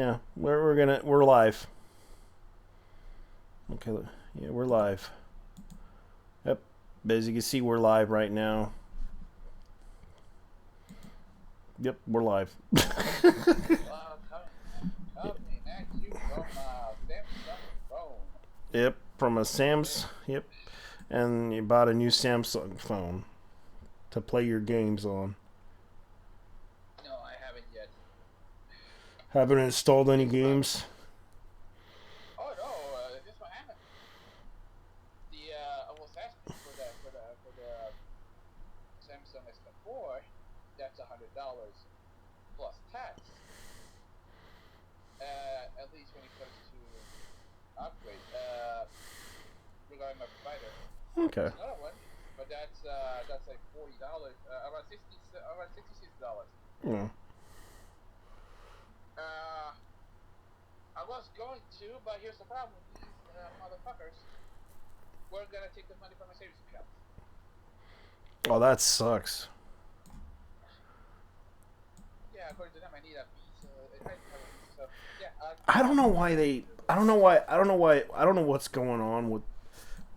Yeah, we're live. Okay, yeah, we're live. Yep. As you can see, we're live right now. Yep, we're live. Coming at you from Samsung phone. Yep, from a Sam's. Yep, and you bought a new Samsung phone to play your games on. No, I haven't yet. Haven't installed any This month. games. Oh no, this one happened. I was asking for the Samsung S4. That's $100 plus tax. At least when it comes to upgrade. Regarding my provider, Okay. there's another one, but that's like $40. Around $66. Yeah. Uh, I was going to, but here's the problem with these motherfuckers. We're gonna take the money from my savings account. Oh, that sucks. Yeah, according to them, I need a visa. I need to have a visa. So yeah, I don't know I'm why going they. to. I don't know why. I don't know why. I don't know what's going on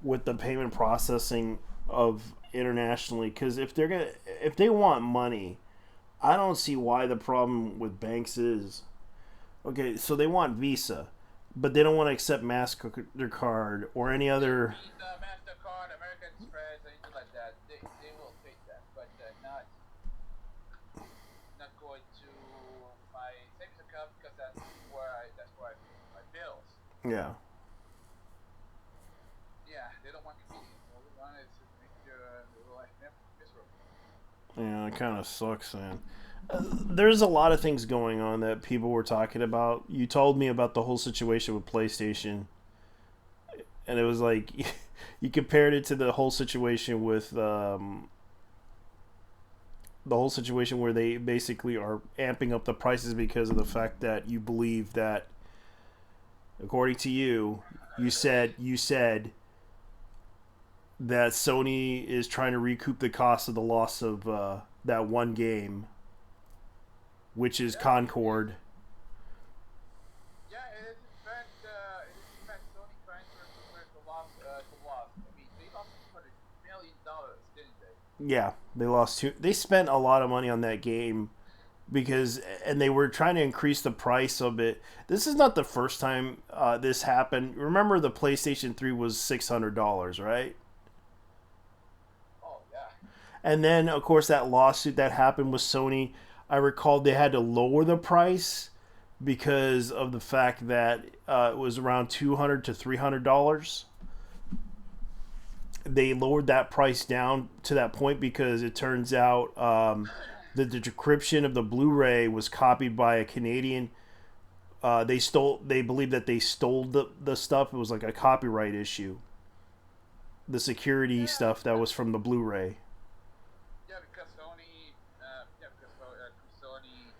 with the payment processing of internationally. Because if they want money, I don't see why the problem with banks is okay. So they want Visa, but they don't want to accept Mastercard or any other. Visa, Mastercard, American Express, anything like that. They will take that, but not going to my savings account because that's where I pay my bills. Yeah, Yeah, they don't want convenience. All they want is to make your life miserable. yeah, it kind of sucks, man. There's a lot of things going on that people were talking about. You told me about the whole situation with PlayStation, and it was like you compared it to the whole situation with the whole situation where they basically are amping up the prices because of the fact that you believe that, according to you, you said that Sony is trying to recoup the cost of the loss of that one game, which is Yeah, Concord. yeah, it is in fact Sony trying to recuperate the loss. I mean, they lost $200 million, didn't they? Yeah, they lost two. They spent a lot of money on that game because, and they were trying to increase the price of it. This is not the first time this happened. Remember, the PlayStation 3 was $600, right? Oh yeah, And then, of course, that lawsuit that happened with Sony, I recall they had to lower the price because of the fact that it was around $200 to $300. They lowered that price down to that point because it turns out that the decryption of the Blu-ray was copied by a Canadian. They stole. They believe that they stole the stuff. It was like a copyright issue. The security yeah, stuff that was from the Blu-ray. because Sony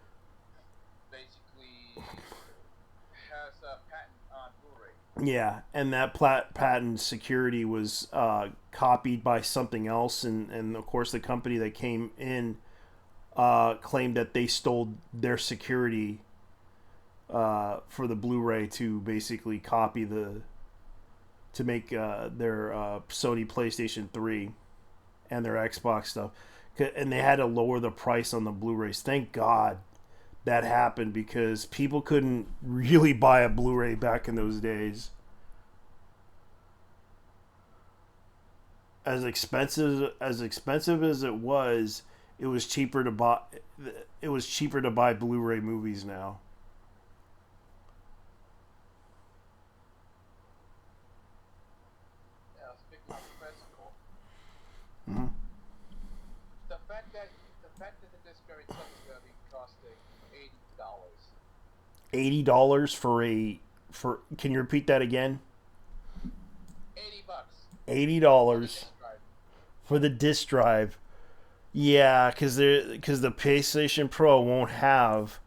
basically has a patent on Blu-ray. Yeah, and that patent security was copied by something else, and of course the company that came in claimed that they stole their security for the Blu-ray to basically copy the to make their Sony PlayStation 3 and their Xbox stuff, and they had to lower the price on the Blu-rays. Thank God that happened because people couldn't really buy a Blu-ray back in those days. As expensive as it was cheaper to buy. It was cheaper to buy Blu-ray movies now. Speaking of expensive, Mm-hmm. the fact that the disc itself is going to be costing $80. $80 for a for. Can you repeat that again? $80 eighty for the dollars disc drive. for the disc drive. Yeah, because the PlayStation Pro won't have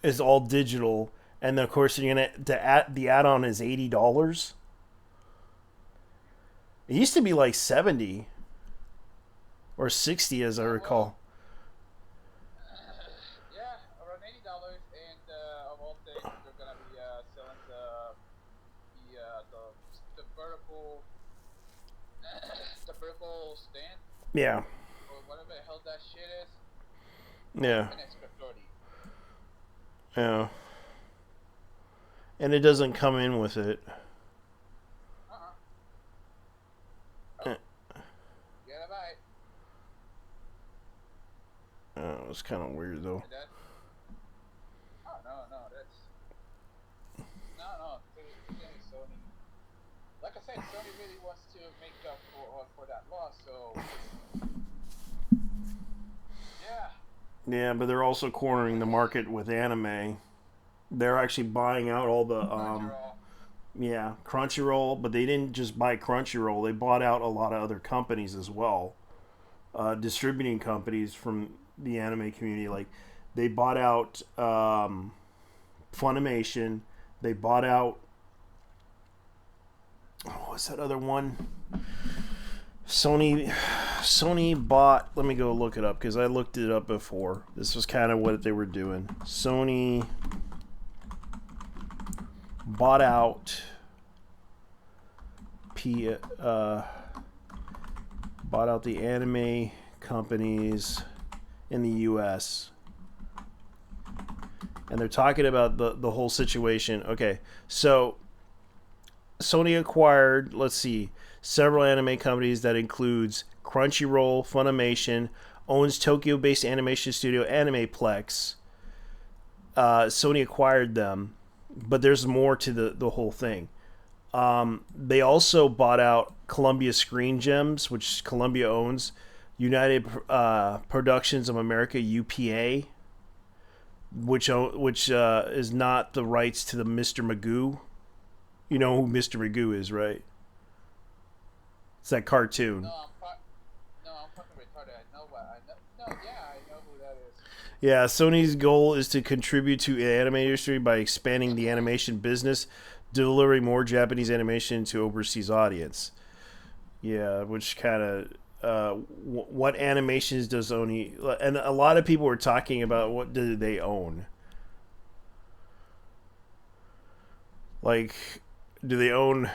is all digital, and then of course you're gonna to add the add-on is $80. It used to be like 70 or 60, as I Yeah, well, recall. yeah, around $80, Yeah. or whatever the hell that shit is. Yeah. Finance Authority. Yeah. And it doesn't come in with it. Uh-uh. Eh, Oh, get it right. Oh, it's kind of weird though. And that. Oh no, that's no. The thing is Sony. Like I said, Sony really wants to make up for that loss. So yeah. Yeah, but they're also cornering the market with anime. They're actually buying out all the Crunchyroll. yeah, Crunchyroll, but they didn't just buy Crunchyroll. They bought out a lot of other companies as well, distributing companies from the anime community. Like they bought out Funimation. They bought out what's that other one? Sony bought. Let me go look it up because I looked it up before. This was kind of what they were doing. Sony bought out bought out the anime companies in the U.S. And they're talking about the whole situation. Okay, so Sony acquired, let's see, several anime companies that includes Crunchyroll, Funimation, owns Tokyo-based animation studio Animeplex. Sony acquired them, but there's more to the whole thing. They also bought out Columbia Screen Gems, which Columbia owns, United Productions of America (UPA), which is not the rights to the Mr. Magoo. You know who Mr. Magoo is, right? It's that cartoon. No, I'm fucking retarded. I know what I know. No, yeah, I know who that is. Yeah, Sony's goal is to contribute to the anime industry by expanding the animation business, delivering more Japanese animation to overseas audience. Yeah, which kind of what animations does Sony? And a lot of people were talking about what do they own? Like, do they own?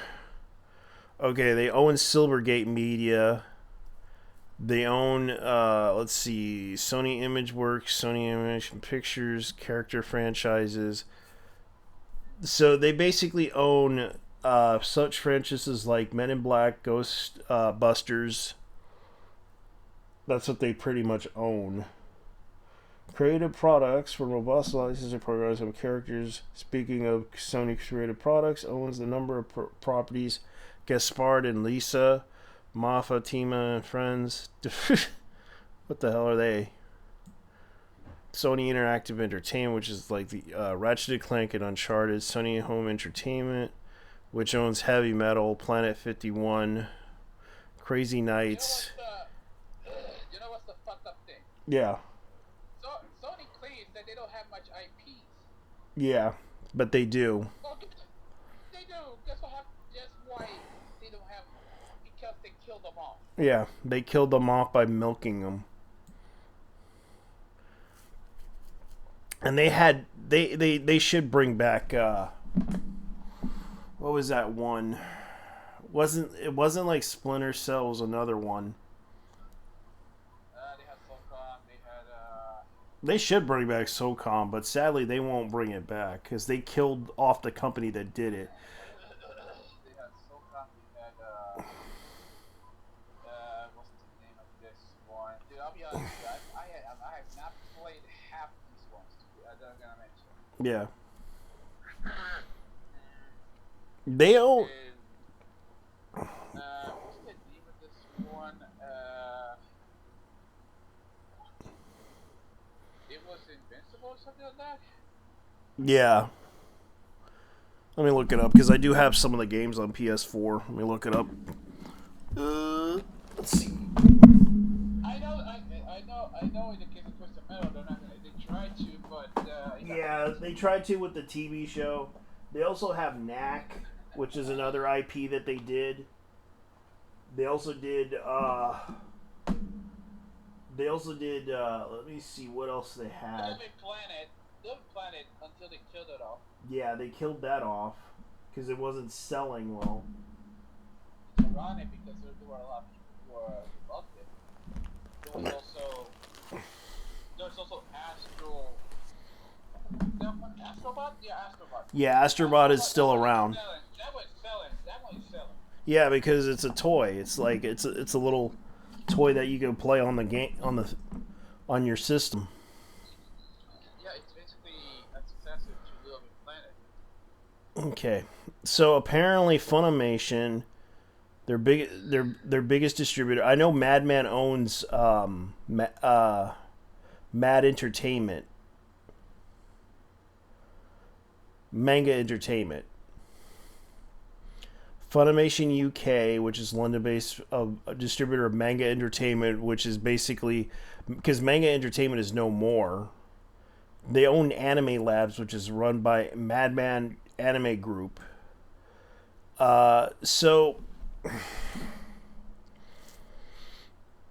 Okay, they own Silvergate Media. They own, let's see, Sony ImageWorks, Sony Animation Pictures, character franchises. So they basically own such franchises like Men in Black, Ghost Busters. That's what they pretty much own. Creative products from robust licensing programs of characters. Speaking of Sony creative products, owns the number of properties. Gaspard and Lisa, Mafa, Tima, and Friends. What the hell are they? Sony Interactive Entertainment, which is like the Ratchet and Clank and Uncharted. Sony Home Entertainment, which owns Heavy Metal, Planet 51, Crazy Nights. You know what's the fucked up thing? Yeah. So Sony claims that they don't have much IPs. Yeah, but they do. Well, they do. Guess what happened? Guess why they don't have? Because they killed them all. Yeah, they killed them off by milking them. And they should bring back what was that one? It wasn't like Splinter Cell, it was another one. They had SOCOM. They had They should bring back SOCOM, but sadly they won't bring it back because they killed off the company that did it. they had SOCOM. They had what's the name of this one? Dude, I'll be honest with you. I have not played half these ones. That I'm gonna mention. Yeah. They own. What's the name of this one? It was Invincible or something like that. Yeah. Let me look it up because I do have some of the games on PS4. Let me look it up. Let's see. I know. In the case of Twisted Metal, they're not gonna. They tried to, but Yeah, they tried to with the TV show. They also have Knack, which is another IP that they did. They also did. Let me see what else they had. Little Planet until they killed it off. Yeah, they killed that off because it wasn't selling well. It's ironic because there were a lot of people who loved it. there was also there's also Astrobot? Yeah, Astrobot. Yeah, Astrobot is still around. That was selling. That one is selling. Yeah, because it's a toy. It's like it's a little toy that you can play on the game on your system. Yeah, it's basically a successor to Little Big Planet. Okay, so apparently Funimation, their biggest distributor. I know Madman owns Mad Entertainment, Manga Entertainment. Funimation UK, which is London-based, a distributor of Manga Entertainment, which is basically because Manga Entertainment is no more. They own Anime Labs, which is run by Madman Anime Group. So let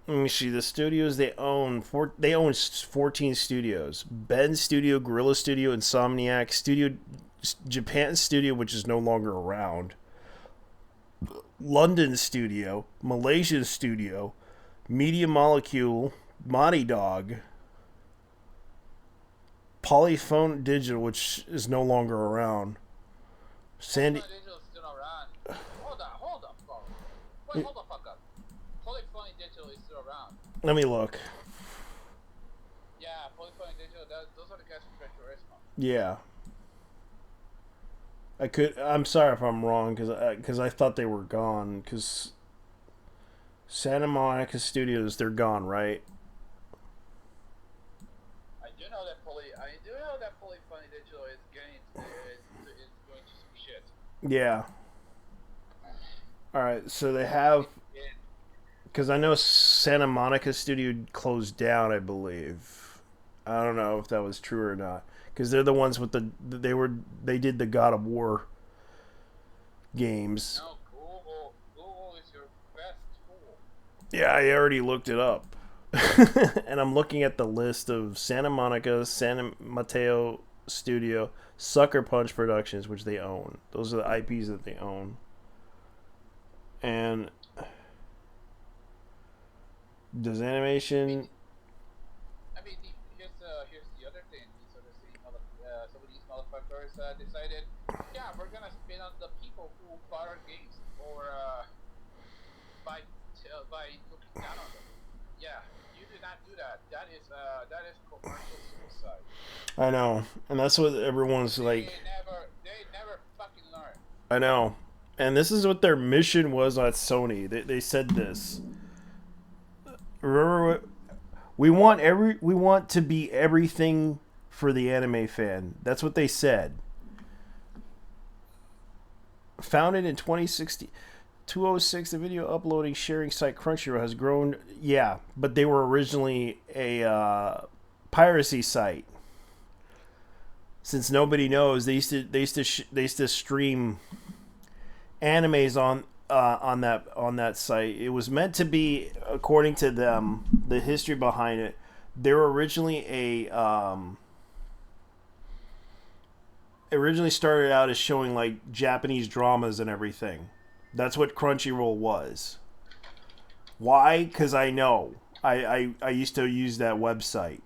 me see the studios they own. They own 14 studios: Ben Studio, Gorilla Studio, Insomniac Studio, Japan Studio, which is no longer around. London Studio, Malaysian Studio, Media Molecule, Monty Dog, Polyphone Digital, which is no longer around. Sandy. Digital is still around. Hold up, bro. Wait, hold the fuck up. Polyphony Digital is still around. Let me look. Yeah, Polyphony Digital. Those are the guys from Gran Turismo. Yeah. I'm sorry if I'm wrong because I thought they were gone because Santa Monica Studios, they're gone, right? I do know that Polyphony Digital is going to some shit. Yeah. All right, so they have because I know Santa Monica Studio closed down, I believe. I don't know if that was true or not. Because they're the ones with they did the God of War games. No, Google is your best tool. Yeah, I already looked it up. And I'm looking at the list of Santa Monica, San Mateo Studio, Sucker Punch Productions, which they own. Those are the IPs that they own. And does animation... I mean, here's the other thing. So some of these motherfuckers decided, yeah, we're gonna spin on the people who bought our games or by looking down on them. Yeah, you do not do that. That is commercial suicide. I know, and that's what everyone's like. They never fucking learn. I know, and this is what their mission was at Sony. They said this. Remember, we want to be everything for the anime fan. That's what they said. Founded in 2016, 2006, the video uploading sharing site Crunchyroll has grown. Yeah, but they were originally a piracy site. Since nobody knows, they used to stream animes on that site. It was meant to be, according to them, the history behind it. They were originally originally started out as showing like Japanese dramas and everything. That's what Crunchyroll was. Why? Because I know. I used to use that website.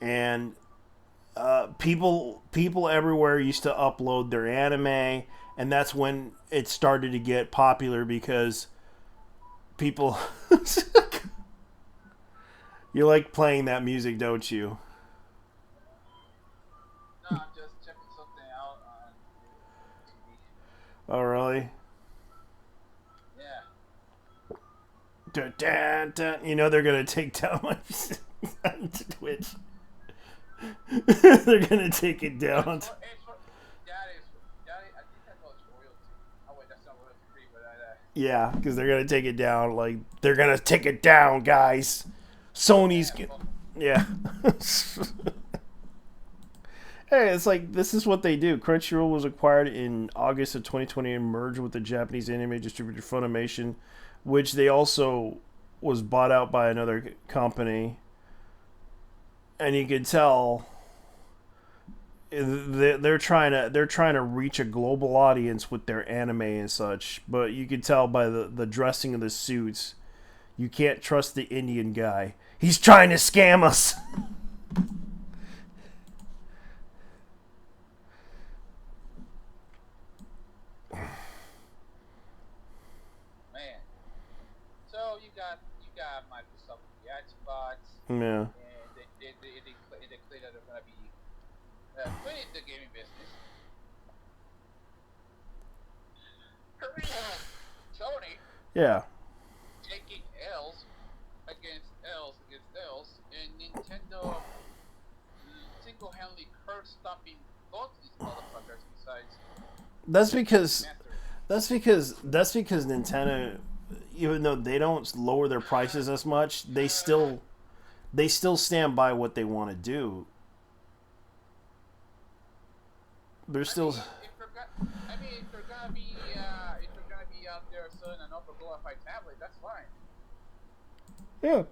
And people everywhere used to upload their anime, and that's when it started to get popular because people... You like playing that music, don't you? No, I'm just checking something out on TV. Oh, really? Yeah. Dun, dun, dun. You know they're going to take down my Twitch. They're going to take it down. I think that was royalty. Oh wait, that's not royalty free, but yeah, because they're going to take it down. Like, they're going to take it down, guys. Sony's... Yeah. Hey, it's like, this is what they do. Crunchyroll was acquired in August of 2020 and merged with the Japanese anime distributor Funimation, which they also was bought out by another company. And you can tell they're trying to reach a global audience with their anime and such. But you can tell by the dressing of the suits, You can't trust the Indian guy. He's trying to scam us. Man. So you got Microsoft with the Xbox, Yeah. and they claim that they're gonna be quitting the gaming business. Sony Yeah. taking L's, and Nintendo single-handedly curb-stomping both these motherfuckers. Besides That's because Master. that's because Nintendo, even though they don't lower their prices as much, they still stand by what they want to do. They're I still mean, if they're gonna be out there selling an overglorified tablet, that's fine. yeah.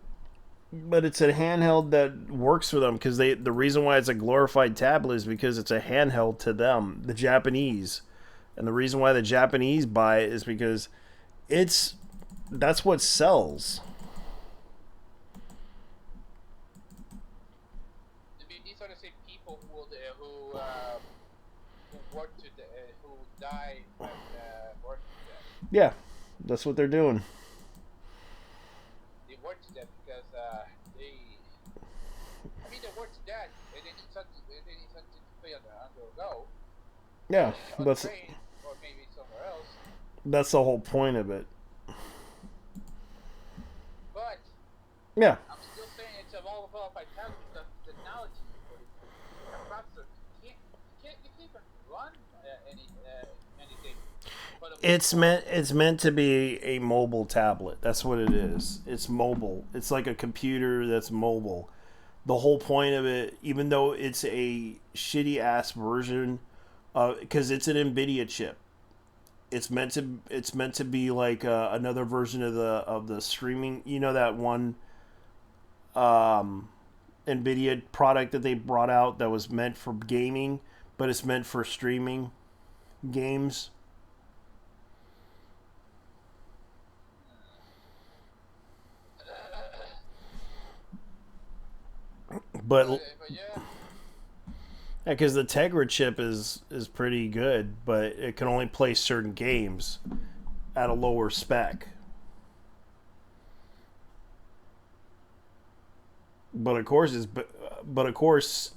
But it's a handheld that works for them because the reason why it's a glorified tablet is because it's a handheld to them, the Japanese, and the reason why the Japanese buy it is because it's that's what sells. I mean, these are the same people who work to the who die working to death. Yeah, that's what they're doing. They work to death because they work to death and they need something to pay on the go Yeah, on the that's train or maybe somewhere else. that's the whole point of it. But Yeah, I'm still saying it's a overqualified tablet because the technology for the processor you can't even run anything. But a it's meant to be a mobile tablet. That's what it is. It's mobile. It's like a computer that's mobile. The whole point of it, even though it's a shitty ass version, because it's an Nvidia chip, it's meant to be like another version of the streaming. You know that one um, Nvidia product that they brought out that was meant for gaming, but it's meant for streaming games. But but yeah, because the Tegra chip is pretty good, but it can only play certain games at a lower spec. But of course,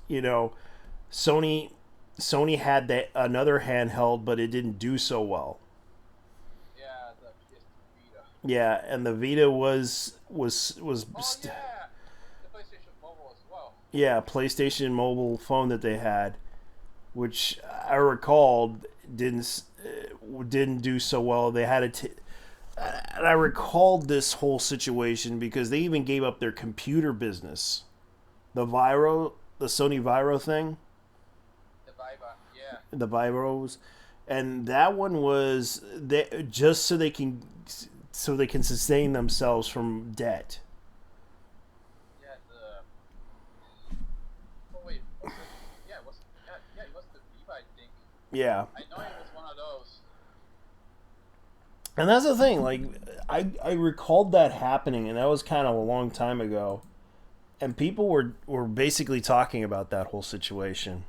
Sony Sony had that another handheld, but it didn't do so well. yeah, the PSP Vita. Yeah, and the Vita was Oh yeah, the PlayStation Mobile as well. yeah, PlayStation mobile phone that they had, which I recalled didn't do so well. They had and I recalled this whole situation because they even gave up their computer business, the Sony Viro thing, The Viva, yeah, the Viros, and that one was just so they can sustain themselves from debt. yeah. Oh wait, was it? Yeah, it was it was the Viva, I think. Yeah, I know it was one of those. and that's the thing. Like I recalled that happening, and that was kind of a long time ago, and people were basically talking about that whole situation.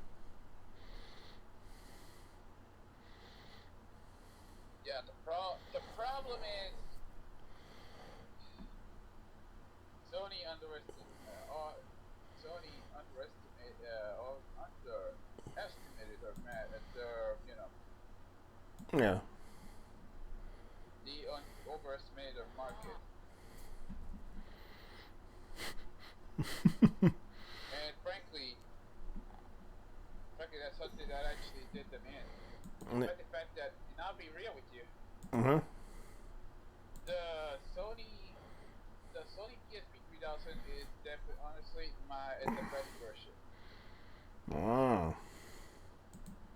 Yeah, the problem is Sony underestimated their Yeah. overestimated their market, and frankly, that's something that actually did them in. Despite the fact that, and I'll be real with you, Uh-huh. the Sony the Sony PSP 3000 is definitely honestly is the best version. Oh.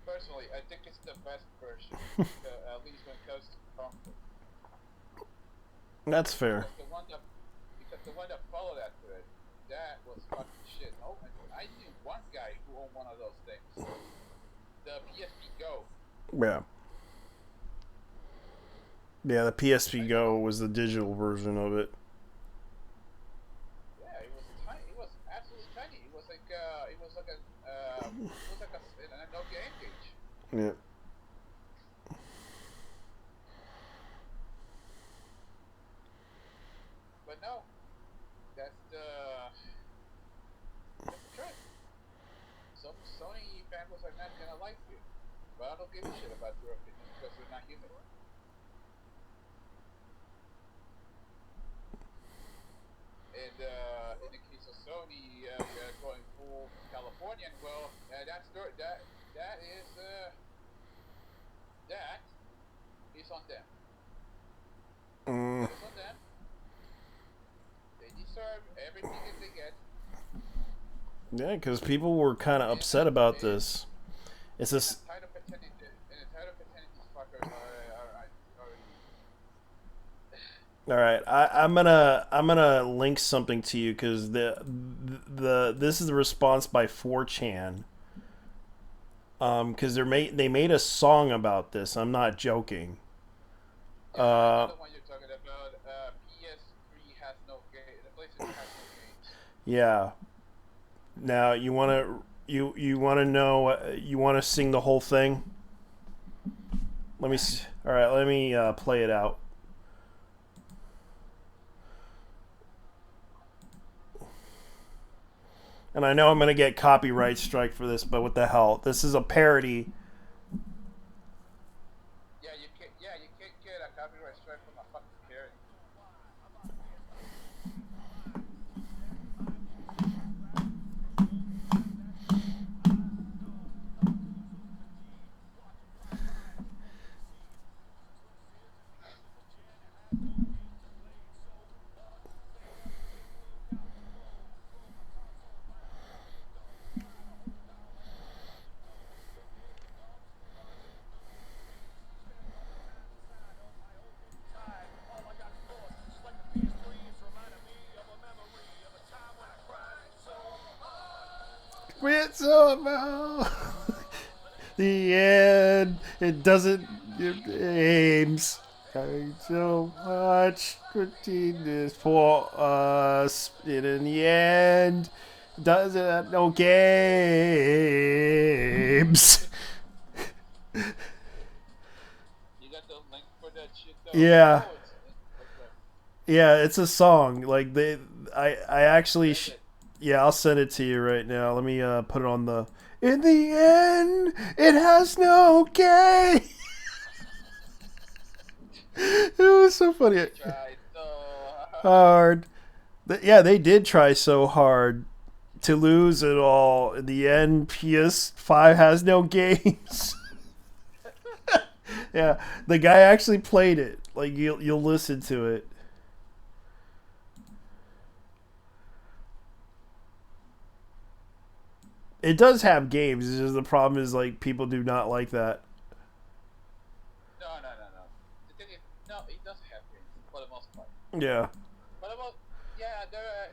Personally, I think it's the best version, at least when it comes to comfort. That's fair. Because the one that followed after it, that was fucking shit. Oh, I knew one guy who owned one of those things, the PSP Go. Yeah. Yeah, the PSP I Go know. was the digital version of it. tiny. It was like a Nokia Engage. Yeah. But no, that's the truth. Some Sony fanboys are not gonna like you, but I don't give a shit about your opinion because you're not human. And in the case of Sony, going full Californian, well, that is on them. Mm. That is on them. They deserve everything that they get. Yeah, because people were kind of upset about this. It's this. Title pretending these fuckers are All right, I'm gonna link something to you because the this is the response by 4chan. Because they made a song about this. I'm not joking. Yeah, I know the one you're talking about. PS3 has no game. The PlayStation has no games. Yeah. Now you wanna know you wanna sing the whole thing? Let me. All right, let me play it out. And I know I'm gonna get copyright strike for this, but what the hell? This is a parody. Yeah, you can't get a copyright strike from a fucking parody. It's about the end. It doesn't give aims. So much this for us. In the end, doesn't have no games. You got the link for that shit though? Yeah. Oh, Yeah, it's a song. Like I actually, yeah, I'll send it to you right now. Let me put it on the. In the end, it has no game. It was so funny. tried so Hard. Yeah, they did try so hard to lose it all. In the end, PS5 has no games. Yeah, the guy actually played it. Like you'll listen to it. It does have games. It's just the problem is like people do not like that. no. The thing is, no, it does have games for the most part. Yeah. But about yeah, there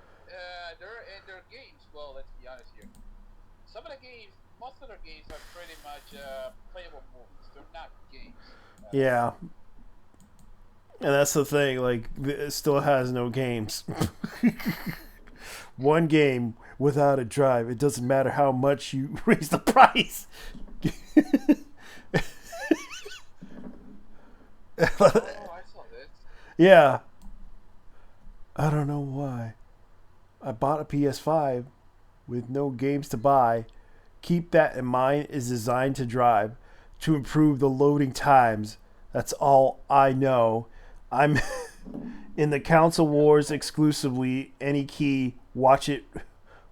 in their games. Well, let's be honest here. Some of the games, most of their games are pretty much playable movies. They're not games. Yeah. And that's the thing. Like it still has no games. One game without a drive. It doesn't matter how much you raise the price. Oh, I saw this. Yeah. I don't know why. I bought a PS5 with no games to buy. Keep that in mind. Is designed to drive to improve the loading times. That's all I know. I'm in the console wars exclusively. Any key, watch it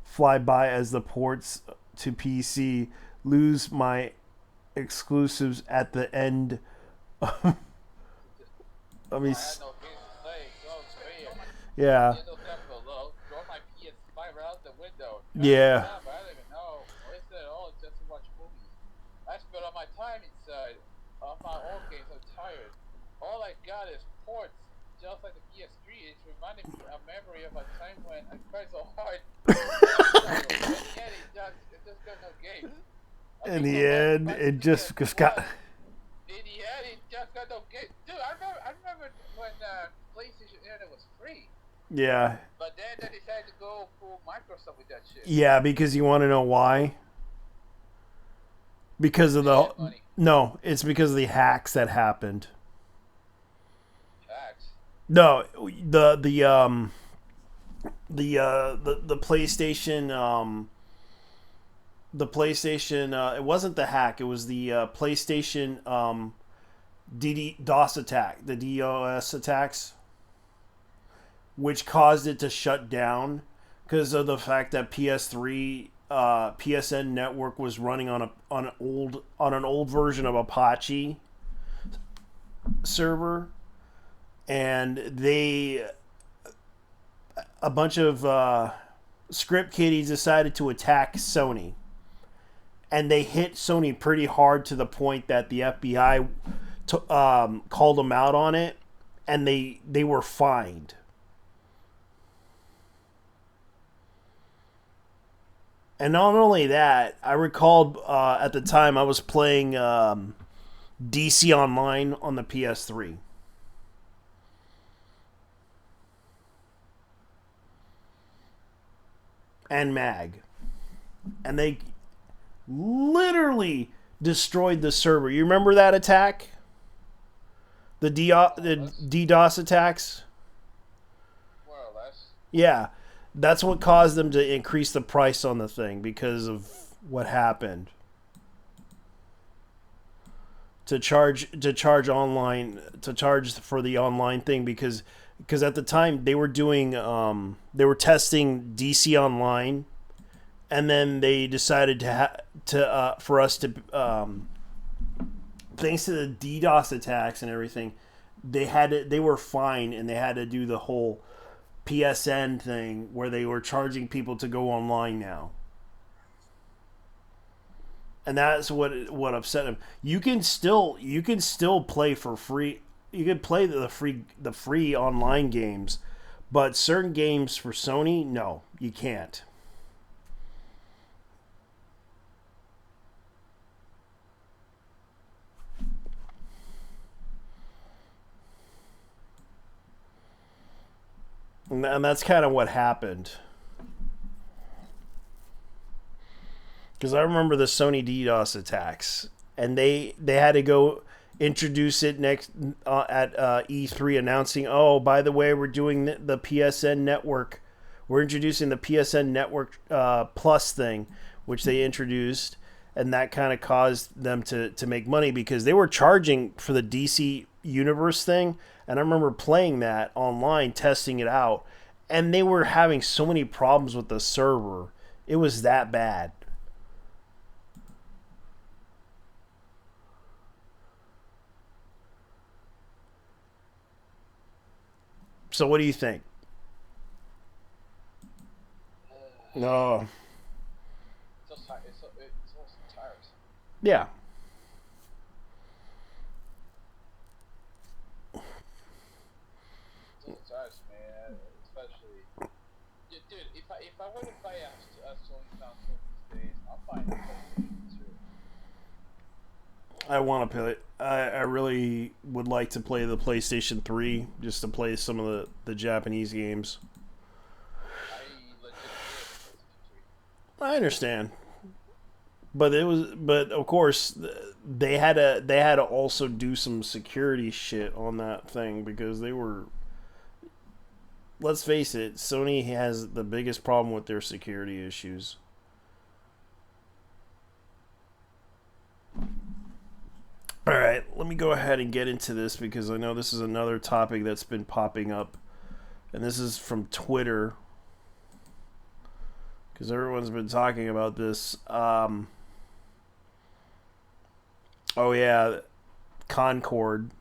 fly by as the ports to PC lose my exclusives at the end. Let me. I had no games to play, so it's weird. Yeah. You look up below, throw my PS5 out the window. Yeah. I don't even know. What is it all just to watch movies? I spent all my time inside on my own games. I'm tired. All I got is ports, just like the PS3. It's reminding me a memory of a time when I cried so hard. Yet it just got no game. In the end, it just got. In the end, it just got no game. Dude, I remember when PlayStation Internet was free. Yeah. But then they decided to go full Microsoft with that shit. Yeah, because you want to know why? Because of They the needed money. no, it's because of the hacks that happened. Facts. No, the PlayStation it wasn't the hack, it was the PlayStation DDoS attack, the DOS attacks, which caused it to shut down because of the fact that PS3 PSN network was running on an old version of Apache server, and a bunch of script kiddies decided to attack Sony, and they hit Sony pretty hard to the point that the FBI called them out on it, and they were fined. And not only that, I recalled at the time I was playing DC Online on the PS3. And MAG. And they literally destroyed the server. You remember that attack? The DDoS attacks? More or less. Yeah. That's what caused them to increase the price on the thing because of what happened. To charge online, to charge for the online thing, because at the time they were doing they were testing DC Online, and then they decided for us to thanks to the DDoS attacks and everything, they were fined, and they had to do the whole PSN thing where they were charging people to go online now. And that's what upset him. You can still play for free. You can play the free online games, but certain games for Sony, no, you can't. And that's kind of what happened. Because I remember the Sony DDoS attacks, and they had to go introduce it next at E3, announcing, oh, by the way, we're doing the PSN network. We're introducing the PSN network plus thing, which they introduced, and that kind of caused them to make money because they were charging for the DC Universe thing. And I remember playing that online, testing it out, and they were having so many problems with the server. It was that bad. So what do you think? No. It's so tiresome. Yeah. So tiresome, man. Especially, dude. If I were to buy a Sony console these days, I'm buying a PlayStation 2. I want to play it. I really would like to play the PlayStation 3 just to play some of the Japanese games. I legit did PlayStation 3. I understand. But of course they had to also do some security shit on that thing because they were, let's face it, Sony has the biggest problem with their security issues. All right, let me go ahead and get into this because I know this is another topic that's been popping up, and this is from Twitter because everyone's been talking about this. Oh yeah, Concord,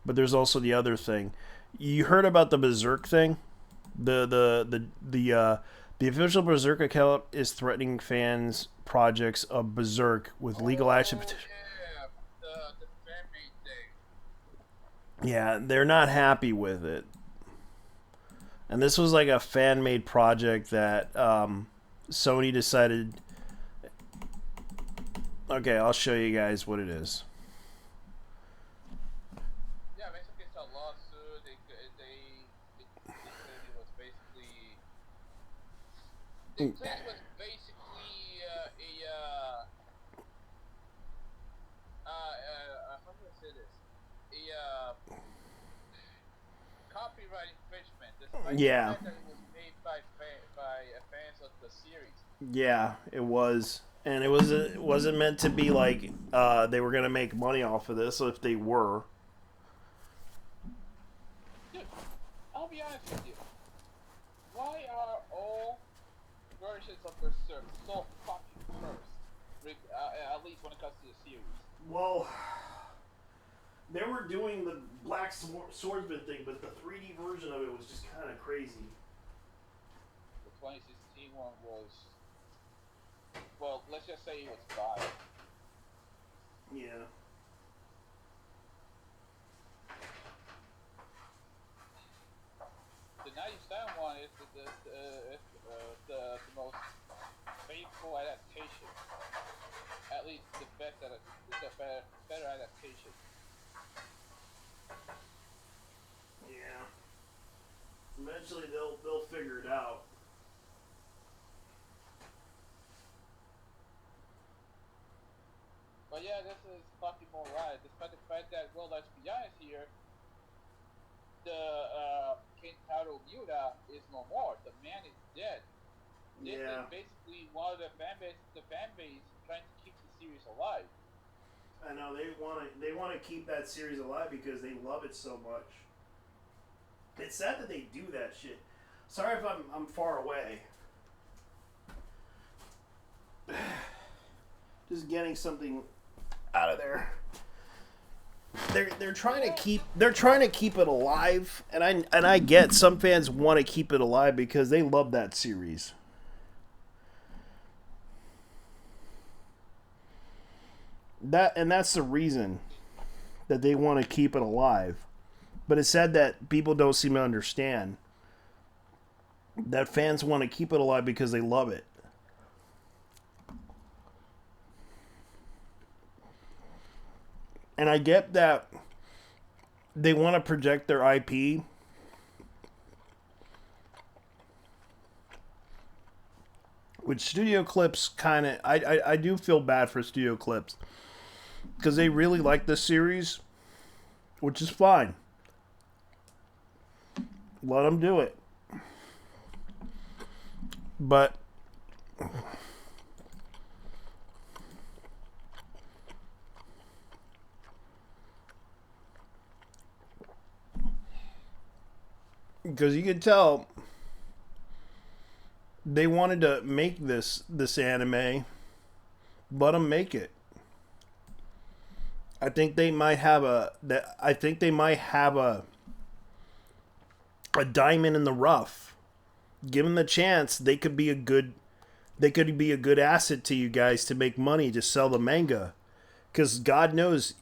but there's also the other thing. You heard about the Berserk thing? The official Berserk account is threatening fans projects of Berserk with legal action. Yeah, the fan made thing. Yeah, they're not happy with it. And this was like a fan made project that Sony decided. Okay, I'll show you guys what it is. Yeah, basically it's a lawsuit. They said it was basically The place was basically how do I say this? Copyright infringement, despite the Yeah, fact that it was made by fans of the series. yeah, it was, and it wasn't meant to be like they were gonna make money off of this. If they were, Dude, I'll be honest with you. Why are all versions of Berserk so fucking cursed? At least when it comes to the series. well, they were doing the Black Swordsman thing, but the 3D version of it was just kind of crazy. The 2016 one was, well, let's just say it was vile. Yeah. The 97 one is the most faithful adaptation. At least the better adaptation. Yeah. Eventually they'll figure it out. But yeah, this is fucking alright. Despite the fact that, well, let's be honest here, the Kentaro Miura is no more. The man is dead. This is basically one of the fan base trying to keep the series alive. I know they want to keep that series alive because they love it so much. It's sad that they do that shit. Sorry if I'm far away. Just getting something out of there. They're trying to keep it alive, and I get some fans want to keep it alive because they love that series. That's the reason that they want to keep it alive. But it's sad that people don't seem to understand that fans want to keep it alive because they love it. And I get that they want to project their IP. Which Studio Clips kind of... I do feel bad for Studio Clips. Because they really like this series. Which is fine. Let them do it. But... because you could tell they wanted to make this anime. Let them make it. I think they might have a diamond in the rough. Given the chance, they could be a good asset to you guys to make money to sell the manga. Because God knows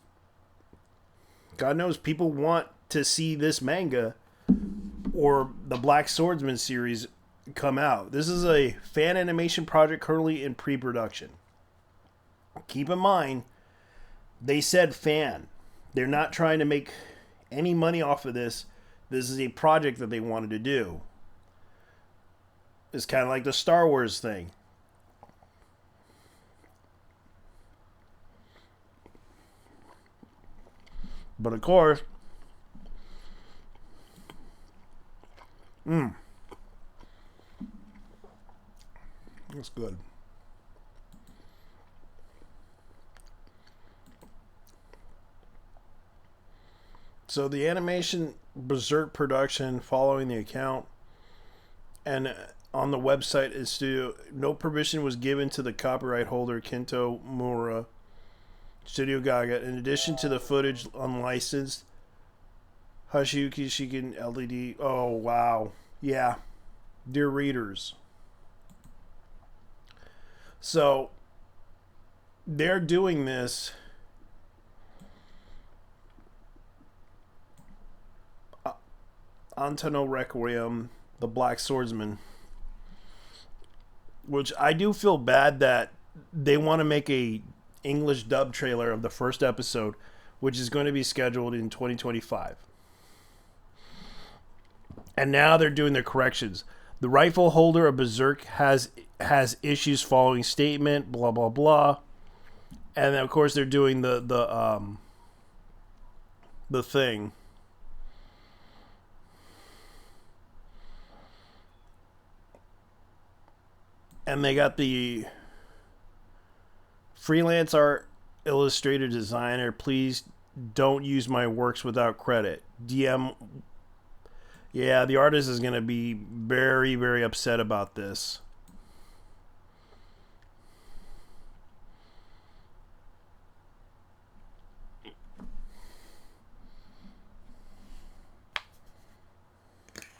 people want to see this manga or the Black Swordsman series come out. This is a fan animation project currently in pre-production. Keep in mind, they said fan. They're not trying to make any money off of this. This is a project that they wanted to do. It's kind of like the Star Wars thing. But of course, that's good. So the animation Berserk production following the account and on the website is studio. No permission was given to the copyright holder Kento Mura, Studio Gaga. In addition to the footage unlicensed, Hashiyuki Shikin LED. Oh wow, yeah, dear readers. So they're doing this. Antono Requiem, the Black Swordsman, which I do feel bad that they want to make a English dub trailer of the first episode, which is going to be scheduled in 2025. And now they're doing their corrections. The rifle holder of Berserk has issues following statement. Blah blah blah. And then, of course, they're doing the thing. And they got the freelance art illustrator designer. Please don't use my works without credit. DM. Yeah, the artist is going to be very, very upset about this.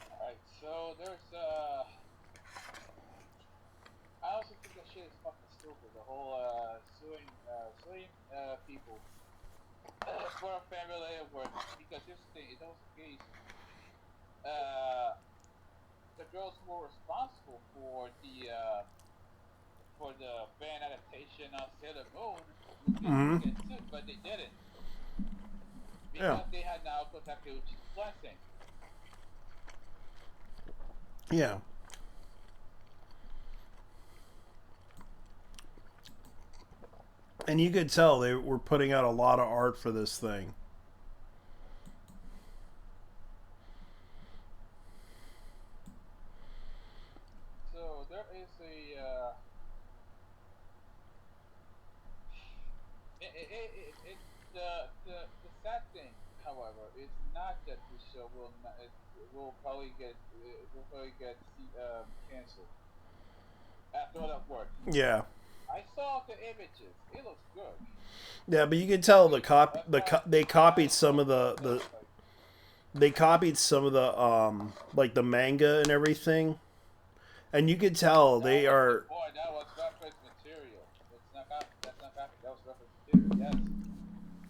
Alright, so there's I also think that shit is fucking stupid. The whole suing people for family work, because this thing, in those cases, the girls who were responsible for the fan adaptation of Sailor Moon would get sued, but they didn't because they had Naoko Takeuchi's blessing. Yeah. And you could tell they were putting out a lot of art for this thing. So there is the sad thing, however, is not that the show will not, it will probably get canceled after all that work. Yeah. I saw the images. It looks good. Yeah, but you can tell they copied some of the they copied some of the like the manga and everything, and you could tell they are. Boy, that was reference material. That's not copy. That was reference material.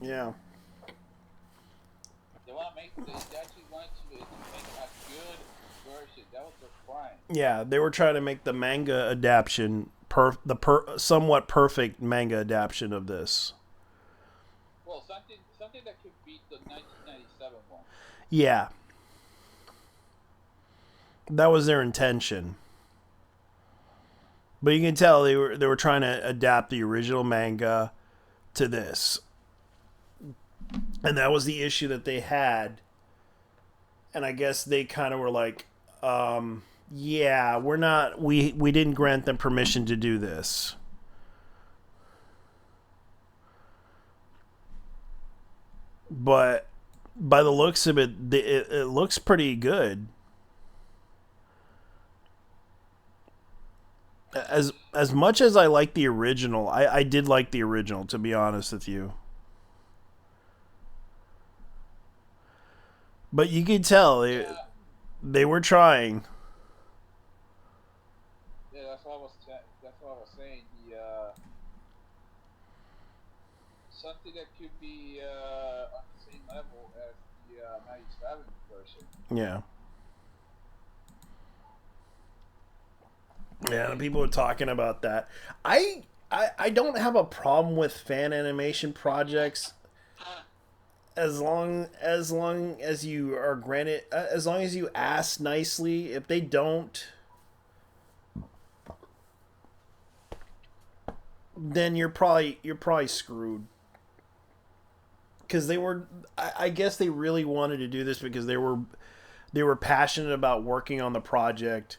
Yes. Yeah. They actually wanted to make a good version. That was the crime. Yeah, they were trying to make the manga adaptation somewhat perfect manga adaptation of this. Well, something that could beat the 1997 one. Yeah. That was their intention. But you can tell they were trying to adapt the original manga to this. And that was the issue that they had. And I guess they kind of were like, yeah, we didn't grant them permission to do this. But by the looks of it, it looks pretty good. As much as I like the original, I did like the original, to be honest with you. But you can tell they were trying. Yeah, that's what I was saying. Something that could be on the same level as the 97 version. Yeah. Yeah, people are talking about that. I don't have a problem with fan animation projects as long as you are granted, as long as you ask nicely. If they don't, then you're probably screwed. Because I guess they really wanted to do this because they were passionate about working on the project.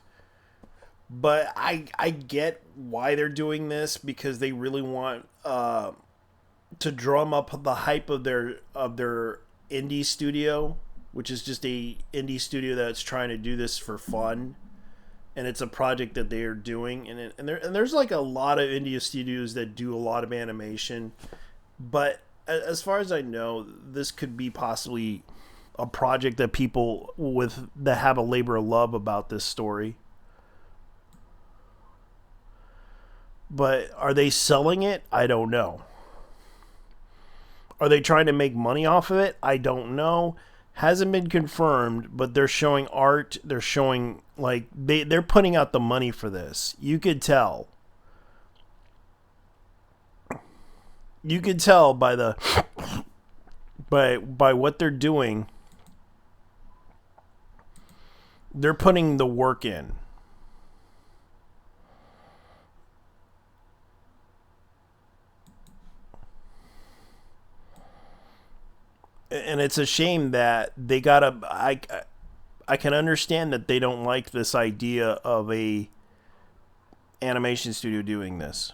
But I get why they're doing this, because they really want to drum up the hype of their indie studio, which is just a indie studio that's trying to do this for fun, and it's a project that they are doing, and there's like a lot of indie studios that do a lot of animation, but as far as I know, this could be possibly a project that people that have a labor of love about this story. But are they selling it? I don't know. Are they trying to make money off of it? I don't know. Hasn't been confirmed, but they're showing art. They're showing, like, they're putting out the money for this. You could tell. You could tell by by what they're doing. They're putting the work in. And it's a shame that they gotta. I can understand that they don't like this idea of a animation studio doing this.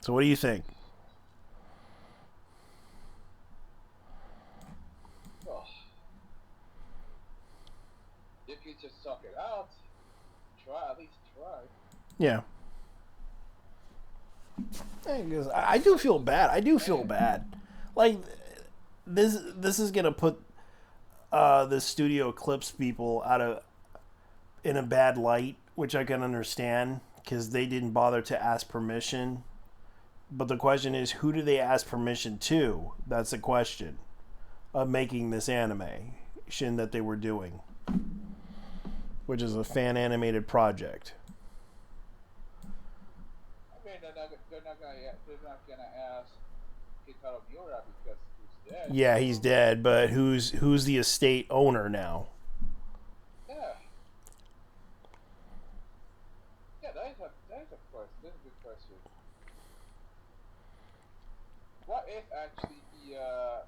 So what do you think? Well, if you just suck it out, try at least try. Yeah. Because I do feel bad. I do feel Man, bad. Like this is gonna put the Studio Eclipse people out of in a bad light, which I can understand because they didn't bother to ask permission. But the question is, who do they ask permission to? That's the question of making this animation that they were doing, which is a fan animated project. I mean, they're not gonna ask Kitaro Miura because he's dead. Yeah, he's So dead, but who's the estate owner now? yeah, yeah, that is a question. That's a good question. What is actually the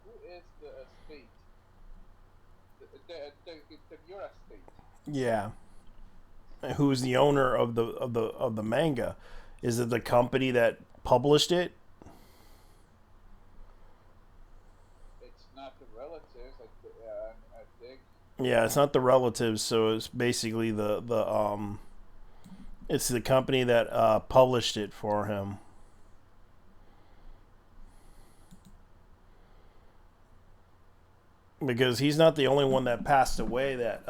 who is the estate? The Miura estate. Yeah, who's the owner of the manga? Is it the company that published it? It's not the relatives. I think. Yeah, it's not the relatives, so it's basically the it's the company that published it for him. Because he's not the only one that passed away that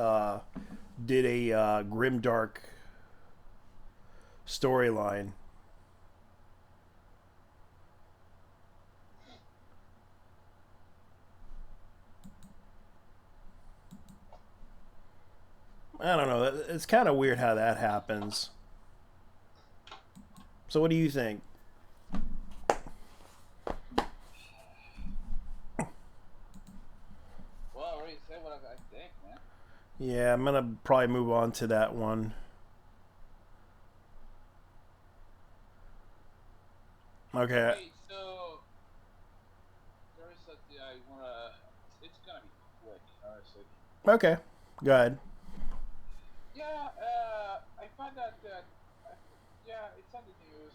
did a grimdark storyline. I don't know. It's kind of weird how that happens. So, what do you think? Well, I already said what I think, man. Yeah, I'm gonna probably move on to that one. Okay. Okay, so there is something I wanna. It's gonna be quick, honestly. Okay. Go ahead. Yeah, I found out that yeah, it's on the news.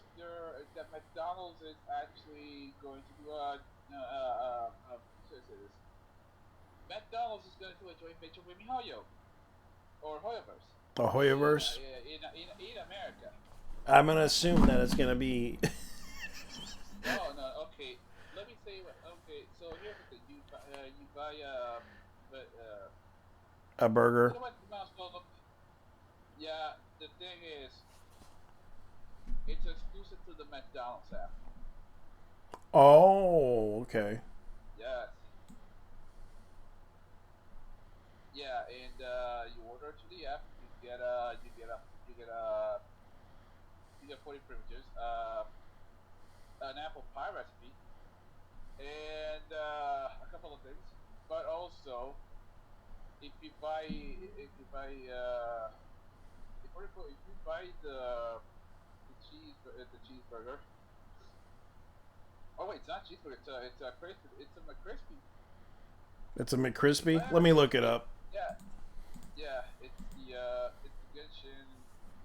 That McDonald's is actually going to do what is this? McDonald's is going to do a joint venture with MiHoYo or Hoyoverse The Hoyoverse. in America. I'm gonna assume that it's gonna be No, no, okay. Let me say what. Okay, so here's the thing. You buy but a you burger. know what the mouse called them? Yeah, the thing is, it's exclusive to the McDonald's app. Oh, okay. Yes. Yeah, and you order to the app, you get 40 privileges, an apple pie recipe, and a couple of things. But also, if you buy if you buy the cheeseburger. Oh wait, it's not cheeseburger. It's a crispy. It's a McCrispy. It's a If McCrispy. I Let me look it okay, up. yeah, yeah. It's the Genshin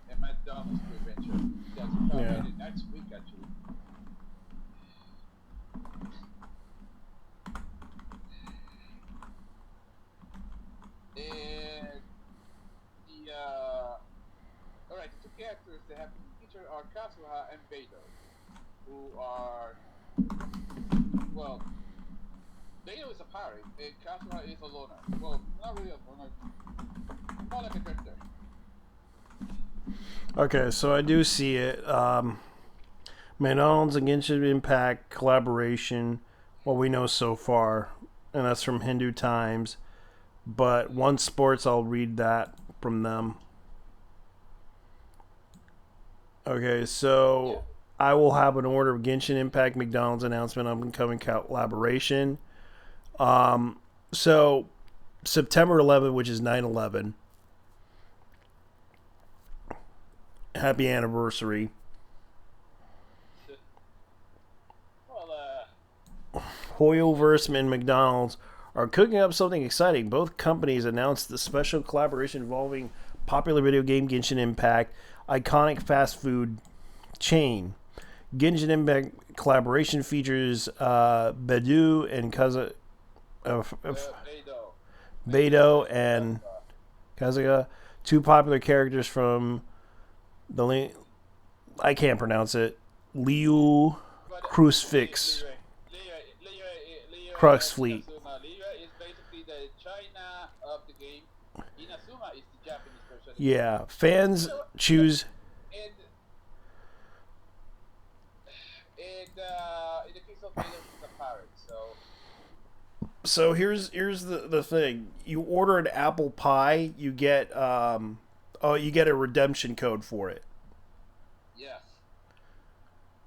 and McDonald's adventure. That's Yeah. probably next week actually. And the all right, the two characters that have been featured are Kazuha and Beidou, who are well. Beidou is a pirate, and Kazuha is a loner. Well, not really a loner, more like a drifter. Okay, so I do see it. McDonald's and Genshin Impact collaboration. What we know so far, and that's from Hindu Times. But One Sports, I'll read that from them. Okay, Yeah. so I will have an order of Genshin Impact McDonald's announcement of incoming collaboration. So September 11th, which is 9/11. Happy anniversary. Well, Hoyoverse and McDonald's are cooking up something exciting. Both companies announced the special collaboration involving popular video game Genshin Impact, iconic fast food chain. Genshin Impact collaboration features Beidou and Beidou and Kazuga, two popular characters from the I can't pronounce it. Liu Crucifix Crux Fleet. Liyue is basically the China of the game. Inazuma is the Japanese version. Yeah, fans choose. And in the case of Beidou, he's a pirate. So here's the thing. You order an apple pie, you get you get a redemption code for it. Yes.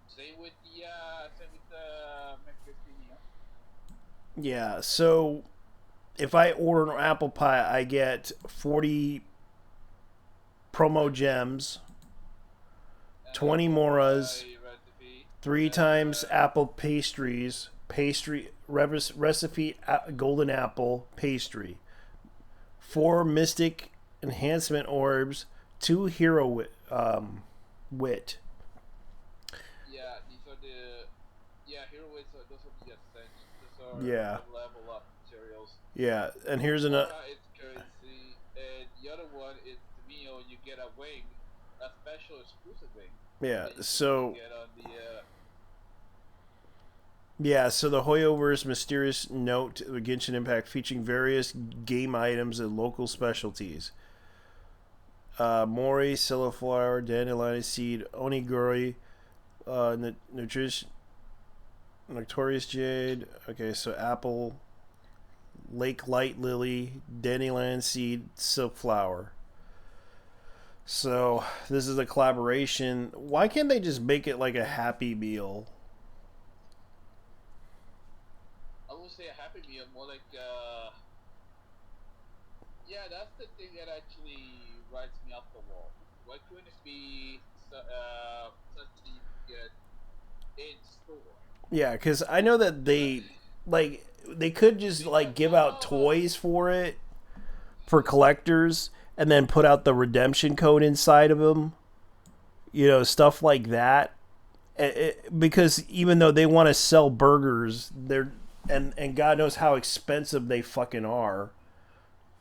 Same with the McCrispy meal. Yeah, so if I order an apple pie, I get 40 promo gems, 20 moras, Recipe. 3 times apple pastry recipe golden apple pastry, 4 mystic enhancement orbs, 2 hero wit. These are the hero wits. Those are the essentials. Those are Yeah. level up materials. Yeah, and here's another. It's currency, and the other one is the meal. You get a wing, a special exclusive wing. Yeah, that you so can get on the yeah, so the Hoyoverse Mysterious Note, the Genshin Impact, featuring various game items and local specialties. Mori, Siliflower, Dandelion Seed, Onigiri, Notorious Jade. Okay, so Apple, Lake Light Lily, Dandelion Seed, Silk Flower. So this is a collaboration. Why can't they just make it like a Happy Meal? I would say a Happy Meal, more like that's the thing that actually rides me off the wall. Why couldn't it be something you get in store? Yeah, because I know that they could just like give out toys for it for collectors and then put out the redemption code inside of them. You know, stuff like that. Because even though they want to sell burgers, and God knows how expensive they fucking are.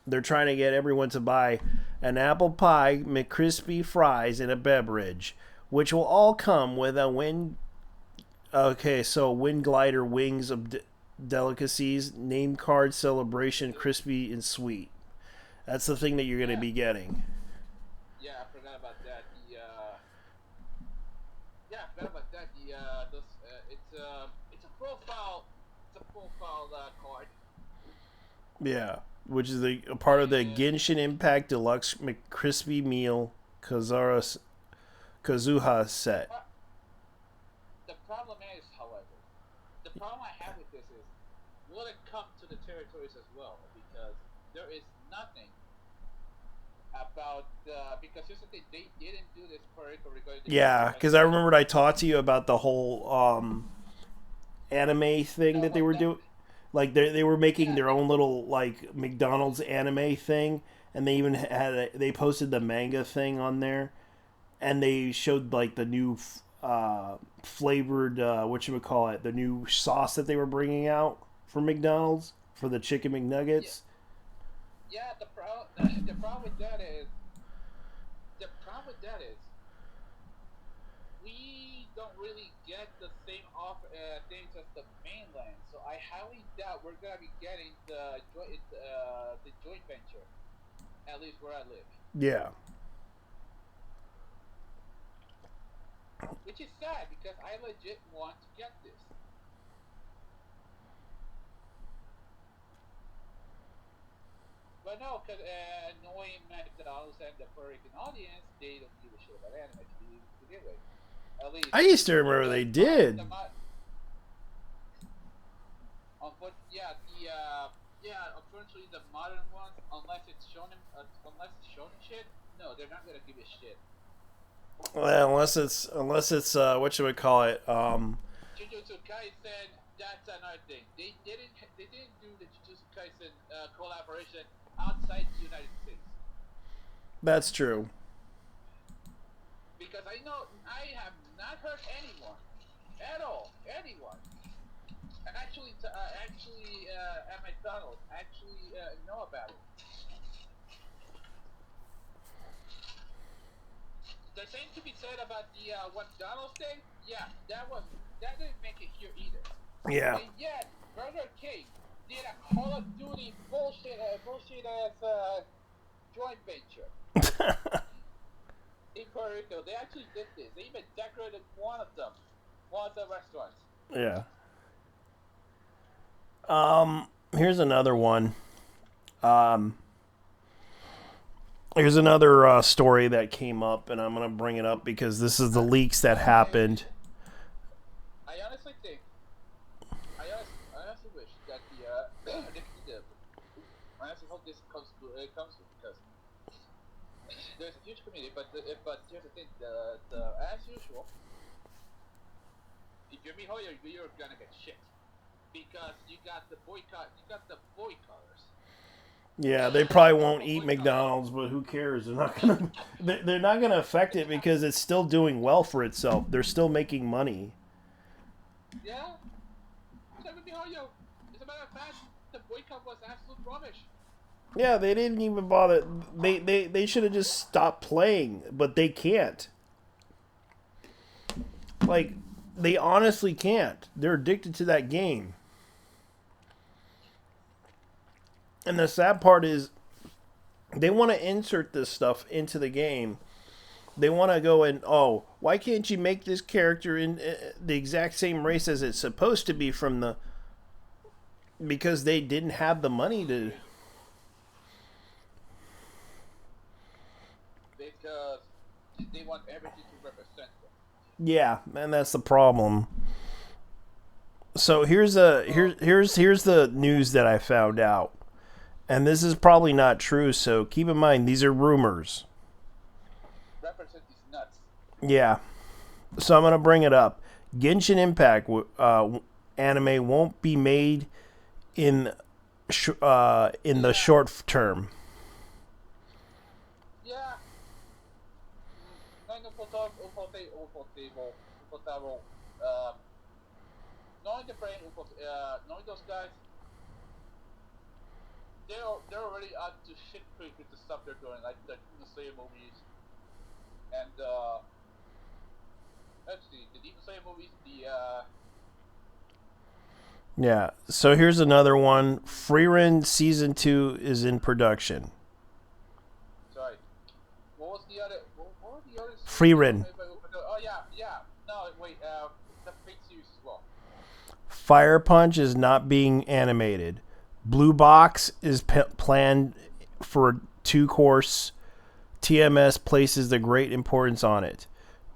They're trying to get everyone to buy an apple pie, McCrispy fries, and a beverage, which will all come with a wind. Okay, so wind glider wings of delicacies, name card celebration, crispy and sweet. That's the thing that you're going to be getting. Yeah, I forgot about that. I forgot about that. It's a profile. It's a profile card. Yeah, which is a part of the Genshin Impact Deluxe McCrispy Meal Kazuha set. The problem is, however, the problem I have with this is, will it come to the territories as well? Because there is nothing about because here's the thing, they didn't do this particular regarding. Yeah, because I remembered I talked to you about the whole anime thing that they were doing. Like they were making their own little like McDonald's anime thing, and they even they posted the manga thing on there, and they showed like the new flavored whatchamacallit, the new sauce that they were bringing out for McDonald's for the chicken McNuggets. Yeah, the problem with that is we don't really get the same things as the mainland. So I highly doubt we're gonna be getting the joint venture, at least where I live. Yeah. Which is sad because I legit want to get this. But no, because knowing McDonald's and the Puerto Rican audience, they don't give a shit about anime to begin with. At least I used to remember they did. yeah, unfortunately, the modern ones, unless it's shonen shit, no, they're not gonna give a shit. Well, unless it's what should we call it? Jujutsu Kaisen, that's another thing. They didn't do the Jujutsu Kaisen collaboration outside the United States That's true. because I know I have not heard anyone at all, anyone at McDonald's actually know about it. The same to be said about the McDonald's thing. Yeah, that didn't make it here either. Yeah. And yet, Burger King did a Call of Duty bullshit ass joint venture in Puerto Rico. They actually did this. They even decorated one of the restaurants. Yeah. Here's another one. Here's another story that came up, and I'm gonna bring it up because this is the leaks that happened. I honestly think, I honestly wish that I honestly hope this comes because there's a huge community, but here's the thing, as usual, if you're MiHoYo, you're gonna get shit because you got the boycotters. Yeah, they probably won't eat McDonald's, but who cares? They're not gonna affect it because it's still doing well for itself. They're still making money. Yeah. So with MiHoYo, as a matter of fact, the boycott was absolute rubbish. Yeah, they didn't even bother. They should have just stopped playing, but they can't. Like, they honestly can't. They're addicted to that game. And the sad part is, they want to insert this stuff into the game. They want to go and, oh, why can't you make this character in the exact same race as it's supposed to be from the... Because they didn't have the money to... Because they want everything to represent them. Yeah, and that's the problem. So here's the news that I found out. And this is probably not true, so keep in mind, these are rumors. Represent is nuts. Yeah. So I'm going to bring it up. Genshin Impact anime won't be made in the short term. Yeah. Knowing those guys, they're already out to shit creek with the stuff they're doing, like the Demon Slayer movies, and let's see, the Demon Slayer movies, Yeah. So here's another one. Frieren Season 2 is in production. Sorry, what was the other? What were the others? Frieren. Oh yeah. No, wait. The Fate series as well. Fire Punch is not being animated. Blue Box is planned for 2-course. TMS places the great importance on it.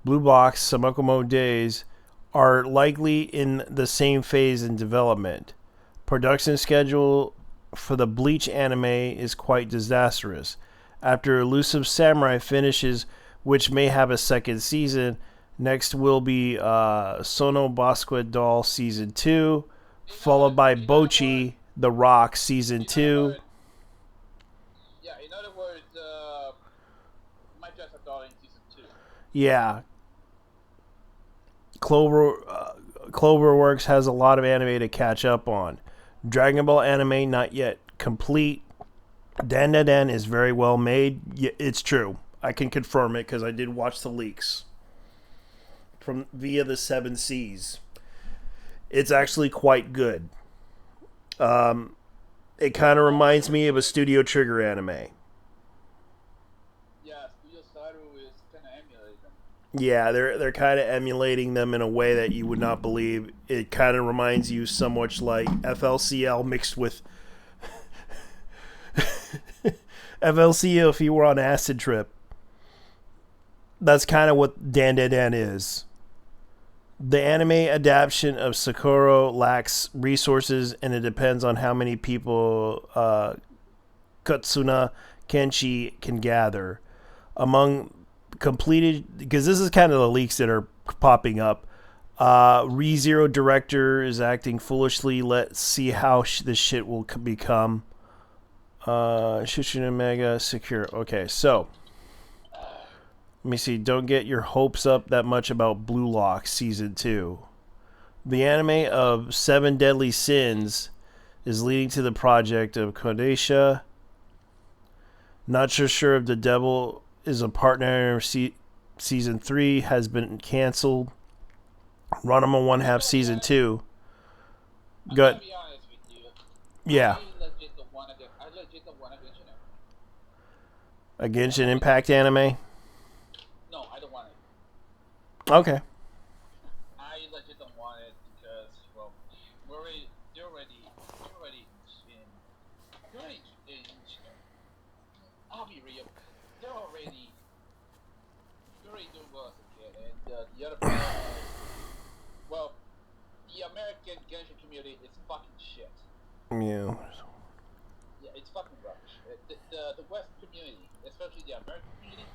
Blue Box, Samukomo Days are likely in the same phase in development. Production schedule for the Bleach anime is quite disastrous. After Elusive Samurai finishes, which may have a second season, next will be Sono Basque Doll Season 2, followed by Bocchi The Rock Season 2. Yeah, in other words, My Dress Up Darling Season 2. Yeah. Cloverworks has a lot of anime to catch up on. Dragon Ball anime not yet complete. Dan Dan Dan is very well made. Yeah, it's true. I can confirm it because I did watch the leaks from via the 7 Seas. It's actually quite good. It kind of reminds me of a Studio Trigger anime. Yeah, Studio Saru is kind of emulating them. Yeah, they're kind of emulating them in a way that you would not believe. It kind of reminds you so much like FLCL mixed with FLCL if you were on acid trip. That's kind of what Dan Dan Dan is. The anime adaptation of Sakura lacks resources, and it depends on how many people Kutsuna Kenshi can gather. Among completed, because this is kind of the leaks that are popping up. ReZero director is acting foolishly. Let's see how this shit will become. Shushina Mega secure. Okay, so let me see. Don't get your hopes up that much about Blue Lock Season 2. The anime of Seven Deadly Sins is leading to the project of Kodesha. Not sure if the devil is a partner. Season 3 has been canceled. Ranma 1/2 Season 2. Good. Be honest with you. Yeah. I legit don't want to Genshin. A Genshin Impact anime? No, I don't want it. Okay. I legit don't want it because, well, they're already in. I'll be real. They're already doing well as a kid, and the other part, well, the American Genshin community is fucking shit. Yeah. Yeah, it's fucking rubbish. The West community, especially the American community,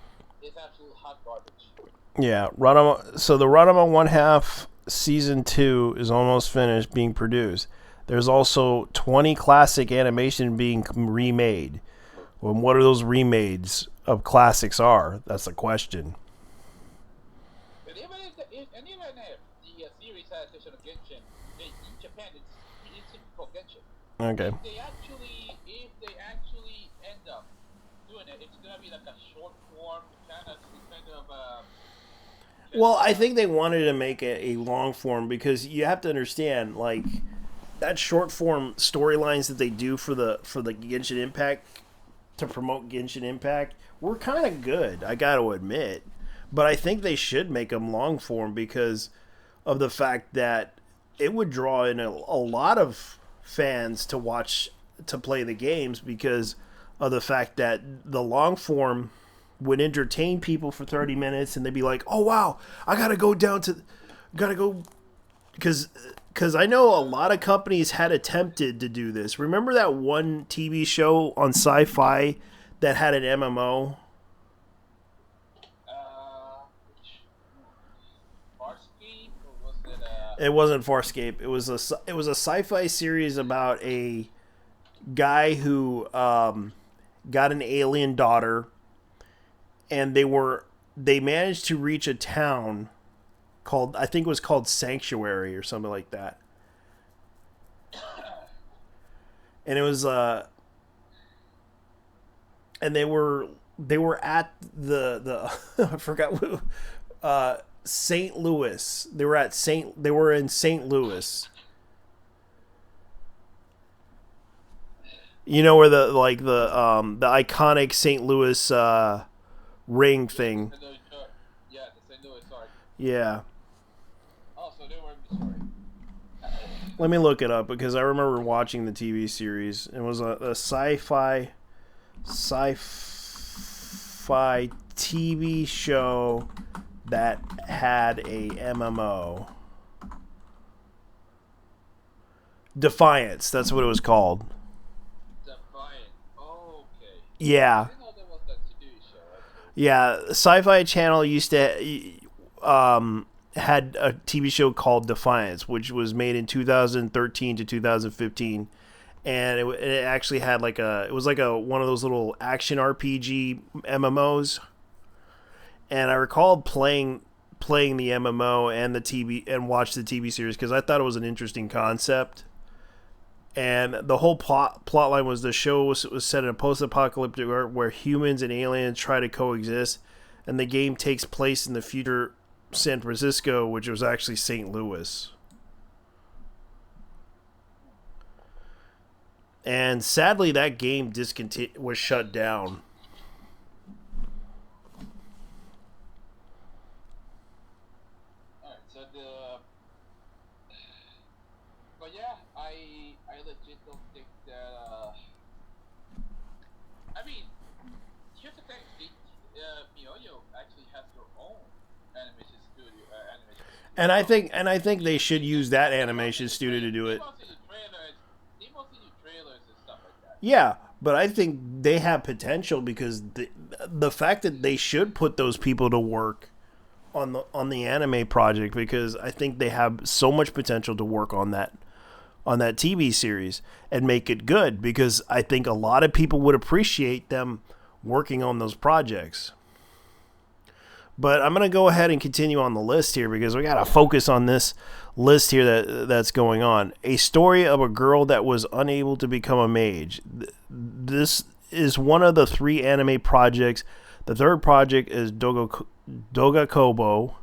is absolute hot garbage. Yeah, Ranma. So the Ranma 1/2 Season 2 is almost finished being produced. There's also 20 classic animation being remade. Well, what are those remakes of classics are? That's the question. And even if the series has addition of Genshin, in Japan it's typical Genshin. Okay. If they actually end up doing it, it's gonna be like a short form kind of. Well, I think they wanted to make a long form because you have to understand, like, that short form storylines that they do for the Genshin Impact to promote Genshin Impact were kind of good, I got to admit. But I think they should make them long form because of the fact that it would draw in a lot of fans to play the games because of the fact that the long form would entertain people for 30 minutes and they'd be like, oh wow, I gotta go because I know a lot of companies had attempted to do this. Remember that one TV show on Sci-Fi that had an MMO? Farscape, or was it? It wasn't Farscape. It was a sci-fi series about a guy who got an alien daughter, and they managed to reach a town called, I think it was called Sanctuary or something like that. And it was and they were at the I forgot what, St. Louis. They were in St. Louis. You know where the iconic St. Louis ring thing. Yeah, the St. Louis Arc. Yeah. Oh, so they were in Missouri. Let me look it up because I remember watching the TV series. It was a sci-fi TV show that had a MMO. Defiance, that's what it was called. Defiant. Oh, okay. Yeah. I didn't know there was that TV show. Yeah, Sci-Fi Channel used to had a TV show called Defiance, which was made in 2013 to 2015, and it actually had it was like one of those little action RPG MMOs. And I recalled playing the MMO and the TV and watched the TV series because I thought it was an interesting concept. And the whole plot line was the show was set in a post-apocalyptic world where humans and aliens try to coexist, and the game takes place in the future San Francisco, which was actually St. Louis. And sadly, that game was shut down. Alright, so but yeah, I legit don't think that. I mean, here's the thing: MiHoYo actually has their own animation studio, animation studio. And I So think they should use that animation studio to do they it. mostly do trailers. They mostly do trailers and stuff like that. Yeah, but I think they have potential because the fact that they should put those people to work on the anime project, because I think they have so much potential to work on that TV series and make it good, because I think a lot of people would appreciate them working on those projects. But I'm going to go ahead and continue on the list here because we got to focus on this list here that's going on. A story of a girl that was unable to become a mage. This is one of the 3 anime projects. The third project is Dogakobo,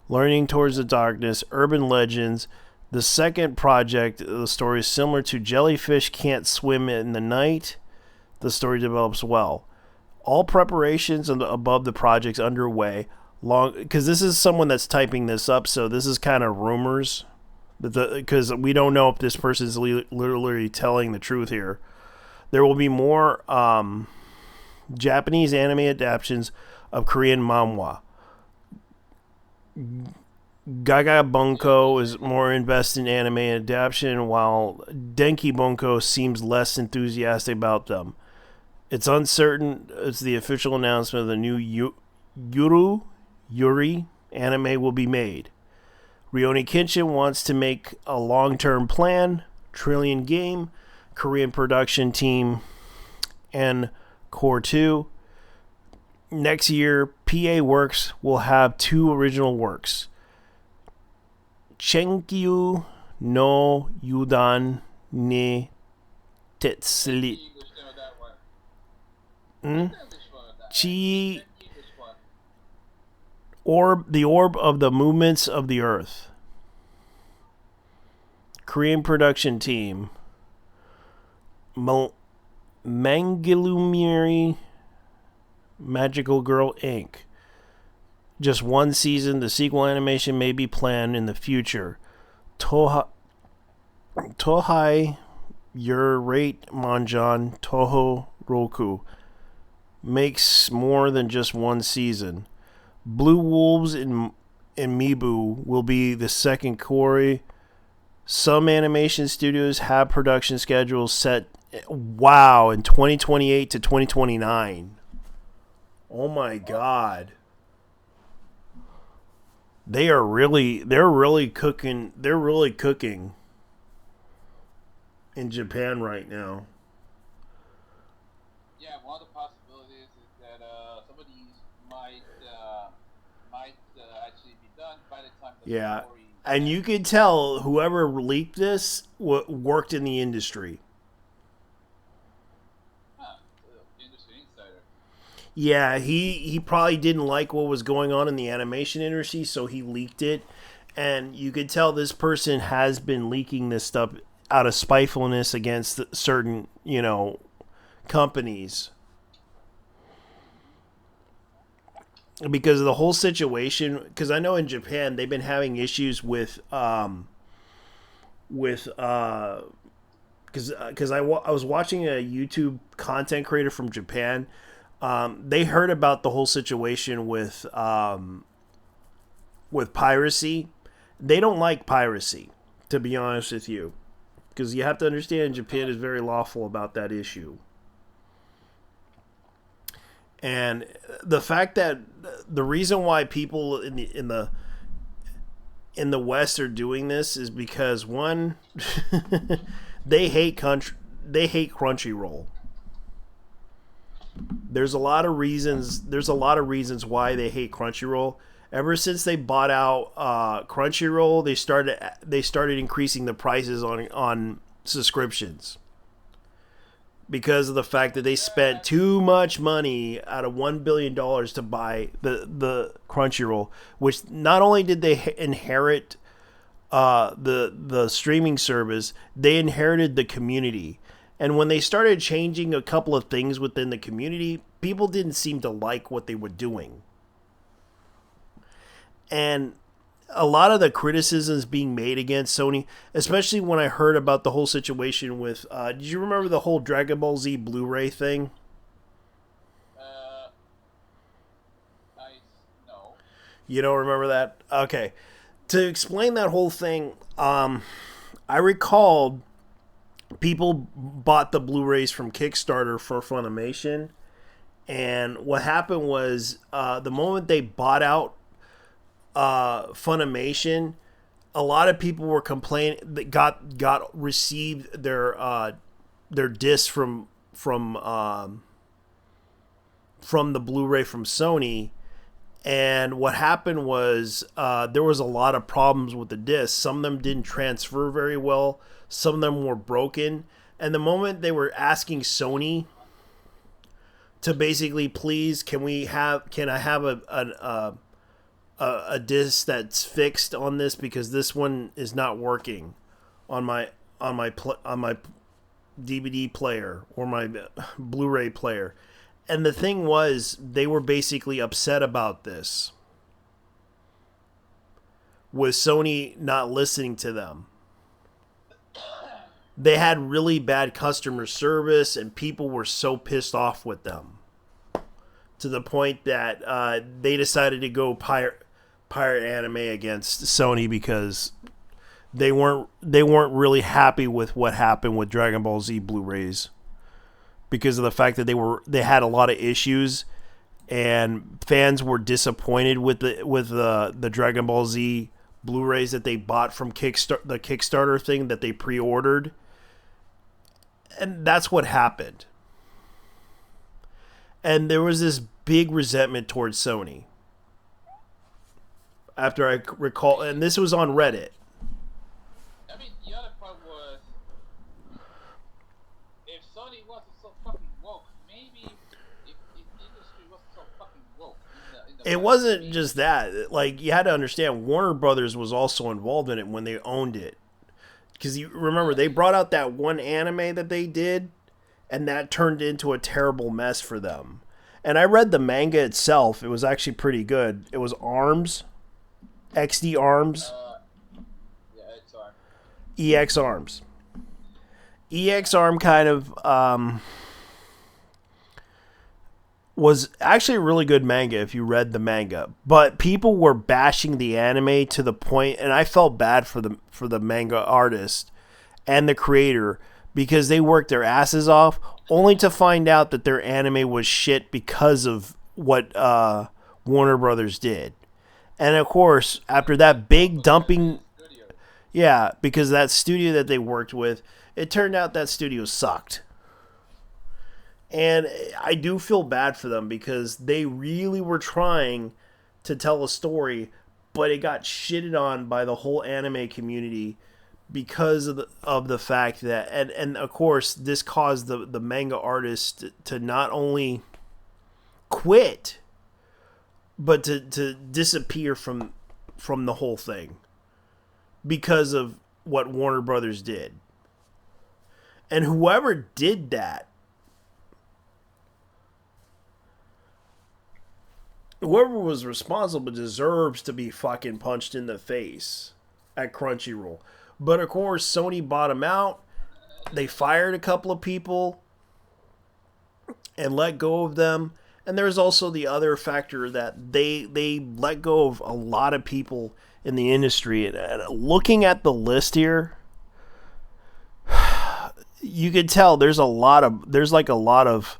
Learning Towards the Darkness, Urban Legends. The second project, the story is similar to Jellyfish Can't Swim in the Night. The story develops well. All preparations above the project's underway. Because this is someone that's typing this up, so this is kind of rumors. Because we don't know if this person is literally telling the truth here. There will be more Japanese anime adaptations of Korean manhwa. Gaga Bunko is more invested in anime adaptation, while Denki Bunko seems less enthusiastic about them. It's uncertain. It's the official announcement of the new Yuri anime will be made. Rurouni Kenshin wants to make a long-term plan. Trillion Game, Korean production team, and Core 2. Next year, PA Works will have 2 original works. Chenkyu no Yudan ne Tetsuli. Chi the Orb of the Movements of the Earth. Korean production team. Mangilumiri Magical Girl Inc. Just 1 season. The sequel animation may be planned in the future. Tohai Urate Manjan Toho Roku makes more than just 1 season. Blue Wolves in Mibu will be the second Cory. Some animation studios have production schedules set, in 2028 to 2029. Oh my god. They're really cooking in Japan right now. Yeah, one of the possibilities is that some of these might actually be done by the time the Yeah. story. And you can tell whoever leaked this worked in the industry. Industry insider. Yeah, he probably didn't like what was going on in the animation industry, so he leaked it. And you could tell this person has been leaking this stuff out of spitefulness against certain, companies. Because of the whole situation, because I know in Japan they've been having issues with because I was watching a YouTube content creator from Japan. They heard about the whole situation with piracy. They don't like piracy, to be honest with you, because you have to understand Japan is very lawful about that issue. And the fact that the reason why people in the West are doing this is because, one, they hate Crunchyroll. There's a lot of reasons why they hate Crunchyroll. Ever since they bought out Crunchyroll, they started increasing the prices on subscriptions, because of the fact that they spent too much money out of $1 billion to buy the Crunchyroll, which not only did they inherit the streaming service, they inherited the community. And when they started changing a couple of things within the community, people didn't seem to like what they were doing. And a lot of the criticisms being made against Sony, especially when I heard about the whole situation with, did you remember the whole Dragon Ball Z Blu-ray thing? No. You don't remember that? Okay. To explain that whole thing, I recalled people bought the Blu-rays from Kickstarter for Funimation, and what happened was the moment they bought out Funimation, a lot of people were complaining that got received their discs from the Blu-ray from Sony. And what happened was there was a lot of problems with the discs. Some of them didn't transfer very well. Some of them were broken. And the moment they were asking Sony to basically, please, can I have a disc that's fixed on this, because this one is not working on my DVD player or my Blu-ray player. And the thing was, they were basically upset about this, with Sony not listening to them. They had really bad customer service, and people were so pissed off with them, to the point that they decided to go pirate anime against Sony, because they weren't really happy with what happened with Dragon Ball Z Blu-rays, because of the fact that they had a lot of issues, and fans were disappointed with the Dragon Ball Z Blu-rays that they bought from the Kickstarter thing that they pre-ordered. And that's what happened. And there was this big resentment towards Sony. After I recall, and this was on Reddit. I mean, the other part was, if Sony wasn't so fucking woke, maybe if the industry wasn't so fucking woke. It wasn't just that. Like, you had to understand, Warner Brothers was also involved in it when they owned it. Because you remember, they brought out that one anime that they did, and that turned into a terrible mess for them. And I read the manga itself. It was actually pretty good. It was ARMS. XD ARMS. Yeah, it's ARM. EX ARMS. EX ARM kind of was actually a really good manga if you read the manga, but people were bashing the anime to the point, and I felt bad for the manga artist and the creator, because they worked their asses off only to find out that their anime was shit because of what Warner Brothers did. And of course, after that big dumping, yeah, because that studio that they worked with, it turned out that studio sucked. And I do feel bad for them, because they really were trying to tell a story, but it got shitted on by the whole anime community because of the fact that, and of course, this caused the manga artist to not only quit, but to disappear from the whole thing because of what Warner Brothers did. And whoever did that, whoever was responsible, deserves to be fucking punched in the face at Crunchyroll. But of course, Sony bought them out. They fired a couple of people and let go of them. And there's also the other factor that they let go of a lot of people in the industry. And looking at the list here, you could tell there's like a lot of,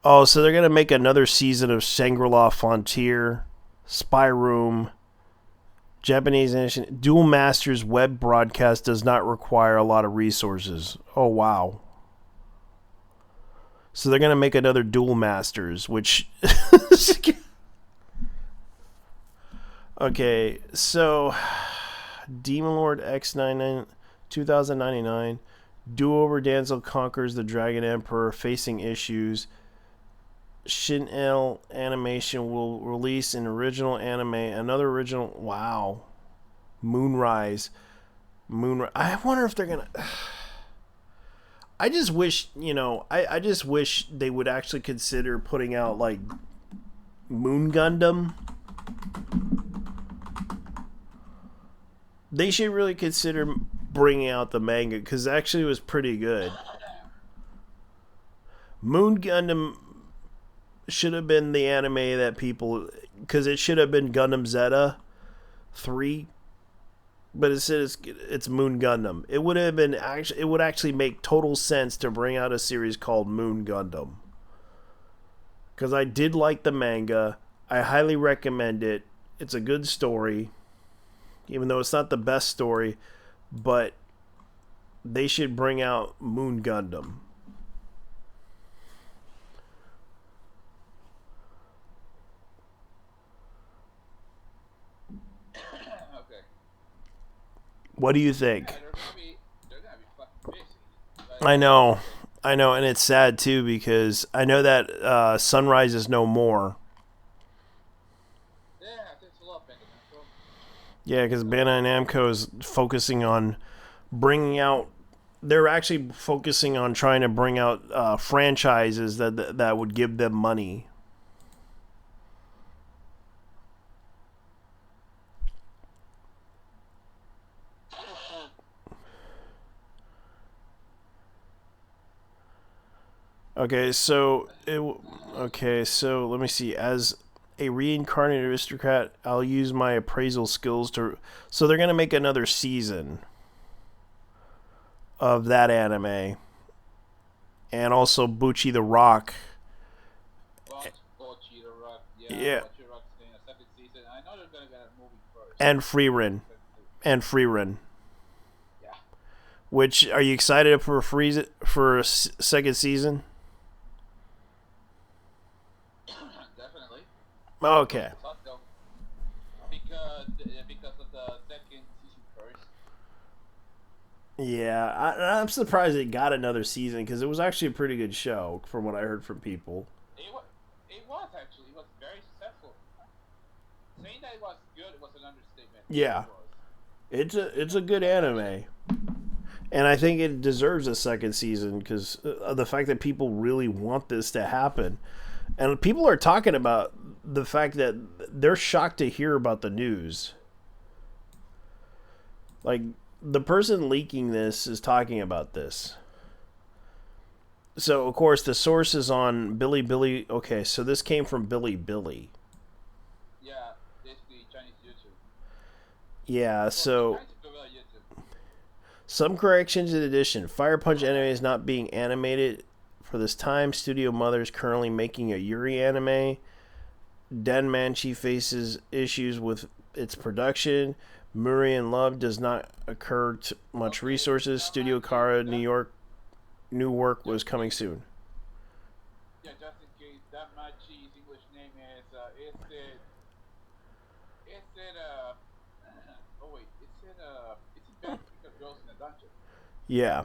oh, so they're going to make another season of Shangri-La Frontier, Spy Room, Japanese edition. Duel Masters web broadcast does not require a lot of resources. Oh, wow. So they're going to make another Duel Masters, which... Okay, so... Demon Lord X99, 2099. Do-Over Damsel conquers the Dragon Emperor, facing issues. Shin-El Animation will release an original anime, another original. Wow. Moonrise. I wonder if they're gonna. I just wish, I just wish they would actually consider putting out like Moon Gundam. They should really consider bringing out the manga, because actually it was pretty good. Moon Gundam should have been the anime that people because it should have been Gundam Zeta 3, but it says it's Moon Gundam. It would have been actually, it would actually make total sense to bring out a series called Moon Gundam, because I did like the manga. I highly recommend it. It's a good story, even though it's not the best story, but they should bring out Moon Gundam. Okay. What do you think? Yeah, they're gonna be fucking busy. I know, and it's sad too because I know that Sunrise is no more. Yeah, thanks a lot, Bandai Namco. Yeah, because Bandai Namco is focusing on bringing out. They're actually focusing on trying to bring out franchises that would give them money. Okay, so let me see. As a reincarnated aristocrat, I'll use my appraisal skills to. So they're gonna make another season of that anime, and also Bucci the Rock. Bocchi the Rock, Yeah, Bocchi the Rock's getting a second season. I know they're gonna get a movie first. and Freerin. Yeah. Which are you excited for a second season? Definitely. Okay. Because of the second season first. Yeah, I'm surprised it got another season because it was actually a pretty good show from what I heard from people. It was actually. It was very successful. Saying that it was good was an understatement. Yeah, it's a good anime, and I think it deserves a second season because of the fact that people really want this to happen, and people are talking about the fact that they're shocked to hear about the news. Like, the person leaking this is talking about this. So, of course, the source is on Bilibili. Okay, so this came from Bilibili. Yeah, basically Chinese YouTube. Yeah, so Chinese people are YouTube. some corrections in addition. Fire Punch anime is not being animated for this time. Studio Mother is currently making a Yuri anime. Denmanchi faces issues with its production. Murian Love does not occur to much resources. Studio Kara, New York, new work was coming soon. Yeah, just in case, that Machi's English name is, oh wait, it's in Bad Because Girls in a Dungeon. Yeah.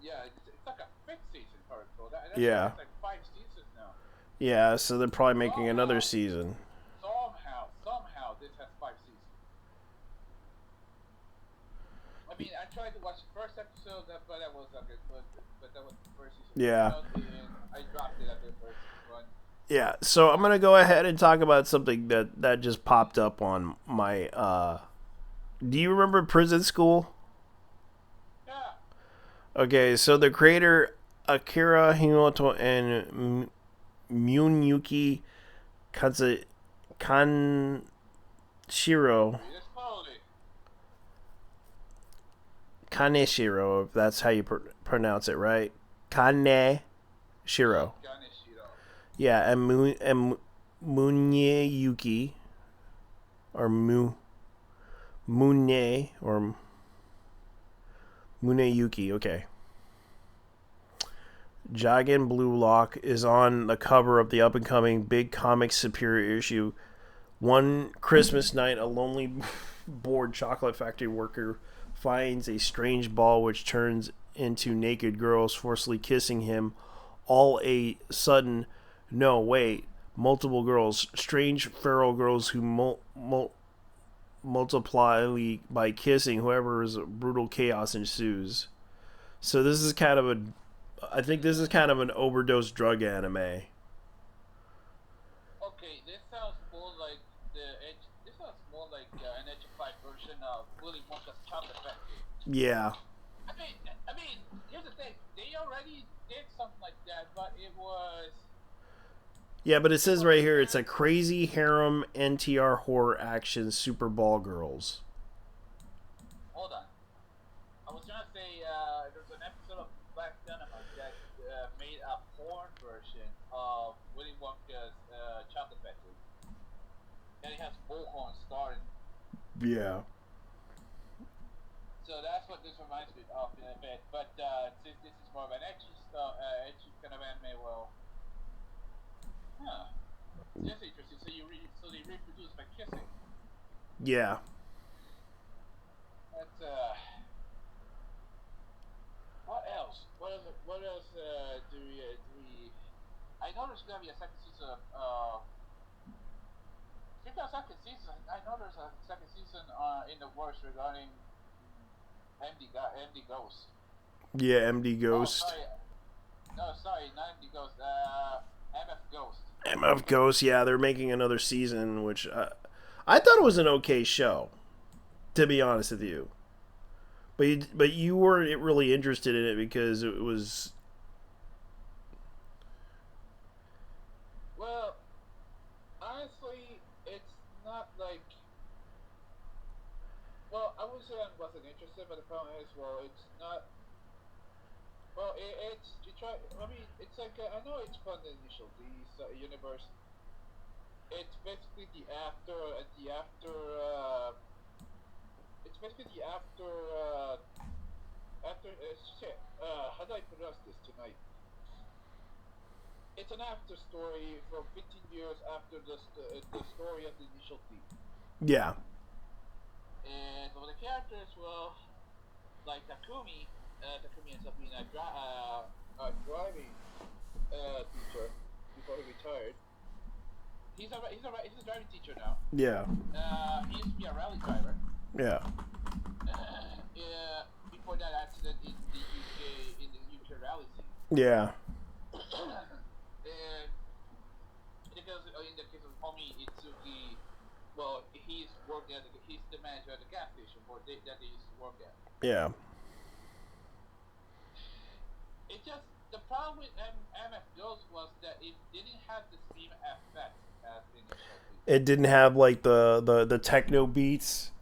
Yeah, it's like a fifth season part, so that's Yeah. It's like 5 seasons now. Yeah, so they're probably making another season. Somehow, this has 5 seasons. I mean, I tried to watch the first episode, but that was okay, but that was the first season. Yeah. I dropped it at the first one. Yeah, so I'm gonna go ahead and talk about something that just popped up on my. Do you remember Prison School? Yeah. Okay, so the creator Akira Hinoto and Munyuki Kanshiro. Kaneshiro, if that's how you pronounce it, right? Kaneshiro. Yeah, and Munyeuki, or Munye, or Muneyuki, okay. Jagan Blue Lock is on the cover of the up-and-coming Big Comics Superior issue. One Christmas night, a lonely, bored chocolate factory worker finds a strange ball which turns into naked girls forcibly kissing him. All a sudden, no, wait, multiple girls, strange feral girls who multiply by kissing whoever's brutal chaos ensues. So this is kind of I think this is kind of an overdose drug anime. Okay, this sounds more like an edgified version of Willy Wonka's Chocolate Factory. Yeah. I mean, here's the thing. They already did something like that, but it was Yeah, but it says right here it's a crazy harem NTR horror action Super Ball Girls. Hold on. I was gonna say there's an episode of Black Cinema that made a porn version of Willy Wonka's Chocolate Factory, and it has Bullhorn starring. Yeah. So that's what this reminds me of in a bit. But since this is more of an edgy kind of anime, well, huh, that's interesting. So they reproduce by kissing. Yeah. That's what else? What else do we? I know there's gonna be a second season of. Speaking of second season, I know there's a second season in the works regarding MD Ghost. Yeah, MD Oh, Ghost. sorry. No, sorry, not MD Ghost. MF Ghost. MF Ghost, yeah, they're making another season, which I thought it was an okay show, to be honest with you. But you weren't really interested in it because it was. Well, honestly, it's not like. Well, I would say I wasn't interested, but the problem is, well, it's not. Well, it's you try. I mean, it's like I know it's fun the initial universe. It's basically the after the after. It's basically the after shit. How do I pronounce this tonight? It's an after story from 15 years after the story of the initial theme. Yeah. And for the characters, well, like Takumi ends up being a driving teacher before he retired. He's a driving teacher now. Yeah. He used to be a rally driver. Yeah. Before that accident in the UK rally scene. Yeah. And because in the case of Homie Itsuki, well, he's the manager at the gas station that they used to work at. Yeah. It just the problem with MF Ghost was that it didn't have the same effect as initially. It didn't have like the techno beats.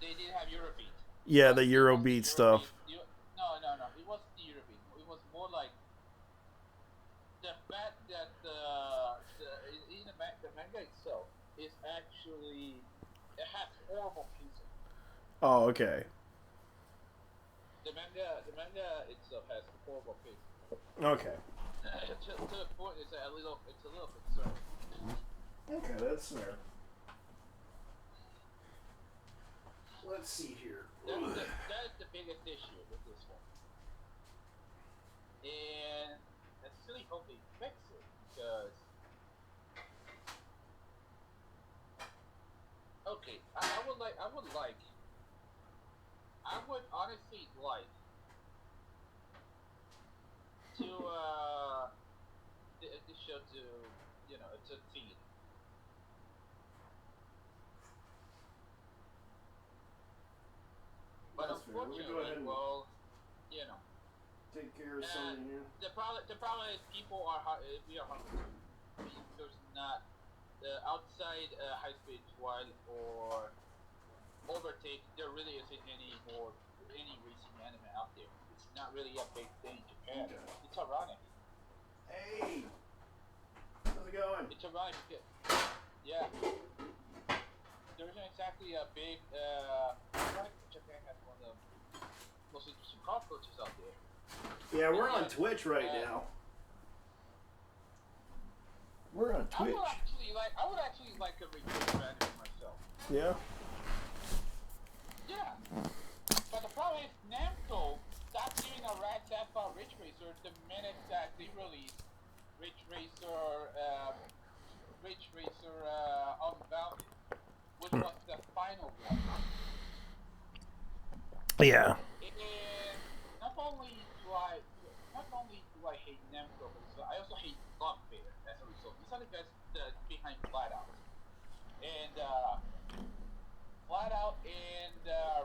They didn't have Eurobeat. Yeah, the Eurobeat stuff. No. It wasn't the Eurobeat. It was more like the fact that the manga itself is actually it has horrible pacing. Oh, okay. The manga itself has horrible pacing. Okay. To the point, it's a little concerning. Okay, that's fair. Let's see here. That is the biggest issue with this one, and I really hope they fix it because. Okay, I would honestly like to this show to succeed. But That's fair. Let me go ahead unfortunately, and well, take care of something here. the problem is people are we are hungry. I mean, there's not the outside High Speed Twilight or Overtake. There really isn't any racing anime out there. It's not really a big thing in Japan. Okay. It's ironic. Hey, how's it going? It's ironic because, yeah, there isn't exactly a big. Japan has one of the most interesting car coaches out there. Yeah, we're on Twitch right now. We're on Twitch. I would actually like a review of anime myself. Yeah. Yeah. But the problem is Namco stopped giving a rat's ass about Ridge Racer the minute that they released Ridge Racer Unbounded, which was the final one. Yeah. And not only do I hate Namco, but I also hate Blockfair as a result. These are the guys behind Flat Out. And Flat Out and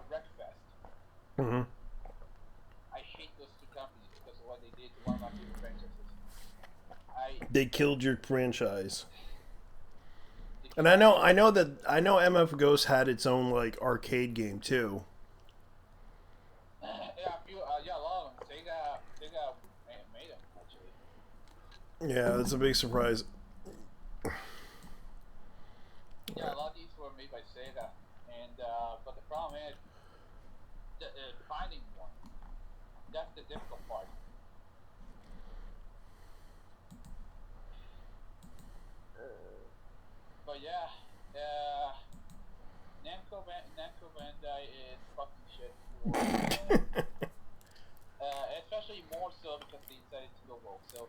Wreckfest. Mm-hmm. I hate those two companies because of what they did to one of my favorite franchises. I They killed your franchise. they And killed me. I know MF Ghost had its own like arcade game too. Yeah, a few, yeah, a lot of them. Sega made them actually. Yeah, that's a big surprise. Yeah, a lot of these were made by Sega, and but the problem is finding one. That's the difficult part. But yeah, Namco Bandai is fucking shit for, especially more so because they decided to go woke. So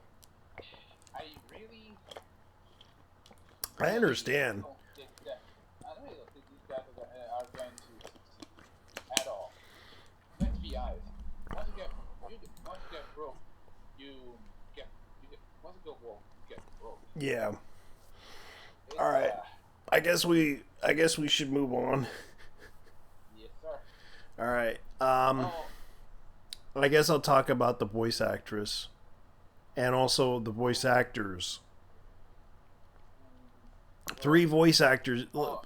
I really, I really understand. don't think that. I really don't think these guys are going to succeed at all. Let's be honest. Once you get broke, you once you go woke, you get broke. Yeah. All It's right. I guess we should move on. yes sir. All right. Oh, I guess I'll talk about the voice actress and also the voice actors. Three voice actors, oh,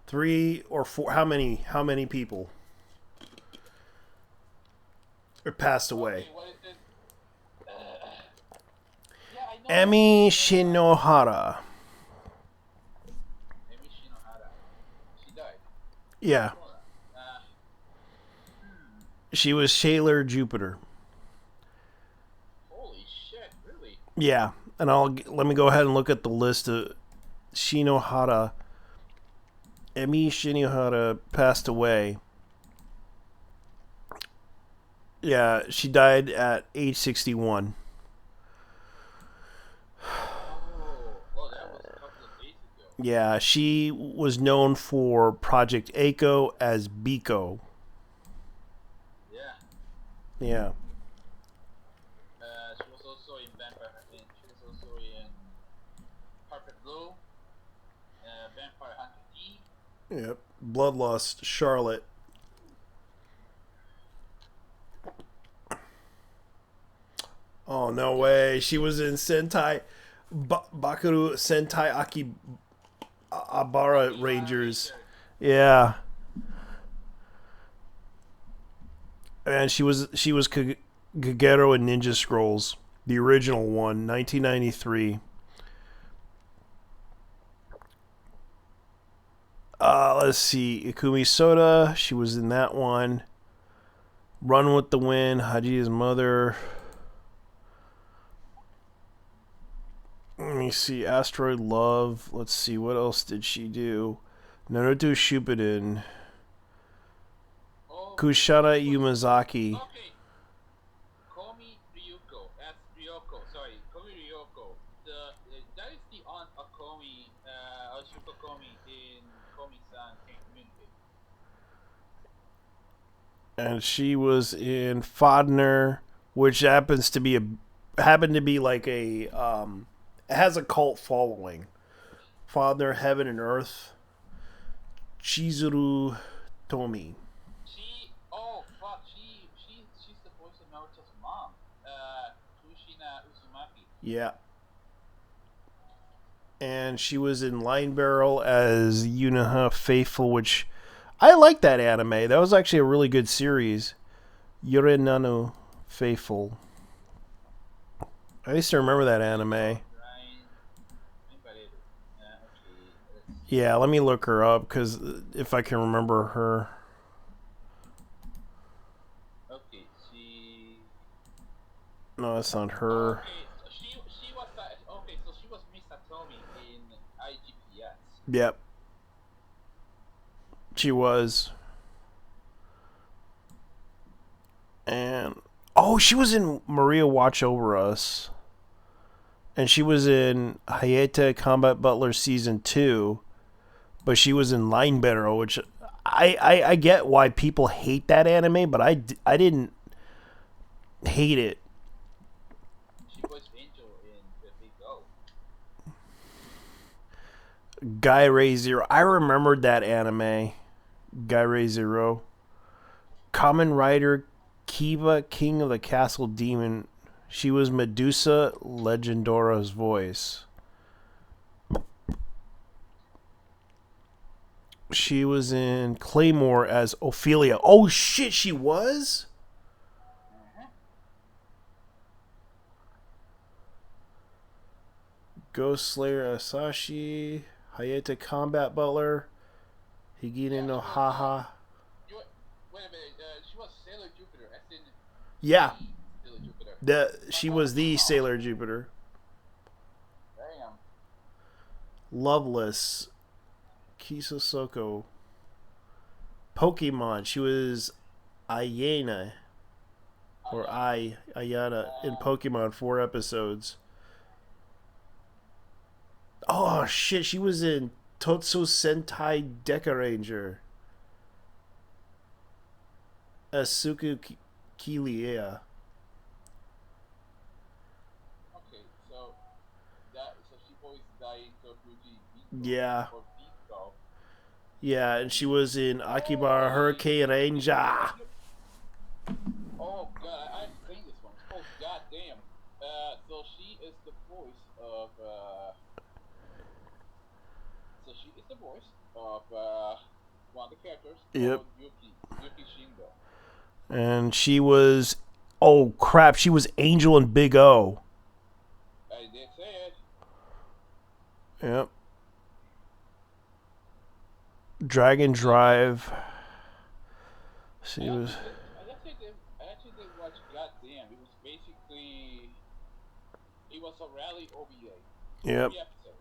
three or four. How many people are passed away? okay. What is it? Yeah, I know that Emi name, but Shinohara. Emi Shinohara. She died. Yeah, Hold on. she was Shaler Jupiter. Holy shit! Really? Yeah, and let me go ahead and look at the list of Shinohara. Emi Shinohara passed away. Yeah, she died at age 61. Oh, that was a couple of days ago. Yeah, she was known for Project Echo as Biko. Yeah. Yeah. She was also in Vampire. She was also in Perfect Blue, Vampire Hunter D. Yep. Bloodlust, Charlotte. Oh, no way. She was in Sentai. Bakuru Sentai Abara Rangers. Yeah. And she was Kagero in Ninja Scrolls, the original one, 1993. Let's see, Ikumi Soda, she was in that one. Run with the Wind, Haji's mother. Let me see, Asteroid Love. Let's see, what else did she do? Naruto Shippuden. Oh, Kushana she was Yumazaki. okay. Komi Ryuko. That's Ryoko. Sorry, Komi Ryoko. That is the aunt of Komi, Oshuko Komi in Komi-san Community. And she was in Fodner, which happened to be like a it has a cult following. Father, Heaven and Earth, Chizuru Tomi. Oh fuck, she's the voice of Naruto's mom, Kushina Uzumaki. Yeah. And she was in Line Barrel as Yunaha Faithful, which I like that anime. That was actually a really good series. Yurenano Faithful. I used to remember that anime. Okay, Yeah, let me look her up because if I can remember her. okay, she. No, that's not her. Okay, so she was okay, so she was Miss Satomi in IGPS. Yep, she was. And oh, she was in Maria Watch Over Us. And she was in Hayate Combat Butler Season 2. But she was in Line Bearer, which I get why people hate that anime, but I didn't hate it. She was Angel in The Big O. Guy Ray Zero. I remembered that anime. Guy Ray Zero. Kamen Rider Kiva, King of the Castle Demon. She was Medusa Legendora's voice. She was in Claymore as Ophelia. Oh shit, she was? Ghost Slayer Asashi, Hayate Combat Butler, Higine no Haha. Wait a minute. She was Sailor Jupiter. As in Yeah, Sailor Jupiter. she was the Sailor Jupiter. Damn. Loveless, Kisosoko. Pokemon, she was Ayana or Ayana in Pokemon 4 episodes. Oh shit, she was in Totsu Sentai Deca Ranger. Asuku Kilia. Okay, so she voiced Dai Tokuji Yeah. or Biko. Yeah, and she was in Akibara Hurricane Ranger. Oh god, I've seen this one. Oh god damn. So she is the voice of one of the characters called Yuki Shingo. And she was, oh crap, she was Angel in Big O. I did say it. Yep. Dragon Drive. She was. I actually did watch Goddamn. It was basically it was a rally OVA. Yep. 3 episodes.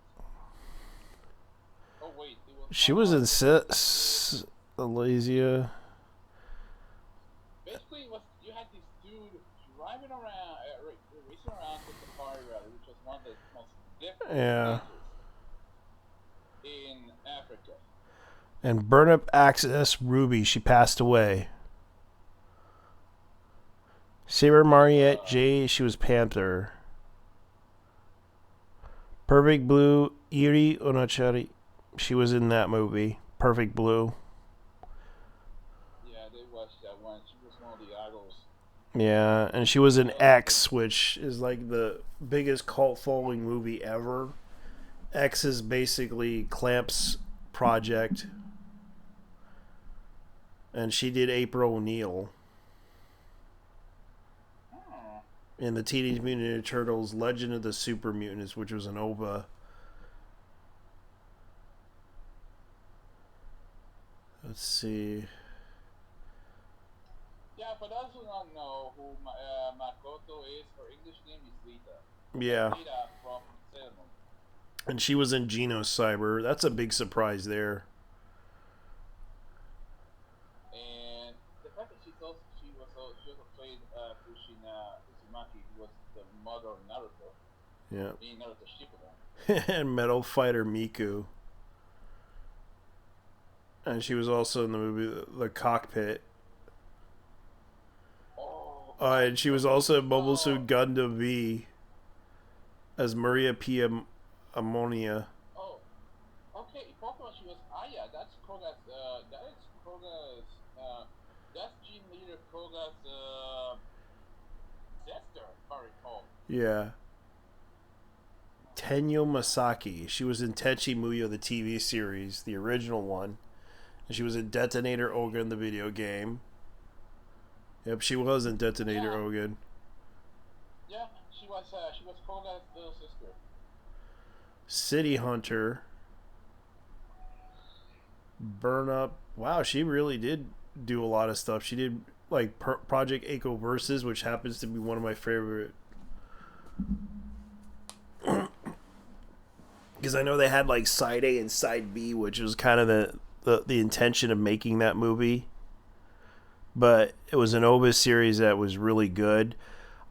Oh wait, it was. She was in Elysia. Basically, it was you had this dude driving around, racing around the Safari Rally, which was one of the most difficult stages in Africa. And Burn Up Access Ruby, she passed away. Saber Mariette J, she was Panther. Perfect Blue, Iri Onachari, she was in that movie. Perfect Blue. Yeah, they watched that one. She was one of the idols. Yeah, and she was in X, which is like the biggest cult following movie ever. X is basically Clamp's project. And she did April O'Neil in the Teenage Mutant Ninja Turtles Legend of the Super Mutants, which was an OVA. Let's see. Yeah, for those who don't know who Makoto is, her English name is Lita. Yeah. Lita from Sailor Moon. And she was in Genocyber. That's a big surprise there. And the fact that she also played Kushina Uzumaki, who was the mother of Naruto. Yeah. In Naruto Shippuden. And Metal Fighter Miku. And she was also in the movie The Cockpit. Oh. And she was also in Mobile Suit Gundam V as Maria P. Ammonia. Oh. Okay, in Pokemon she was Aya. That's Koga's. That's Gene Leader Koga's sister, if I recall. Yeah. Tenyo Masaki. She was in Tenchi Muyo, the TV series, the original one. And she was in Detonator Ogun, the video game. Yep, she was in Detonator Ogun. Yeah, she was Koga's little sister. City Hunter. Burn Up. Wow, she really did do a lot of stuff. She did like Project Echo Versus, which happens to be one of my favorite. Because I know they had like side A and side B, which was kind of the intention of making that movie. But it was an OVA series that was really good.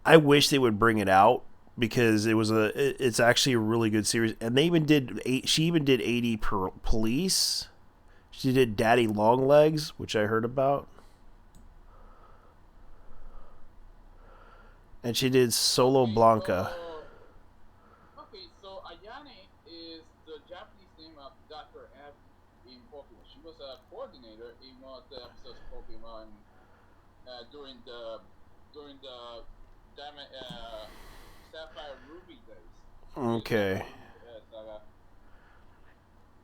I wish they would bring it out because it's actually a really good series. And they even did she even did 80 Police. She did Daddy Longlegs, which I heard about. And she did Solo Blanca. So Ayane is the Japanese name of Dr. Abby in Pokemon. She was a coordinator in one of the episodes of Pokemon during the Diamond, Sapphire Ruby days. During the Okay. Ruby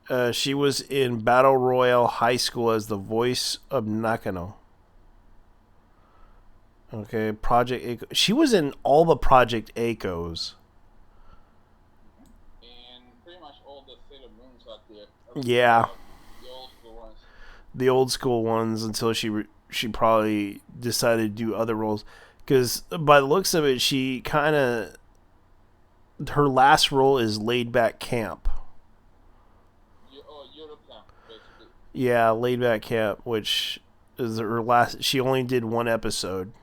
saga. She was in Battle Royale High School as the voice of Nakano. Okay, Project Echo. She was in all the Project Echoes. And pretty much all the Sailor Moons out there, at least Yeah, the old school ones. the old school ones until she probably decided to do other roles. Because by the looks of it, she kind of her last role is Laid Back Camp. Eurocamp, basically. Yeah, Laid Back Camp, which is her last. She only did one episode,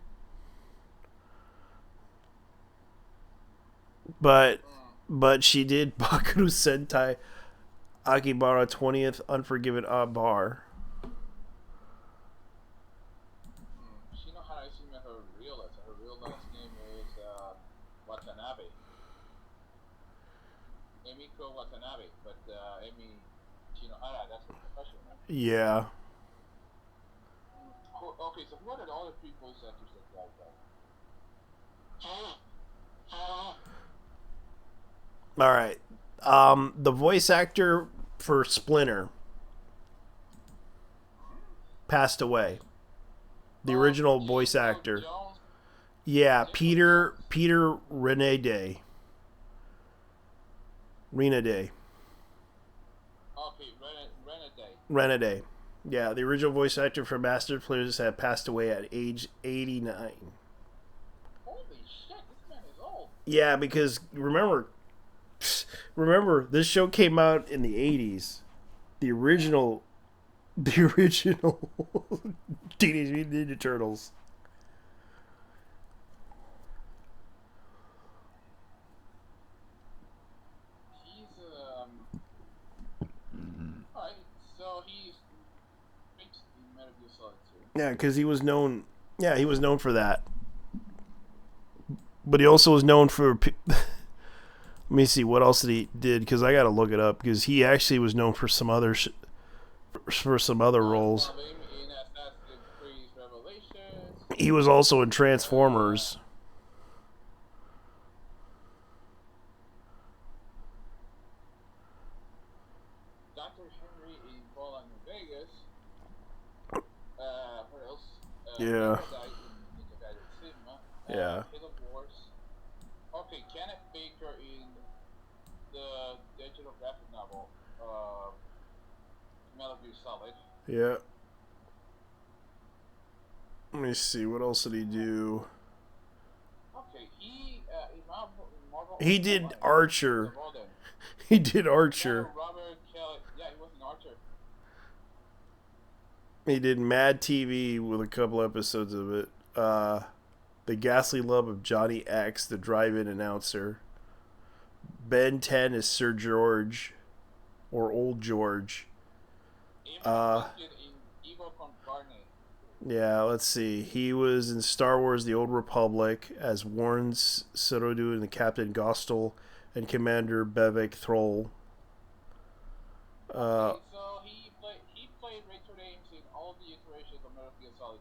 but she did Bakuru Sentai Akibara 20th Unforgiven Bar. Shinohara Izumi, her real last name is Watanabe. Emiko Watanabe, but Emi Shinohara, that's her professional name. Yeah. Okay, so what are the other three voice actors that died though? All right. The voice actor for Splinter passed away. The original voice actor. Jones. Yeah, Peter Renaday. Renaday. Okay, Renaday. Renaday. Yeah, the original voice actor for Master Players had passed away at age 89. Holy shit, this man is old. Yeah, because remember, this show came out in the 80s. The original Teenage Mutant Ninja Turtles. He's alright, so he's mixed in Metal Gear Solid 2. Yeah, because he was known. Yeah, he was known for that. But he also was known for. Let me see what else he did because I got to look it up because he actually was known for some other for some other roles. One of him in Assassin's Creed Revelations. He was also in Transformers. Dr. Henry in Fallout New Vegas. What else? Yeah. Died in Ninja Gaiden Sigma. Yeah. Halo Wars. Okay, Kenneth Baker in the digital graphic novel, Metal Gear Solid. Yeah. Let me see what else did he do. Okay, he in Marvel He did Archer. Rodan. He did Archer. Robert Kelly. Yeah, he was an Archer. He did Mad TV with a couple episodes of it. The Ghastly Love of Johnny X, the drive-in announcer. Ben 10 is Sir George, or Old George. Even in Evil from Carney. Yeah, let's see. He was in Star Wars: The Old Republic as Warren Sirodu and the Captain Gostel and Commander Bevek Thrall. Okay, so he played Richard Ames in all the iterations of Metal Gear Solid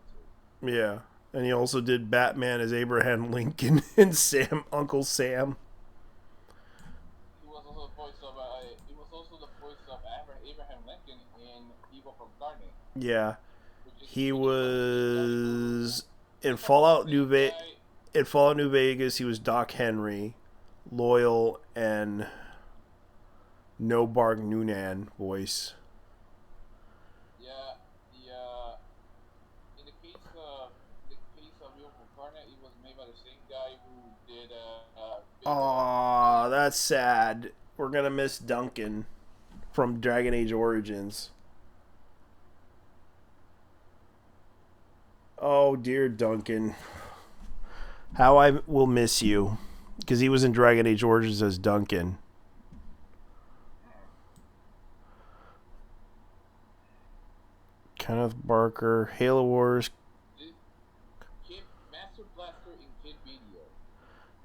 2. Yeah, and he also did Batman as Abraham Lincoln and Uncle Sam. He was also the voice of Abraham Lincoln in Evil from Carney. Yeah, Which is he which was in is Fallout the New same Vegas. guy- In Fallout New Vegas, he was Doc Henry, loyal and no Barg Noonan voice. Yeah, in the case of Evil from Carney, it was made by the same guy who did Aw, that's sad. We're gonna miss Duncan from Dragon Age Origins. Oh dear Duncan, how I will miss you, because he was in Dragon Age Origins as Duncan. Kenneth Barker, Halo Wars. Kid Master Blaster in Kid Video.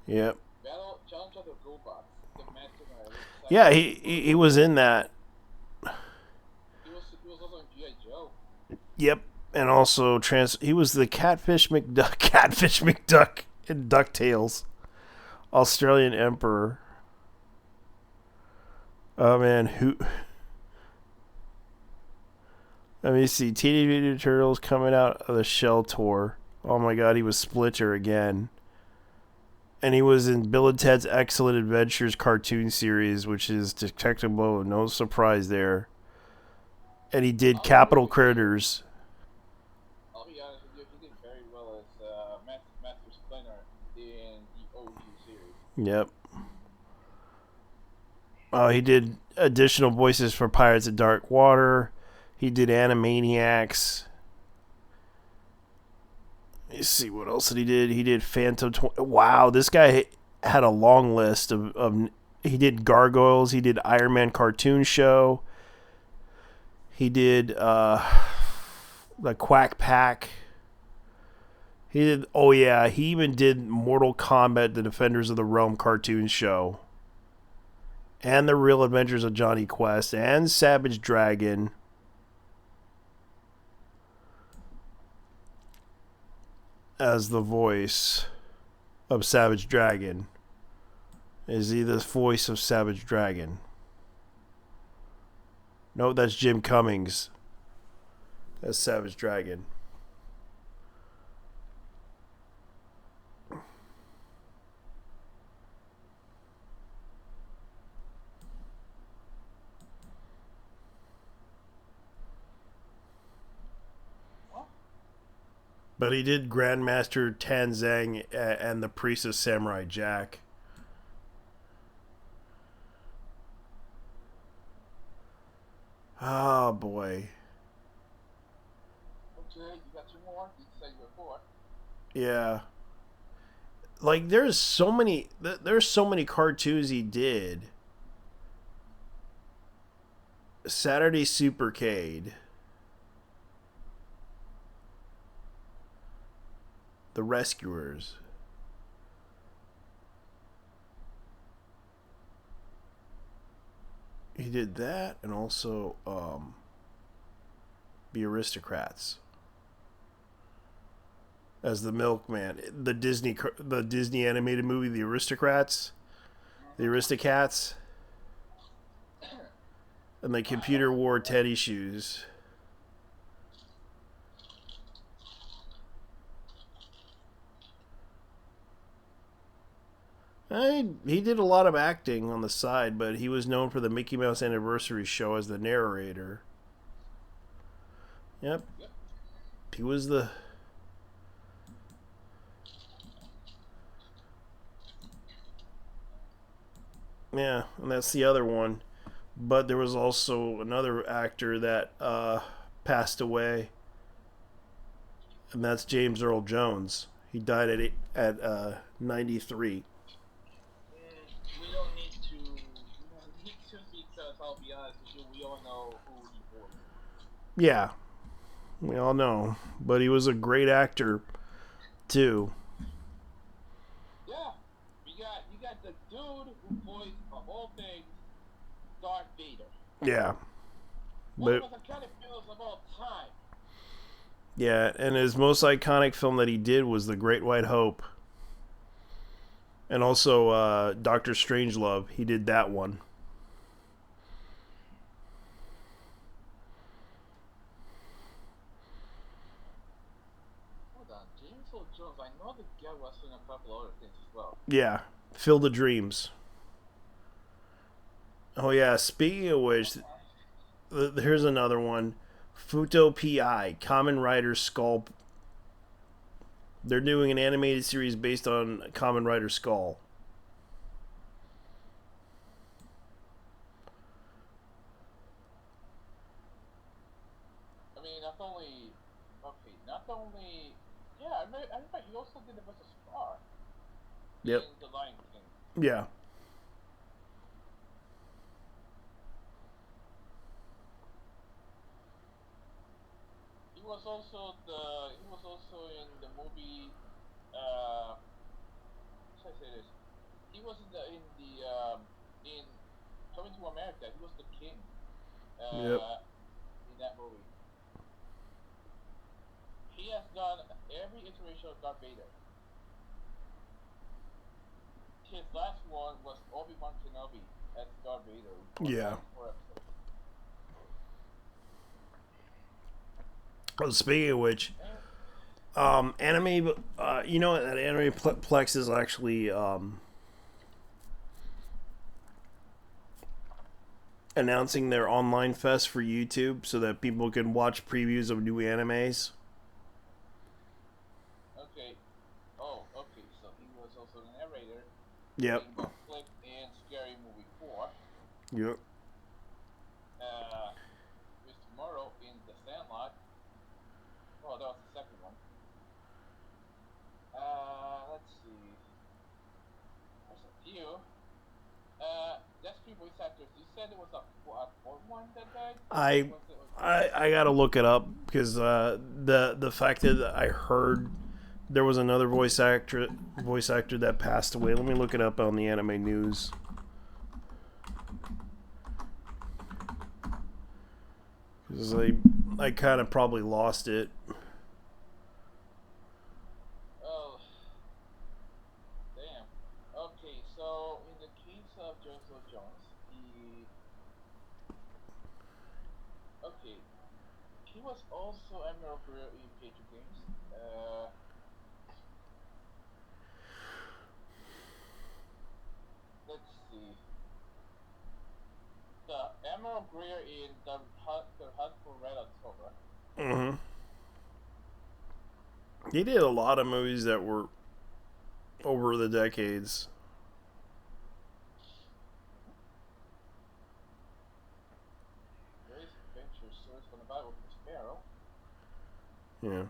Yep. Battle Challenge of the Robots. The Master. Yeah, he was in that. He was also in G.I. Joe. Yep, and also he was the Catfish McDuck. Catfish McDuck in DuckTales. Australian Emperor. Oh man, who? Let me see. Teenage Mutant Ninja Turtles coming out of the Shell tour. Oh my god, he was Splinter again. And he was in Bill and Ted's Excellent Adventures cartoon series, which is detectable. No surprise there. And he did Capital Critters. I'll be honest with you, he did very well as Master Splinter in the OG series. Yep. He did additional voices for Pirates of Dark Water. He did Animaniacs. Let's see what else did he did. He did Phantom. Wow, this guy had a long list of. He did Gargoyles. He did Iron Man cartoon show. He did the Quack Pack. He did. Oh yeah, he even did Mortal Kombat: The Defenders of the Realm cartoon show. And The Real Adventures of Johnny Quest and Savage Dragon. As the voice of Savage Dragon. Is he the voice of Savage Dragon? No, that's Jim Cummings as Savage Dragon. But he did Grandmaster Tan Zhang and the Priest of Samurai Jack. Oh boy. Okay, you got two more. You said you were four. Yeah. Like there's so many cartoons he did. Saturday Supercade. The Rescuers. He did that, and also The Aristocrats as the Milkman. The Disney animated movie, The Aristocrats, The Aristocats, and the computer wore teddy shoes. He did a lot of acting on the side, but he was known for the Mickey Mouse Anniversary Show as the narrator. Yep. He was the... Yeah, and that's the other one. But there was also another actor that passed away, and that's James Earl Jones. He died at 93. We don't need to because I'll be honest with you, we all know who he was. Yeah, we all know. But he was a great actor, too. Yeah, you got the dude who voiced, of all things, Darth Vader. Yeah. One of the iconic films of all time. Yeah, and his most iconic film that he did was The Great White Hope. And also Doctor Strangelove. He did that one. Hold on, James Earl Jones. I know the guy was in a couple other things as well. Yeah, Field of Dreams. Oh yeah, speaking of which, here's another one. Futo Pi, Kamen Rider Skull. They're doing an animated series based on Kamen Rider Skull. I mean, not only... Yeah, I remember he also did the voice of Scar. Yep. In The Lion King. Yeah. He was also in the movie. How should I say this? He was in Coming to America. He was the king. Yep. In that movie. He has done every iteration of Darth Vader. his last one was Obi-Wan Kenobi as Darth Vader for Yeah. 4 episodes. Oh, speaking of which, anime, you know that Anime Plex is actually announcing their online fest for YouTube so that people can watch previews of new animes. Okay. Oh, okay. So he was also the narrator Yep. in both Click and Scary Movie 4. Yep. With tomorrow in The Sandlot. Oh, that was the second one. Let's see. There's a few. That's 3 voice actors. You said it was a fourth one that died? I gotta look it up because the fact that I heard there was another voice actor that passed away. Let me look it up on the anime news. Because I kind of probably lost it. Oh, damn. Okay, so in the case of Joseph Jones, he was also Admiral Grill in Patriot Games. Let's see. The Admiral Greer in the Hunt for Red October. Mm-hmm. He did a lot of movies that were over the decades. Various adventures, Stories from the Bible for Sparrow. Yeah.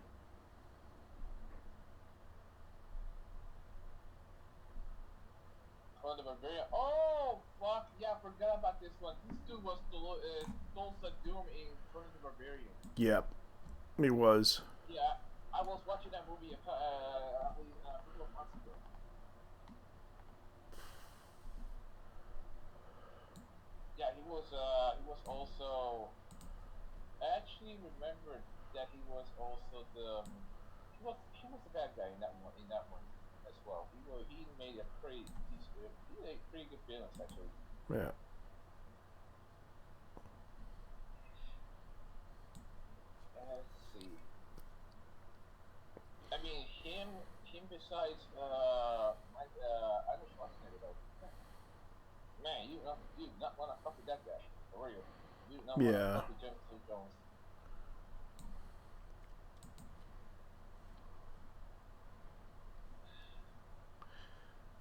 From the Barbarian. Oh, fuck. Yeah, I forgot about this one. This dude was Tulsa Doom in Conan the Barbarian. Yep. He was. Yeah, I was watching that movie a couple of months ago. Yeah, he was also. I actually remembered that he was also he was the bad guy in that one as well. He made a pretty good villain actually. Yeah. Let's see. I mean him besides Arnold Schwarzenegger though. Man, you not wanna fuck with that guy for real. You not wanna fuck with Joseph Jones.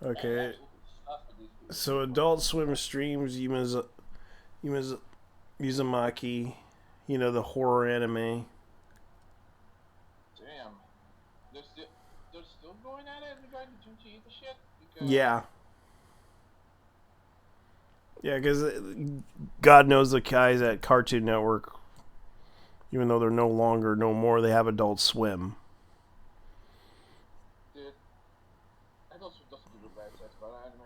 Okay. So Adult Swim streams Uzumaki, you know, the horror anime. Damn. They're still going at it regarding Junji Ito shit? Because Yeah. Yeah, because God knows the guys at Cartoon Network, even though they're no more, they have Adult Swim. dude, Adult Swim doesn't give a bad sense about anime.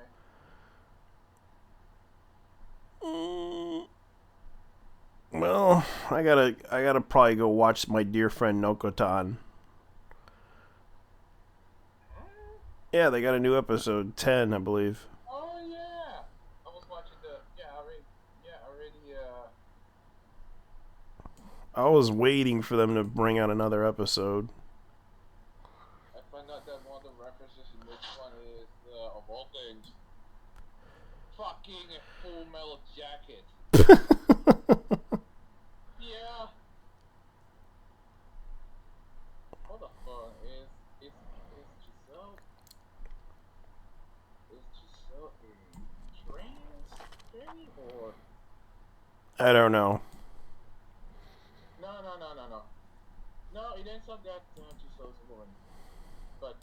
Well, I gotta probably go watch My Dear Friend Nokotan. Yeah, they got a new episode 10, I believe. Oh yeah, I was watching I was waiting for them to bring out another episode. I found out that one of the references in this one is of all things, fucking Full Metal Jacket. Yeah. What the fuck is Giselle? Is Giselle a trans fairy or? I don't know. No, it ends up that Giselle's a woman. But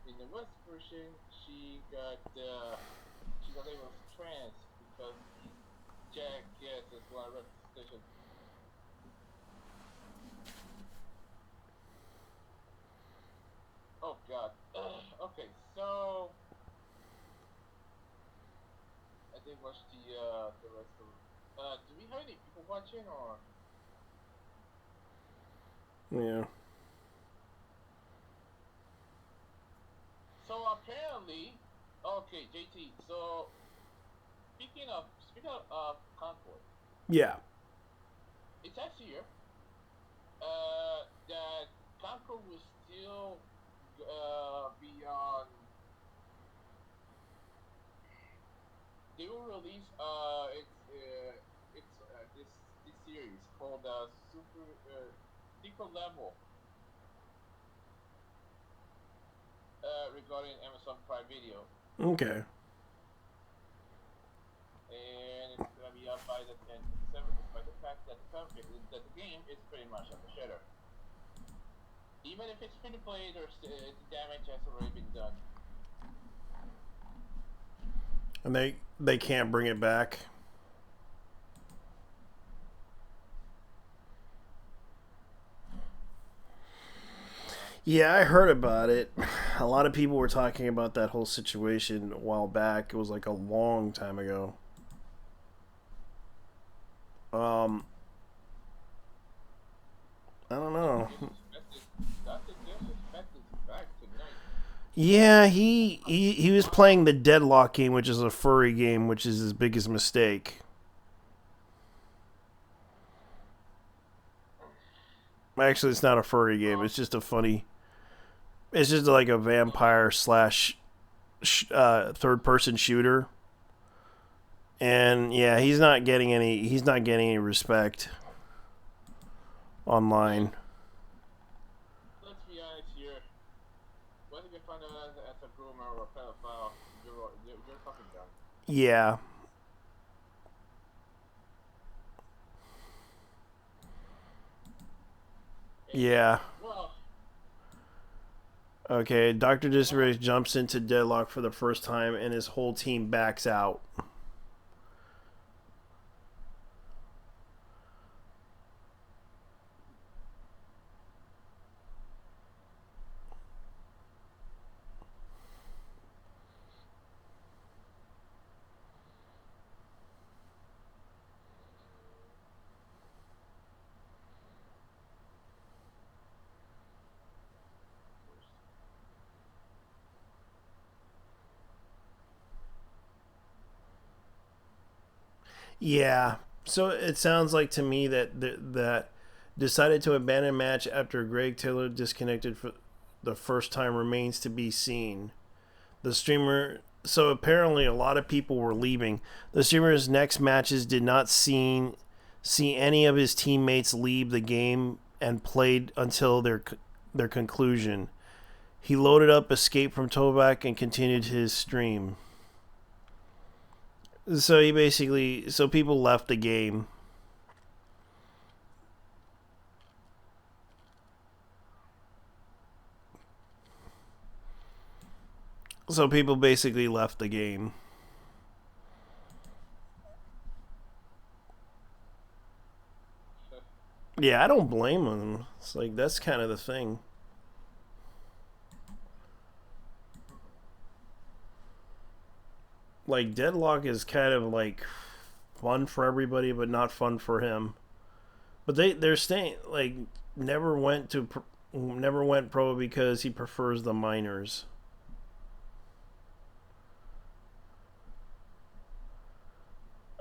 in the West version, she got labeled as trans because Jack gets as one representation. Oh god. Okay, so I did watch the rest of. Do we have any people watching or? Yeah. So apparently, Okay, JT. So speaking of Concord, Yeah. it says here that Concord will still be on. They will release this series called Super Level regarding Amazon Prime Video, Okay. and it's gonna be up by the 10th of December, despite the fact that the game is pretty much on the shitter. Even if it's free to play, the damage has already been done. And they can't bring it back. Yeah, I heard about it. A lot of people were talking about that whole situation a while back. It was like a long time ago. Um, I don't know. Dr. Disrespect is back tonight. Yeah, he was playing the Deadlock game, which is a furry game, which is his biggest mistake. Actually, it's not a furry game. It's just a funny. It's just like a vampire slash third person shooter. And yeah, he's not getting any. He's not getting any respect online. Let's be honest here. Once you get found out as a groomer or a pedophile, you're fucking done. Yeah. Yeah. Well, Okay, Dr. Disrespect jumps into Deadlock for the first time and his whole team backs out. Yeah. So it sounds like to me that decided to abandon match after Greg Taylor disconnected for the first time remains to be seen. The streamer. So apparently a lot of people were leaving. The streamer's next matches did not see any of his teammates leave the game and played until their conclusion. He loaded up Escape from Tobac and continued his stream. So he basically, so people left the game. So people basically left the game. Yeah, I don't blame them. It's like that's kind of the thing. Like Deadlock is kind of like fun for everybody, but not fun for him. But they're staying like never went pro because he prefers the minors.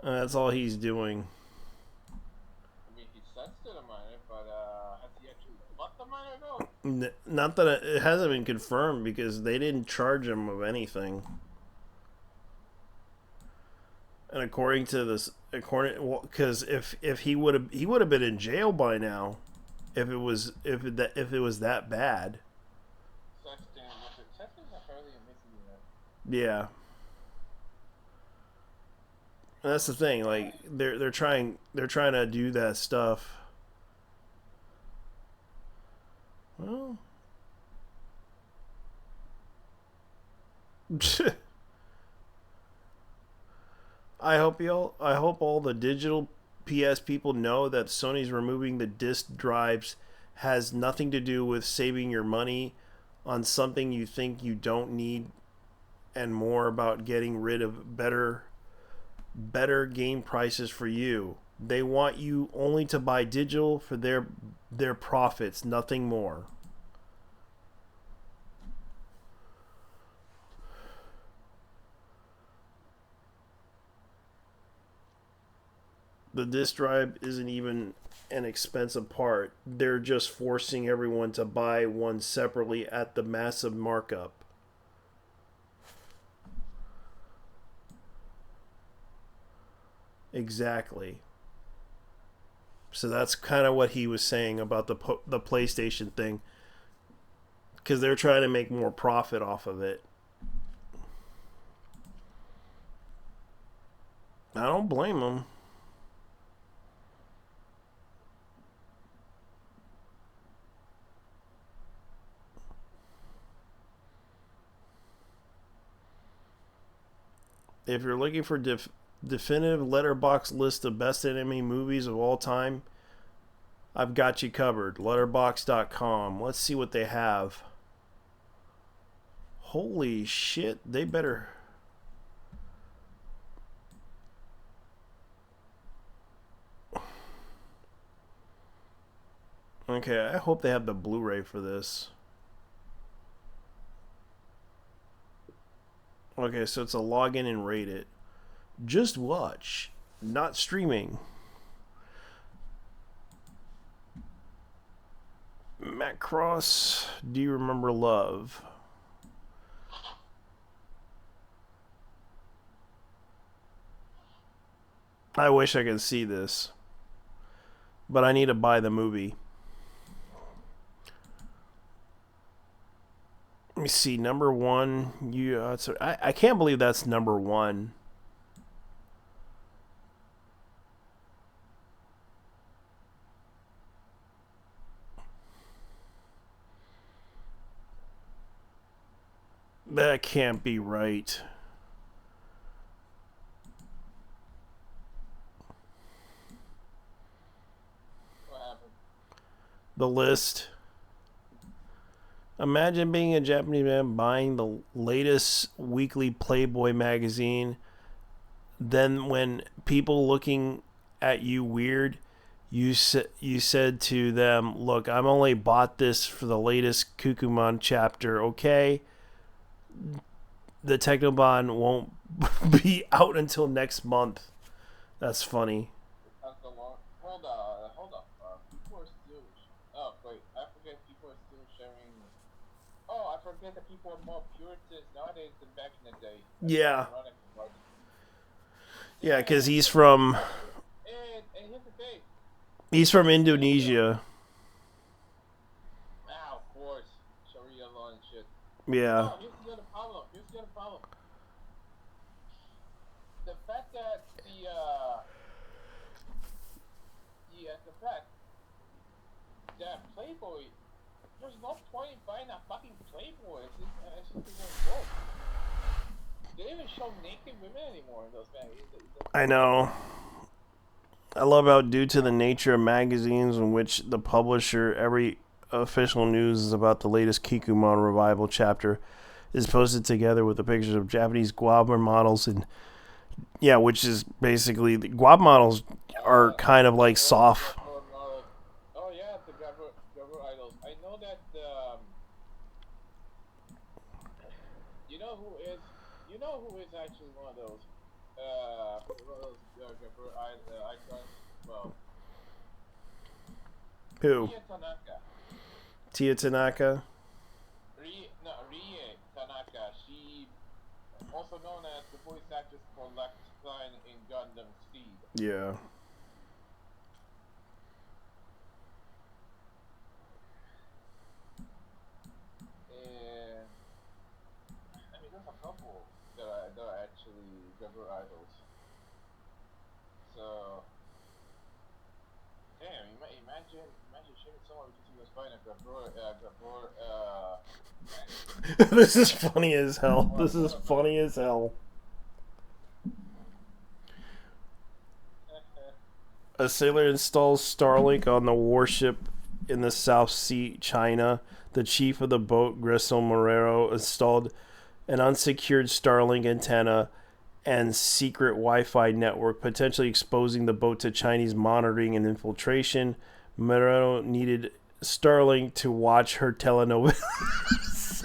That's all he's doing. I mean, he sets to the minor, but has he actually left the minor though? Not that it hasn't been confirmed because they didn't charge him of anything. And according to this, because if he would have been in jail by now, if it was that bad. Sexton's apparently missing that. Yeah. And that's the thing. Like they're trying to do that stuff. Well. I hope all the digital PS people know that Sony's removing the disc drives has nothing to do with saving your money on something you think you don't need and more about getting rid of better game prices for you. They want you only to buy digital for their profits, nothing more. The disk drive isn't even an expensive part. They're just forcing everyone to buy one separately at the massive markup. Exactly. So that's kind of what he was saying about the PlayStation thing, because they're trying to make more profit off of it. I don't blame them. If you're looking for definitive letterbox list of best anime movies of all time, I've got you covered. Letterbox.com. Let's see what they have. Holy shit, they better. Okay, I hope they have the Blu-ray for this. Okay, so it's a login and rate it. Just watch, not streaming. Matt Cross, Do You Remember Love? I wish I could see this, but I need to buy the movie. Let me see, number one. I can't believe that's number one. That can't be right. What happened? The list. Imagine being a Japanese man buying the latest weekly Playboy magazine. Then, when people looking at you weird, you said to them, "Look, I'm only bought this for the latest Kukumon chapter. Okay, the Technobon won't be out until next month." That's funny. Hold on. People are still. Oh wait, I forget. People are still sharing. Oh, I forget that people are more Puritans nowadays than back in the day. Yeah. Yeah, because he's from. And here's the thing. He's from Indonesia. Ah, of course, Sharia law and shit. Yeah. Oh, here's the other problem. The fact that the fact that Playboy, there's no point in buying a fucking Playboy. It's just a book. They don't even show naked women anymore in those magazines. I know. I love how, due to the nature of magazines in which the publisher, every official news is about the latest Kikumon revival chapter is posted together with the pictures of Japanese guava models, and yeah, which is basically the guava models are kind of like soft. Oh yeah, the Gabber idols. I know that. You know who is actually one of those. Gabber icons. Well. Who? Rie Tanaka. Tia Tanaka. Rie Tanaka. She, also known as the voice actress for Lex Stein in Gundam Seed. Yeah. And I mean, there's a couple that are actually Gabber idols. So, damn, imagine shooting someone because he was buying a Gabber. This is funny as hell. This is funny as hell. A sailor installs Starlink on the warship in the South Sea, China. The chief of the boat, Grisel Morero, installed an unsecured Starlink antenna and secret Wi-Fi network, potentially exposing the boat to Chinese monitoring and infiltration. Morero needed Starlink to watch her telenovelas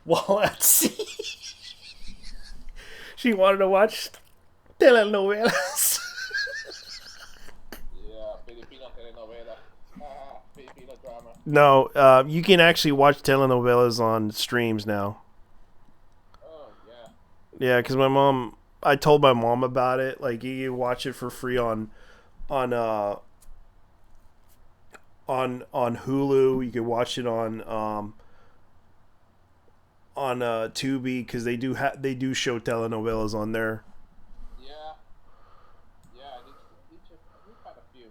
while at sea. She wanted to watch Telenovelas. Yeah, Filipino telenovela. Filipino drama. No, you can actually watch telenovelas on streams now. Oh yeah. Yeah, because I told my mom about it. Like you can watch it for free on uh on Hulu. You can watch it on Tubi because they do show telenovelas on there. Yeah. Yeah. We've had a few.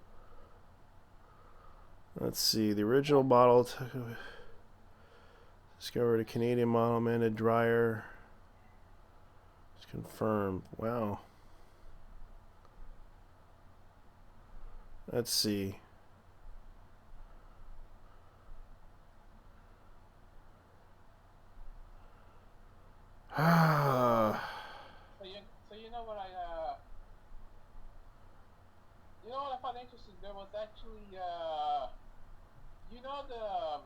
Let's see. The original model discovered a Canadian model, Amanda Dreyer. It's confirmed. Wow. Let's see. So you know what you know what I found interesting? There was actually you know there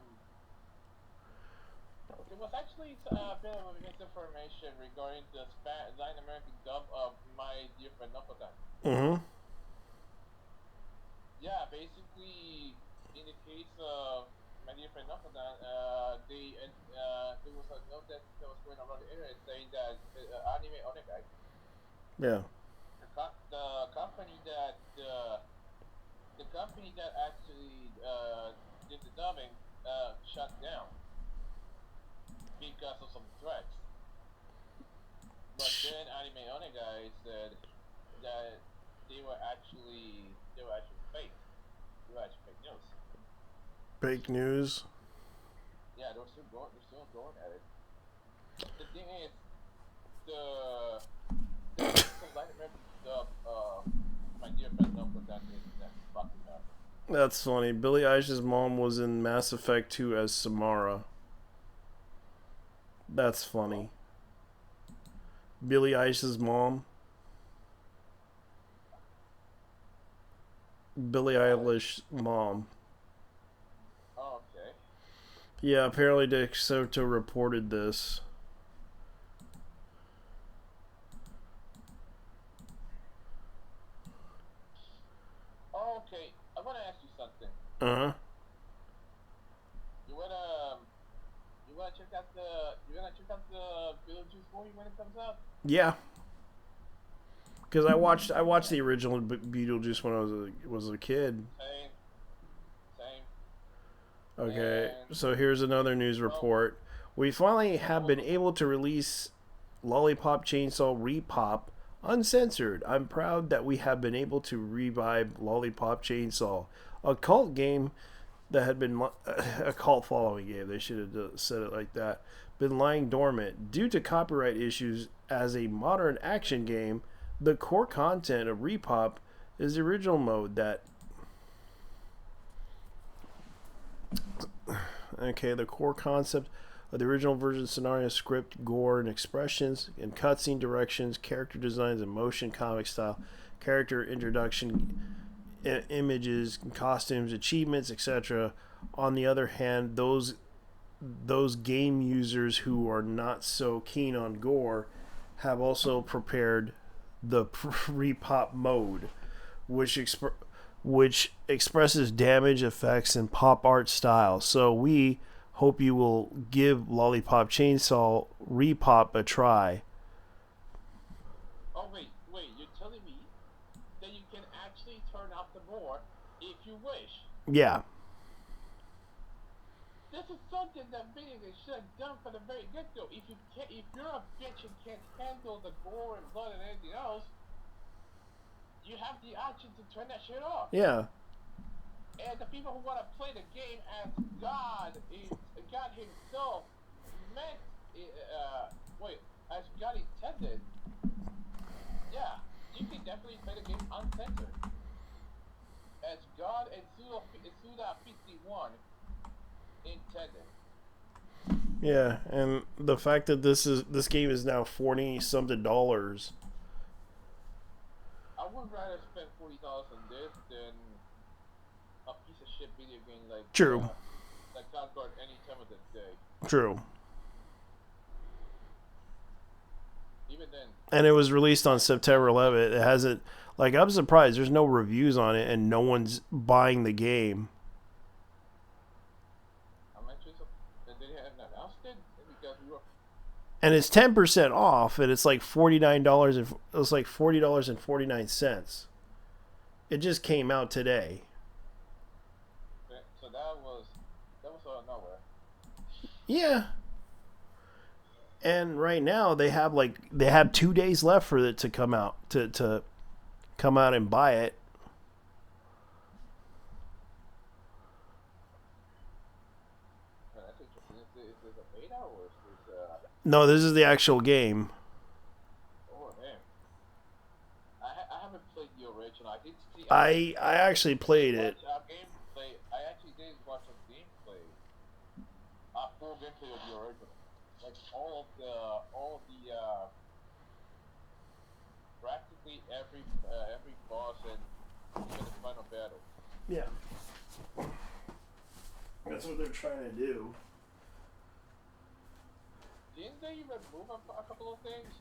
was actually a bit of misinformation regarding the Latin American dub of My Dear Friend Knucklehead. Mm-hmm. Yeah, basically, in the case of My Dear Friend Knucklehead, there was a note that was going around the internet saying that Anime Onegai, Yeah. the company that the company that actually did the dubbing shut down because of some threats. But then Anime Onegai said that they were actually fake. They were actually fake news. Fake news. Yeah, they're still going at it. The thing is, the official Latin American dub My Dear Friend Number that's fucking up. That's funny. Billie Eilish's mom was in Mass Effect 2 as Samara. That's funny. Billie Eilish's mom. Billie Eilish's mom. Oh, okay. Yeah, apparently DeSoto reported this. Oh, okay. I want to ask you something. Uh huh. You wanna you wanna check out the Beetlejuice movie when it comes out? Yeah, because I watched the original Beetlejuice when I was a kid. Same, same. Okay, And so here's another news well, report. We finally well, have been able to release Lollipop Chainsaw Repop uncensored. I'm proud that we have been able to revive Lollipop Chainsaw, a cult game that had been a cult following game. They should have said it like that. Been lying dormant due to copyright issues as a modern action game. The core content of Repop is the original mode that. Okay, the core concept of the original version scenario, script, gore, and expressions, and cutscene directions, character designs, and motion comic style, character introduction, images, costumes, achievements, etc. On the other hand, those game users who are not so keen on gore have also prepared the repop mode, which which expresses damage effects and pop art style. So we hope you will give Lollipop Chainsaw Repop a try. oh wait, you're telling me that you can actually turn off the board if you wish. Yeah, This is something that video games should have done from the very get go. If you're a bitch and can't handle the gore and blood and anything else, you have the option to turn that shit off. yeah, And the people who want to play the game as God Himself meant, wait, as God intended, yeah, you can definitely play the game uncensored. As God and Suda 51 intended. yeah. And the fact that this game is now $40 something. I would rather spend $40 on this than a piece of shit video game True, like God Guard any time of the day. true. Even then, And it was released on September 11th. It hasn't, like, I'm surprised there's no reviews on it and no one's buying the game. How much is it? They hadn't announced it because we were. And it's 10% off, and it's like $49 and it's like $40.49. It just came out today. So that was out of nowhere. Yeah. And right now they have 2 days left for it to come out to come out and buy it. Is this a beta or is this No, this is the actual game. Oh damn! I haven't played the original. I did see. I actually played it. Gameplay. I actually did watch a gameplay. Full gameplay of the original. Like all of the practically every boss and even the final battle. Yeah. That's what they're trying to do. Didn't they remove a couple of things?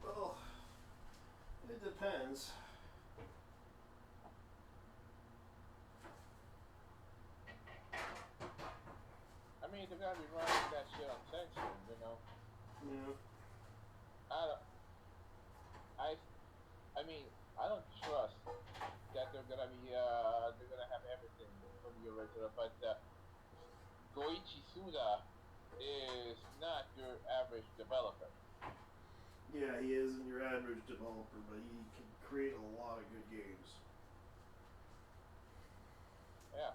Well, it depends. I mean, they're gonna be running that shit on censor, you know. Yeah. I mean, I don't trust that they're gonna have everything from the original, but Goichi Suda is not your average developer. Yeah, he isn't your average developer, but he can create a lot of good games. Yeah.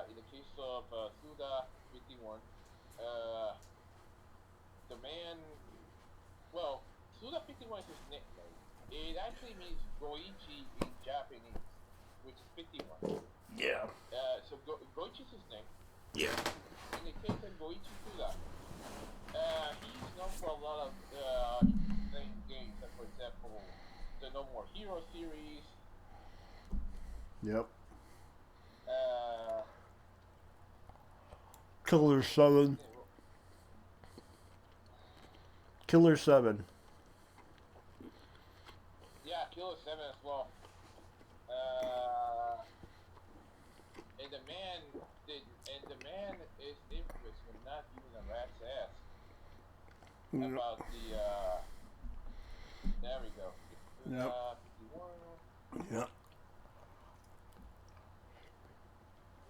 In the case of Suda 51, the man. Well, Suda 51 is his nickname. It actually means Goichi in Japanese, which is 51. Yeah. So Goichi is his name. Yeah. In the case of Goichi Suda, he's known for a lot of games, like for example, the No More Hero series. Yep. Killer 7. Killer 7. Yeah, Killer 7 as well. And the man is infamous for not giving a rat's ass about the. There we go. Yep. 51. Yep.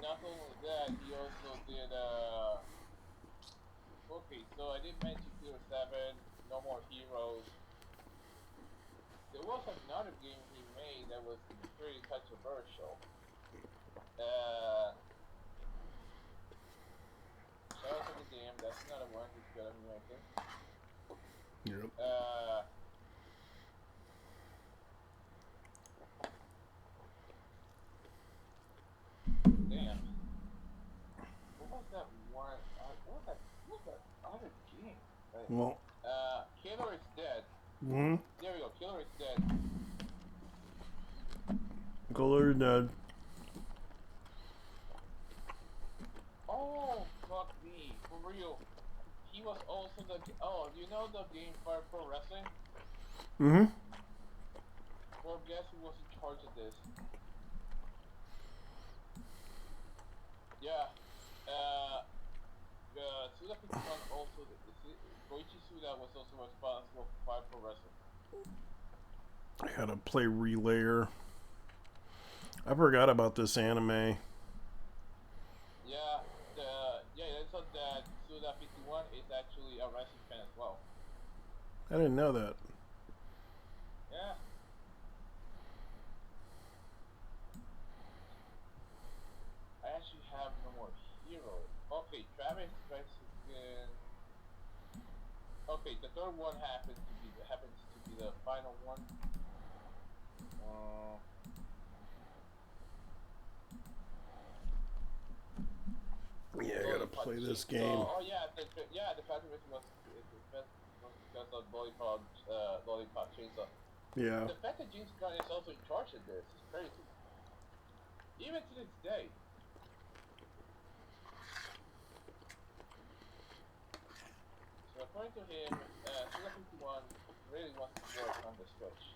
Not only that, he also did. Okay, so I did mention Killer 7, No More Heroes. There was another game he made that was pretty controversial. Shadows of the Dam, that's another one he's gonna be making. Yep. Damn. What was that one? What was that other game? Right. Well. Killer is Dead. Hmm. There we go. Killer is Dead. Killer Dead. Oh, fuck me. For real. He was also the. Oh, you know the game Fire Pro Wrestling? Mm-hmm. Well, guess who was in charge of this? Yeah. Suda 51 also. Goichi Suda was also responsible for Fire Pro Wrestling. I gotta play Relayer. I forgot about this anime. That's what that Suda 51 is actually a wrestling fan as well. I didn't know that. Yeah. I actually have No More Heroes. Okay, Travis Strikes Again. Okay, the third one happens to be the final one. Yeah, I gotta play this game. The controversy was because of Lollipop Chainsaw. Yeah. The fact that James Gunn is also in charge of this is crazy. Even to this day. So according to him, Suda 51 really wants to work on the Switch.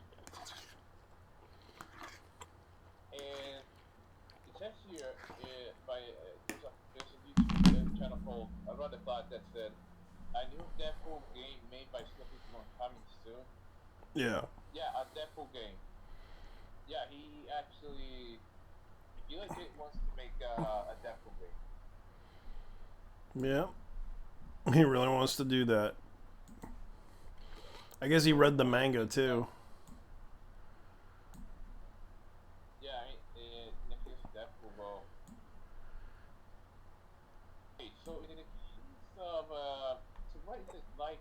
And it says here, there's a YouTube channel called Around the Clock that said, a new Deadpool game made by Suda 51 coming soon. Yeah. Yeah, a Deadpool game. Yeah, he legit wants to make a Deadpool game. Yeah. He really wants to do that. I guess he read the manga too. Yeah, in the case of Deadpool, well. Okay, so in the case of, so what is it like?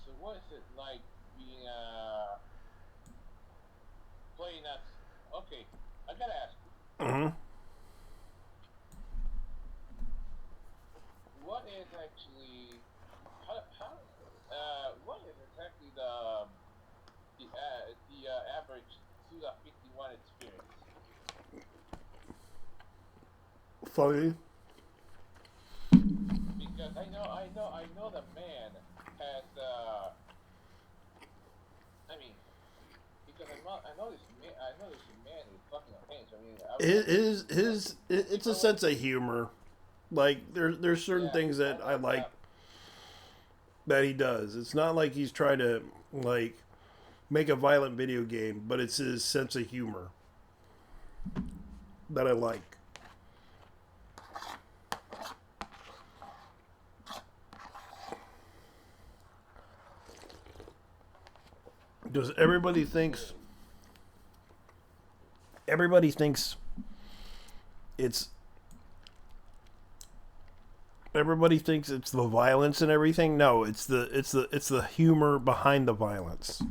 So what is it like being playing as? Okay, I gotta ask you. Mm-hmm. What is actually what is exactly the average Suda 51 experience? Funny. Because I know the man has I mean, because I know this man is fucking amazing. I mean, It's a sense of humor. Like there's certain things that I like that he does. It's not like he's trying to like make a violent video game, but it's his sense of humor that I like. Does everybody thinks it's everybody thinks it's the violence and everything? No, it's the humor behind the violence.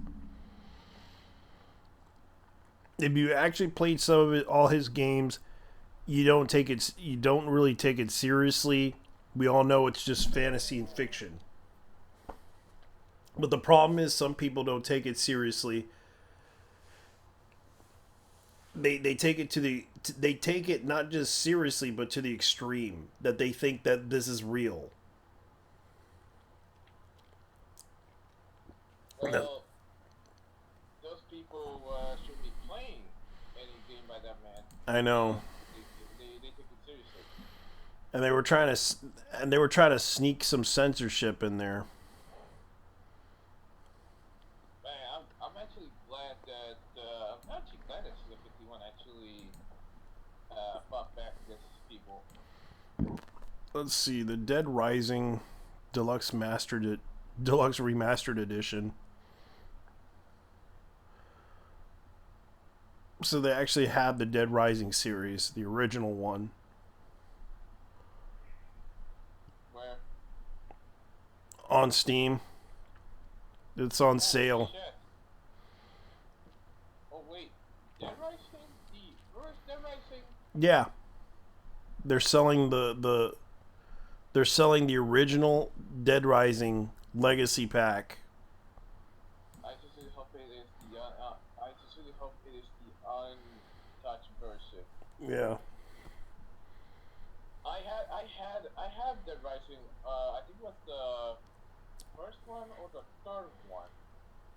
If you actually played some of all his games, you don't really take it seriously. We all know it's just fantasy and fiction. But the problem is some people don't take it seriously. They take it they take it not just seriously but to the extreme that they think that this is real. Well, those people should be playing any game by that man. I know. They take it seriously. And they were trying to sneak some censorship in there. Man, I'm actually glad that Suda 51 actually fought back against people. Let's see, the Dead Rising Deluxe Remastered Edition. So they actually have the Dead Rising series, the original one. Where? On Steam. It's on sale. Shit. Oh wait, Dead Rising? Where is Dead Rising? Yeah. They're selling they're selling the original Dead Rising Legacy Pack. I just really hope it is the untouched version. Yeah. I have Dead Rising. I think it was the first one or the third one.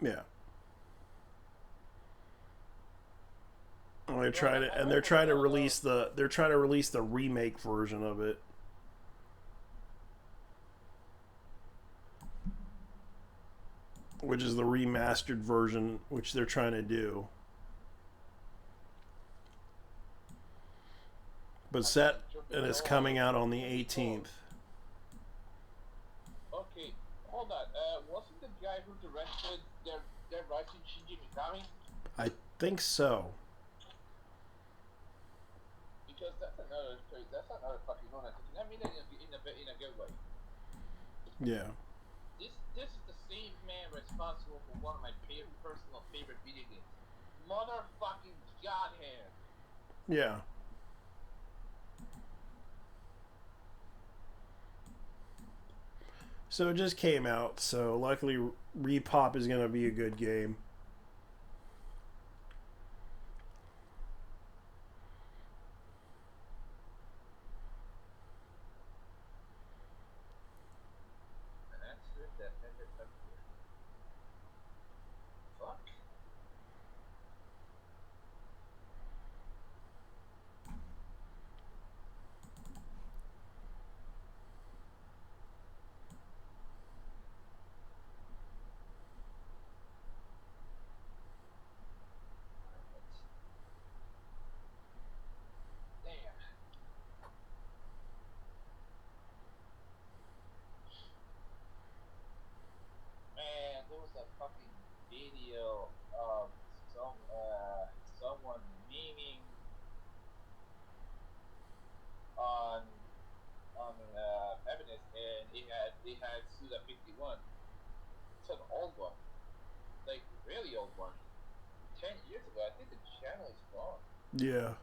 Yeah. They're trying to release the remake version of it. Which is the remastered version, which they're trying to do. But and it's coming out on the 18th. Okay, hold on. Wasn't the guy who directed Dead Rising Shinji Mikami? I think so. Because that's another fucking lunatic. I mean, in a good way. Yeah. This is the same man responsible for one of my personal favorite video games. Motherfucking Godhand. Yeah. So it just came out, so luckily Repop is going to be a good game. they had Suda 51. It's an old one, like really old one. 10 years ago, I think the channel is gone. Yeah.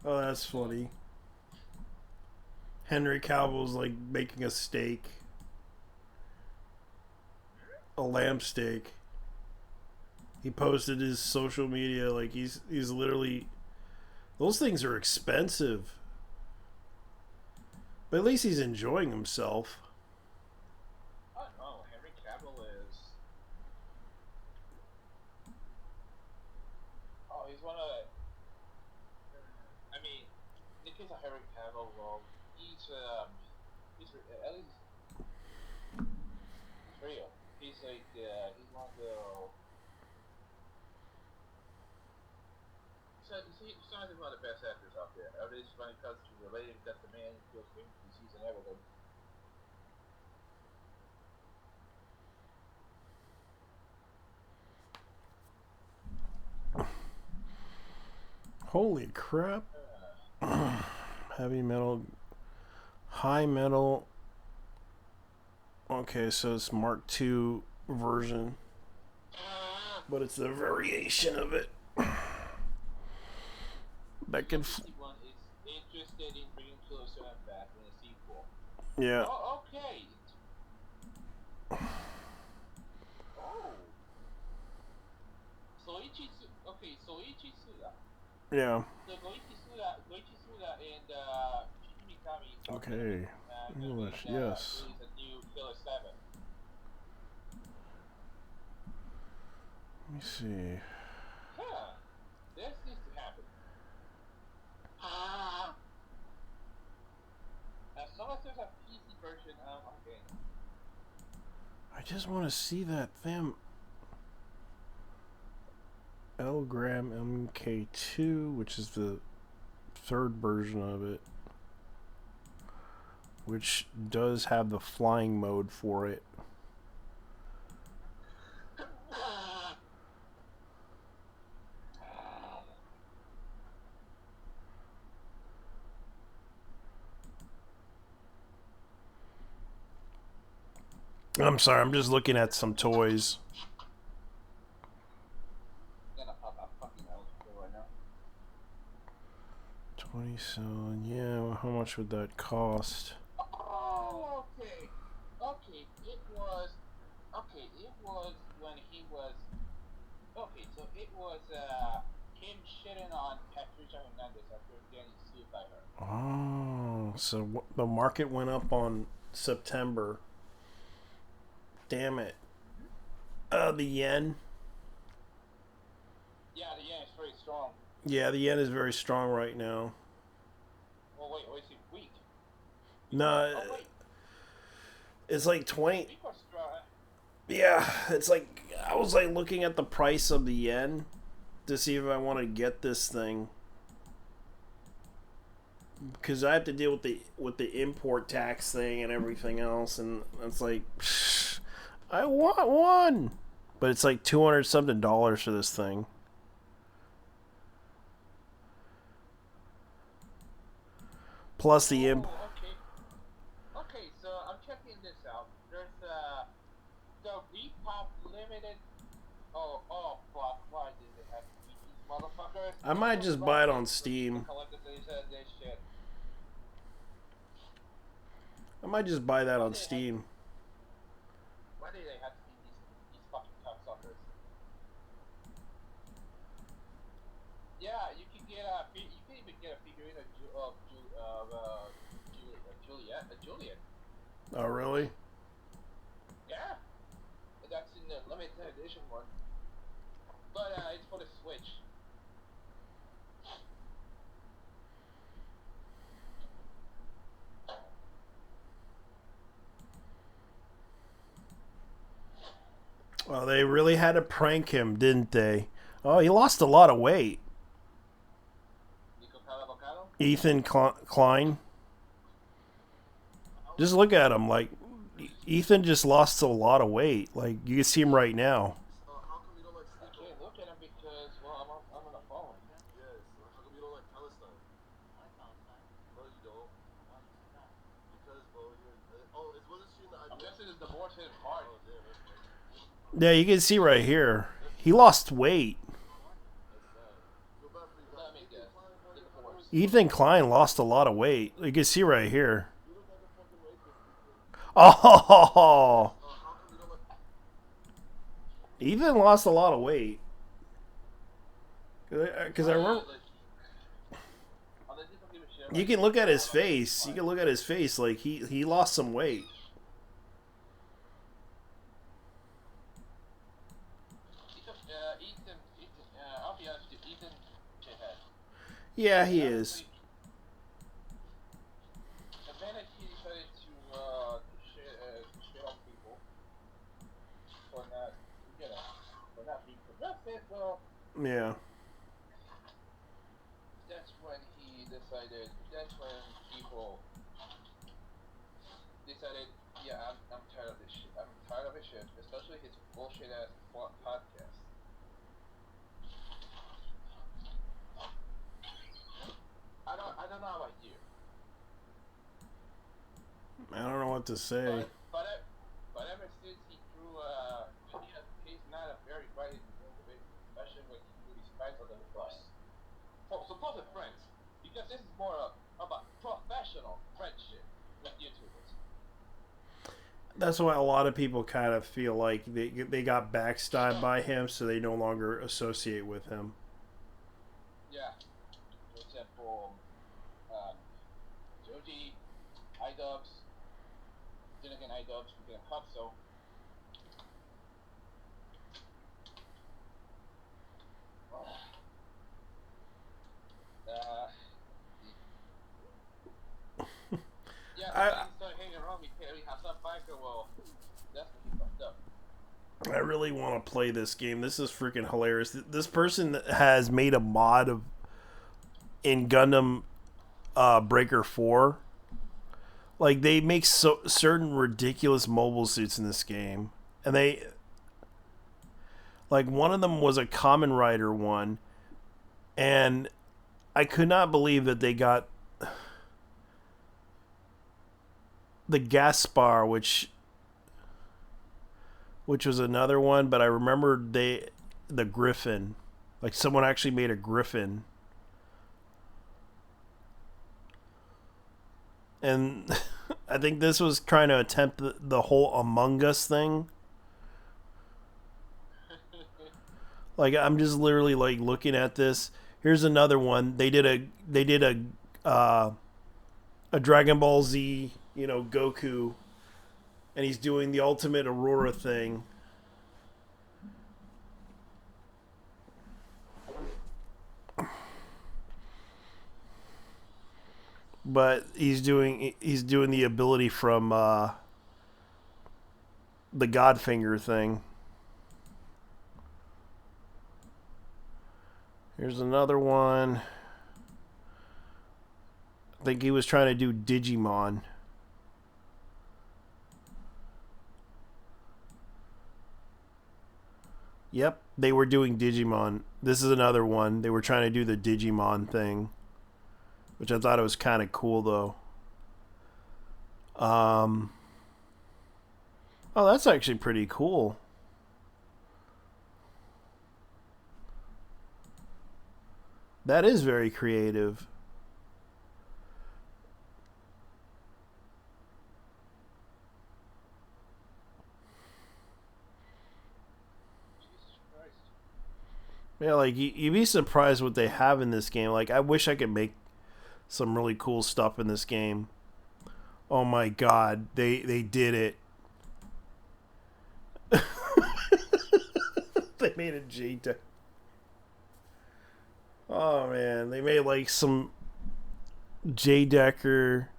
Oh, that's funny. Henry Cavill's like making a steak, a lamb steak. He posted his social media like he's literally, those things are expensive. But at least he's enjoying himself. I don't know. Henry Cavill is. Oh, he's one of. I mean, in the case of Henry Cavill, well, he's at least he's real. He's like he's one of the. He's not one of the best actors out there. At least when it comes to relating that the man who goes into the season everything. Holy crap. Heavy metal. High metal. Okay, so it's Mark II version. But it's a variation of it. That can. One is interested in bringing Closer back in a sequel. Yeah. Oh, okay. Oh. Soichi Suda. Yeah. So Goichi Suda and Shinji Mikami. Okay. English, yes. Release a new Killer 7. Let me see. Yeah. This needs to happen. As long as there's a PC version, okay. I just want to see that thing. Elgram MK2, which is the third version of it, which does have the flying mode for it. I'm sorry, I'm just looking at some toys. Right now. 27, yeah, how much would that cost? Oh, okay. It was when he was. Okay, so it was him shitting on Patricia Hernandez after getting sued by her. Oh, so the market went up on September. Damn it. The yen. Yeah, the yen is very strong. Yeah, the yen is very strong right now. Well, wait, is it weak? No, Oh, wait. it's like 20. Weak or strong? Yeah, it's like I was like looking at the price of the yen to see if I want to get this thing, because I have to deal with the import tax thing and everything else, and it's like I want one, but it's like $200 something for this thing. Plus the imp. Okay, so I'm checking this out. There's the Repop Limited. Oh, fuck! Why did they have to beat these motherfuckers? I might just buy it on Steam. I might just buy that on Steam. Why do they have to beat these fucking cocksuckers? Yeah, you can even get a figurine of Juliet. Oh, really? Yeah, that's in the limited edition one. But it's for the Switch. Well, they really had to prank him, didn't they? Oh, he lost a lot of weight. Ethan Klein. Just look at him. Like, Ethan just lost a lot of weight. Like, you can see him right now. I can't look at him because, well, I'm on the phone. I'm guessing it's the more hit hard. Yeah, you can see right here. He lost weight. Let me guess. The force. Ethan Klein lost a lot of weight. You can see right here. Oh, Ethan lost a lot of weight. Because I remember, Unless you don't give a shit. you can look at his face. You can look at his face. Like he lost some weight. I'll be honest with you, Ethan shithead. Yeah, he is. The minute he decided to shit on people for not, for not being progressive, well, Yeah. that's when he decided. That's when people decided, yeah, I'm tired of this shit. I'm tired of his shit, especially his bullshit ass podcast. I don't know about you, I don't know what to say. but ever since he threw, he's not a very bright individual, especially when he threw his friends under the bus. Supposed friends, because this is more about professional friendship with YouTubers. That's why a lot of people kind of feel like they got backstabbed by him, so they no longer associate with him. Yeah. For example, Joji, iDubbbz, then again iDubbbz, we get Hutso. Yeah, I- he started hanging around me, carry Hassan Biker, well, that's when he fucked up. I really want to play this game. This is freaking hilarious. This person has made a mod of in Gundam Breaker 4. Like they make certain ridiculous mobile suits in this game, and they like one of them was a Kamen Rider one, and I could not believe that they got the Gaspar, which was another one, but I remember the Griffin, like someone actually made a Griffin, and I think this was trying to attempt the whole Among Us thing. Like I'm just literally like looking at this. Here's another one. They did a Dragon Ball Z, Goku, and he's doing the ultimate Aurora thing. But he's doing the ability from the Godfinger thing. Here's another one. I think he was trying to do Digimon. Yep, they were doing Digimon. This is another one. They were trying to do the Digimon thing, which I thought it was kind of cool though. Oh, that's actually pretty cool. That is very creative. Jesus Christ. Yeah, like you'd be surprised what they have in this game. Like I wish I could make some really cool stuff in this game. Oh my god, they did it. They made a J-Deck. Oh man, they made like some J-Decker.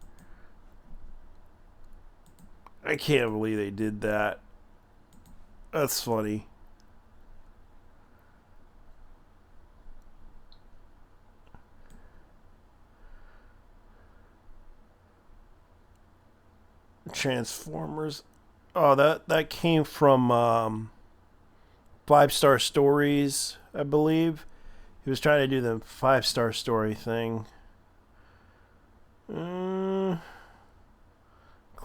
I can't believe they did that. That's funny. Transformers. Oh, that came from 5-Star Stories, I believe. He was trying to do the 5-Star Story thing.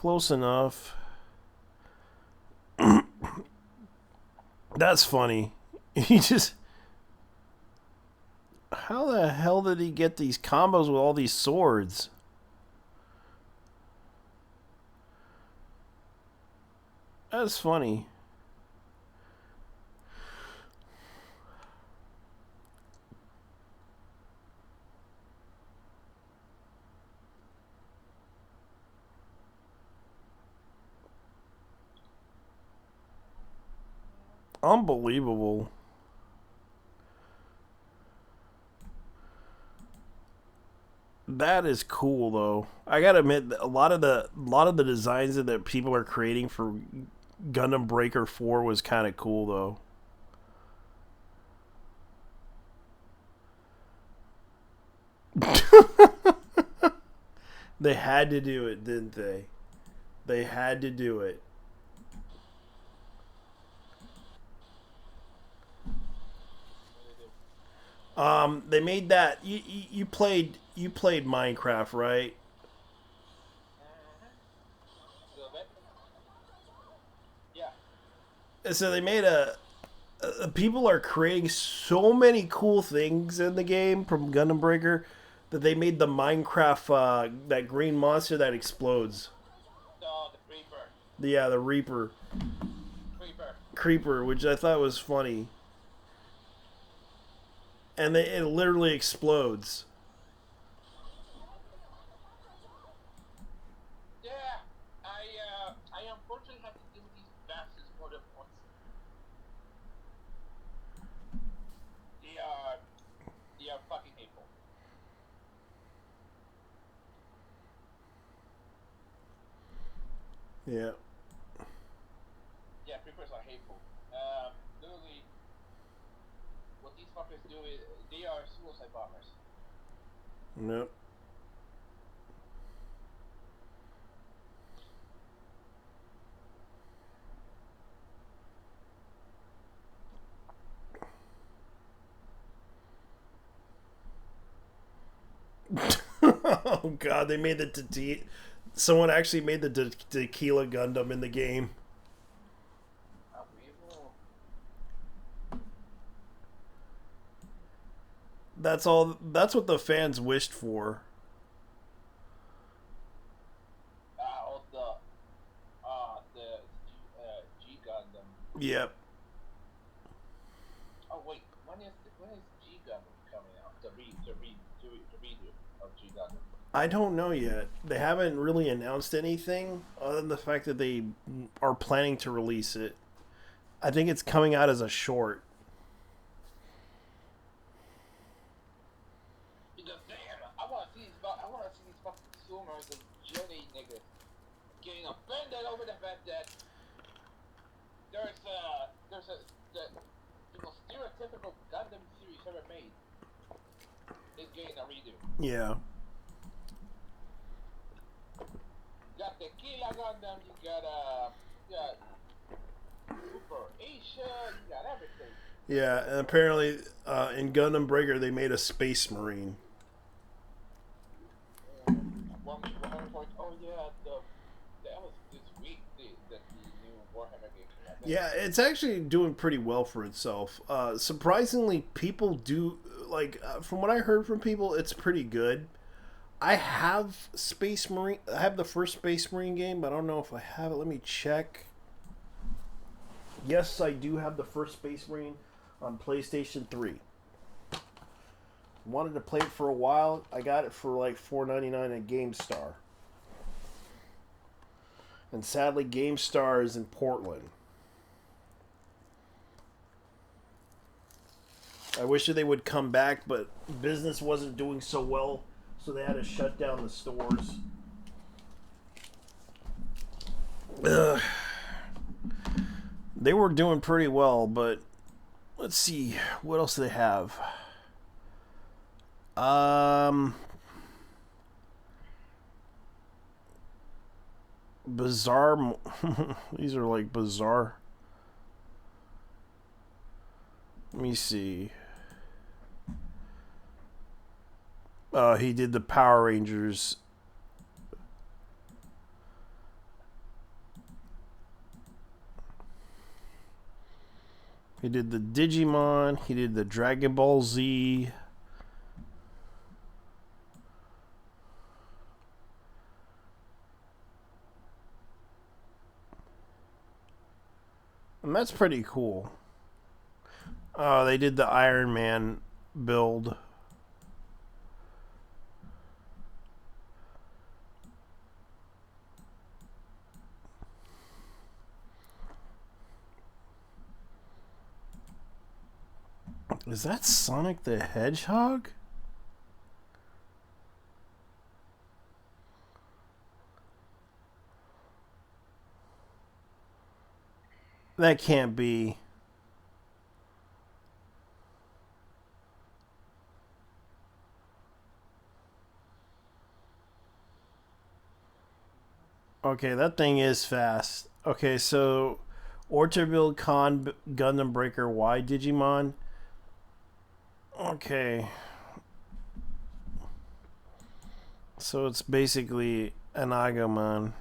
Close enough. That's funny. He just... How the hell did he get these combos with all these swords? That's funny. Unbelievable. That is cool, though. I gotta admit, a lot of the designs that people are creating for Gundam Breaker 4 was kind of cool, though. They had to do it, didn't they? They had to do it. They made that. You played Minecraft, right? A little bit. Yeah. So they made people are creating so many cool things in the game from Gundam Breaker that they made the Minecraft that green monster that explodes. Oh, the creeper. Yeah, the Reaper Creeper. Creeper, which I thought was funny, and it literally explodes. Yeah. I unfortunately had to do these bastards more than once. They are, they are fucking hateful. Yeah. Yeah, creepers are hateful. Literally, what these fuckers do is they are suicide bombers. Nope. Oh god, they made someone actually made the tequila Gundam in the game. Unbelievable. That's what the fans wished for. Oh, the G Gundam. Yep. Oh wait, when is G Gundam coming out? The redo of G Gundam. I don't know yet. They haven't really announced anything other than the fact that they are planning to release it. I think it's coming out as a short. Because damn, I wanna see these fucking consumers and jelly niggas getting offended over the fact that there's a the most stereotypical Gundam series ever made is getting a redo. Yeah. You got Tequila Gundam, you got Super Asia, you got everything. Yeah, and apparently in Gundam Breaker they made a Space Marine. Oh yeah, that was this week that the new Warhammer game came out. Yeah, it's actually doing pretty well for itself. Surprisingly, people do from what I heard from people, it's pretty good. I have Space Marine. I have the first Space Marine game, but I don't know if I have it. Let me check. Yes, I do have the first Space Marine on PlayStation 3. Wanted to play it for a while. I got it for like $4.99 at GameStar. And sadly, GameStar is in Portland. I wish that they would come back, but business wasn't doing so well, so they had to shut down the stores. Ugh. They were doing pretty well, but let's see, what else do they have? Bizarre. These are like bizarre. Let me see. He did the Power Rangers. He did the Digimon. He did the Dragon Ball Z. And that's pretty cool. Oh, they did the Iron Man build. Is that Sonic the Hedgehog? That can't be. Okay, that thing is fast. Okay, so Orbital Con Gundam Breaker Y Digimon. Okay. So it's basically an Agumon.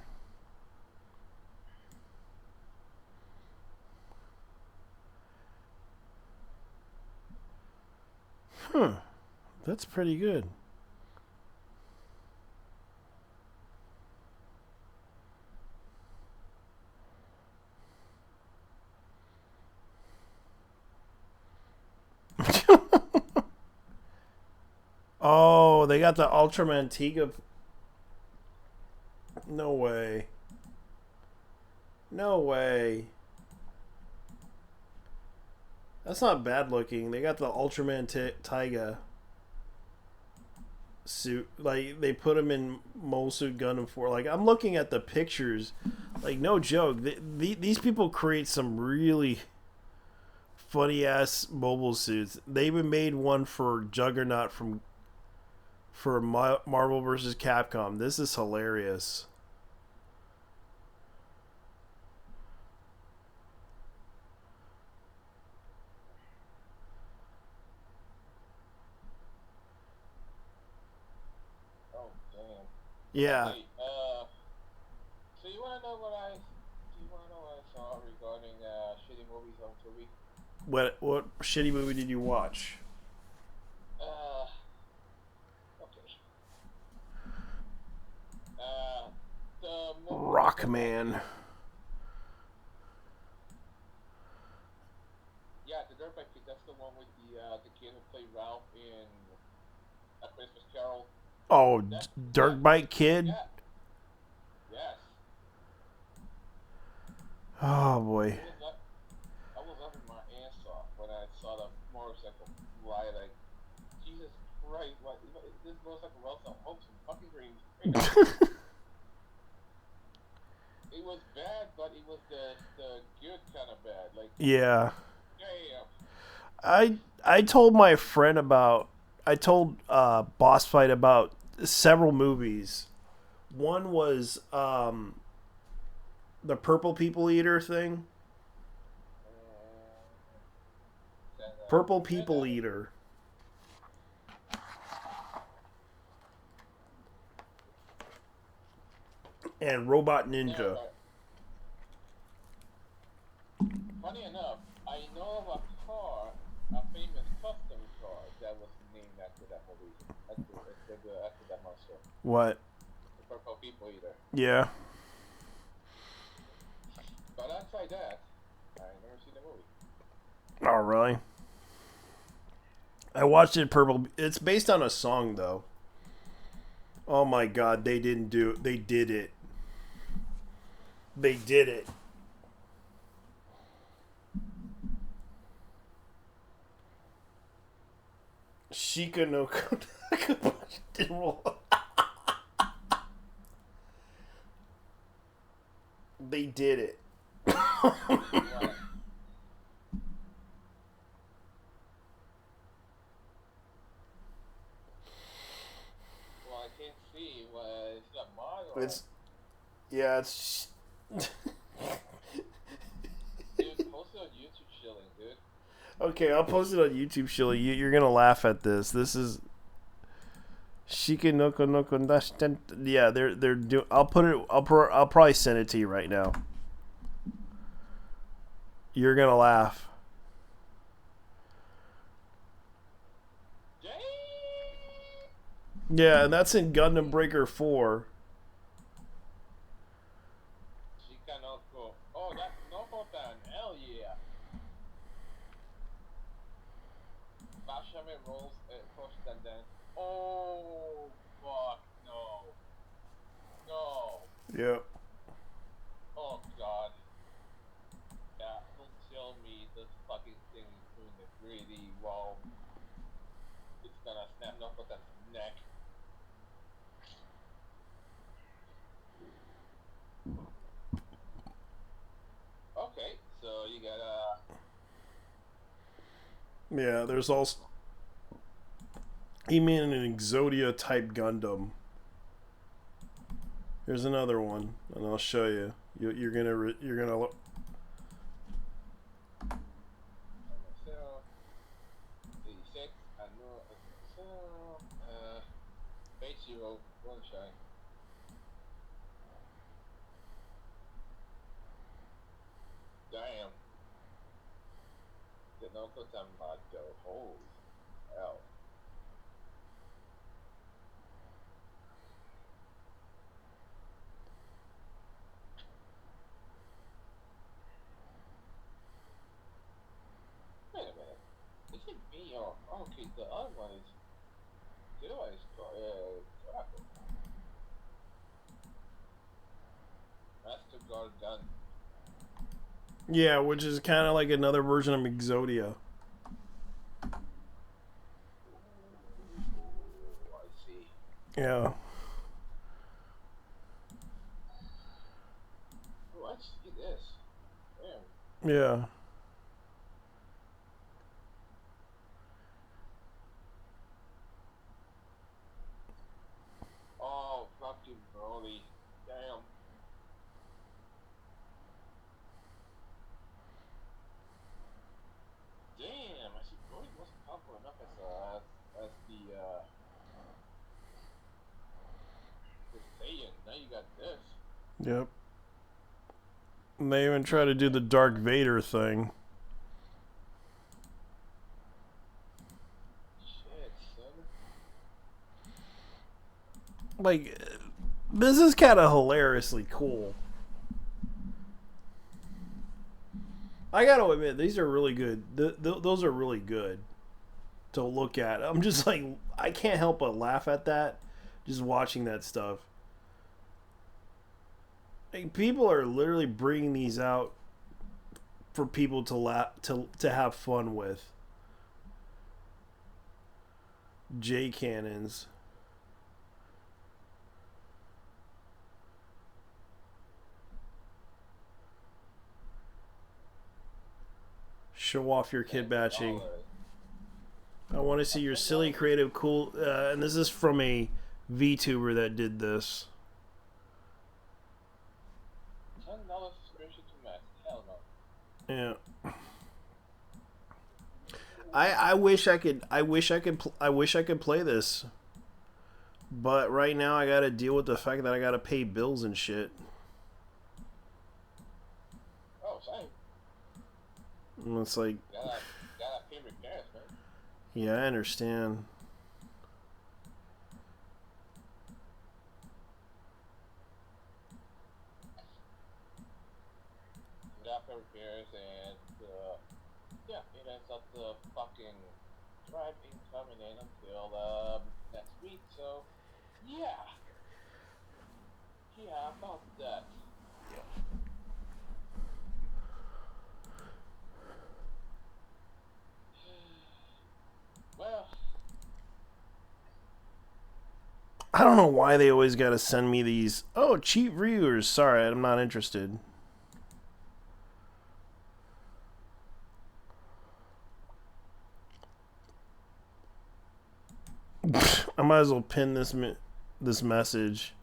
That's pretty good. Oh, they got the Ultraman Tiga. No way. No way. That's not bad looking. They got the Ultraman Taiga suit. Like, they put him in Mobile Suit Gundam 4. Like, I'm looking at the pictures. Like, no joke. These people create some really funny ass mobile suits. They even made one for Juggernaut for Marvel vs. Capcom. This is hilarious. Oh damn. Yeah. Okay, so you wanna know what I saw regarding shitty movies on Tubi? What shitty movie did you watch? Okay. The movie Rockman. Yeah, the Dirtbag Kid. That's the one with the kid who played Ralph in A Christmas Carol. Oh, Dirt Bike Kid? Yeah. Yes. Oh boy. I was laughing my ass off when I saw the motorcycle fly. Like, Jesus Christ! What? This motorcycle runs on hopes and fucking dreams. It was bad, but it was the good kind of bad. Like, Yeah. damn. I told my friend about I told Boss Fight about several movies. One was the Purple People Eater thing. Purple People Eater. And Robot Ninja. Funny enough, I know of a famous custom car that was named after that movie, after that monster. What? The Purple People Eater. Yeah. But outside that, I never seen the movie. Oh, really? I watched it. Purple. It's based on a song, though. Oh my God! They didn't do. They did it. They did it. Shika no They did it. Yeah. Well, I can't see. Is it a mod or? It's yeah. It's Dude, post it on YouTube chilling, dude. okay. I'll post it on YouTube. Shilly, you're gonna laugh at this. This is Shika Noko Noko Dashten. Yeah, they're doing. I'll put it. I'll probably send it to you right now. You're gonna laugh. Yeah, and that's in Gundam Breaker 4. Shikanoko. Oh, that's Nokotan. Hell yeah. Bashame rolls push and then. Oh, fuck no. No. Yep. Oh, God. Yeah, don't tell me this fucking thing is doing the 3D while it's gonna snap Nokotan's neck. Okay, so you gotta. Yeah, there's also. You mean an Exodia type Gundam. Here's another one, and I'll show you. You're gonna look. So, 86, I know. So, page 0, one shine. Damn. The Nokotan Majo. Holy hell. Wait a minute. Is it me or. Okay, the other one is. The other one is. Draco. Master Guard Gun. Yeah, which is kind of like another version of Exodia. Ooh, I see. Yeah. Oh, I see this. Damn. Yeah. Oh, fucking Broly. Damn. Damn, I see Broly wasn't powerful enough as the Saiyan. Now you got this. Yep. And they even try to do the Dark Vader thing. Shit, son. Like, this is kind of hilariously cool. I gotta admit, these are really good. Those are really good to look at. I'm just like, I can't help but laugh at that, just watching that stuff. Like, people are literally bringing these out for people to to have fun with. J cannons. Show off your kid batching. I want to see your silly, creative, cool. And this is from a VTuber that did this. $10 subscription to Max. Hell no. Yeah. I wish I could. I wish I could. I wish I could play this. But right now I gotta deal with the fact that I gotta pay bills and shit. Oh, same. And it's like, Gotta pay repairs, man. yeah, I understand. Gotta pay repairs and yeah, it ends up the fucking drive in coming in until next week. So yeah, about that. Well, I don't know why they always gotta send me these. Oh, cheap viewers. Sorry, I'm not interested. I might as well pin this message.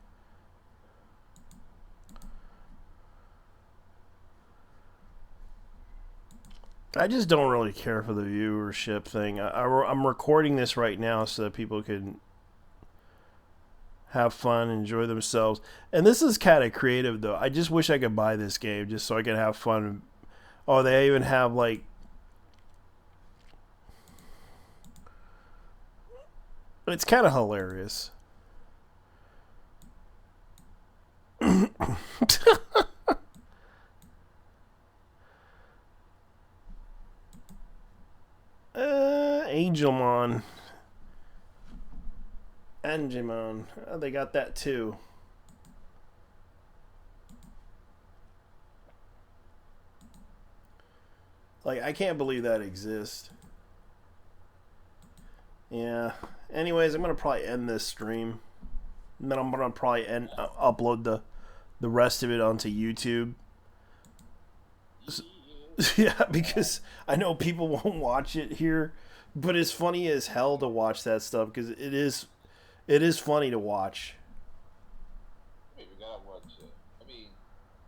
I just don't really care for the viewership thing. I'm recording this right now so that people can have fun, enjoy themselves. And this is kind of creative, though. I just wish I could buy this game just so I could have fun. Oh, they even have like It's kind of hilarious. Angelmon. Angemon. Oh, they got that too. Like, I can't believe that exists. Yeah. Anyways, I'm gonna probably end this stream. And then I'm gonna probably upload the rest of it onto YouTube. Yeah, because I know people won't watch it here, but it's funny as hell to watch that stuff because it is funny to watch. I mean, we gotta watch it. I mean,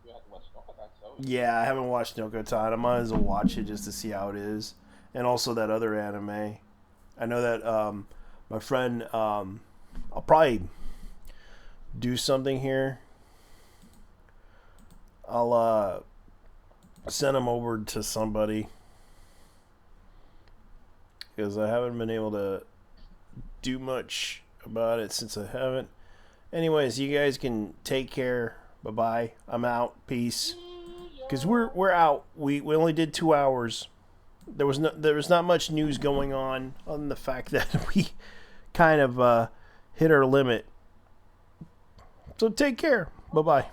we have to watch Crocodile, so. Yeah, I haven't watched Nokota. I might as well watch it just to see how it is, and also that other anime. I know that my friend. I'll probably do something here. I'll send him over to somebody because I haven't been able to do much about it since I haven't. Anyways, you guys can take care. Bye bye. I'm out. Peace. Because we're out. We only did 2 hours. There was not much news going on other than the fact that we kind of hit our limit. So take care. Bye bye.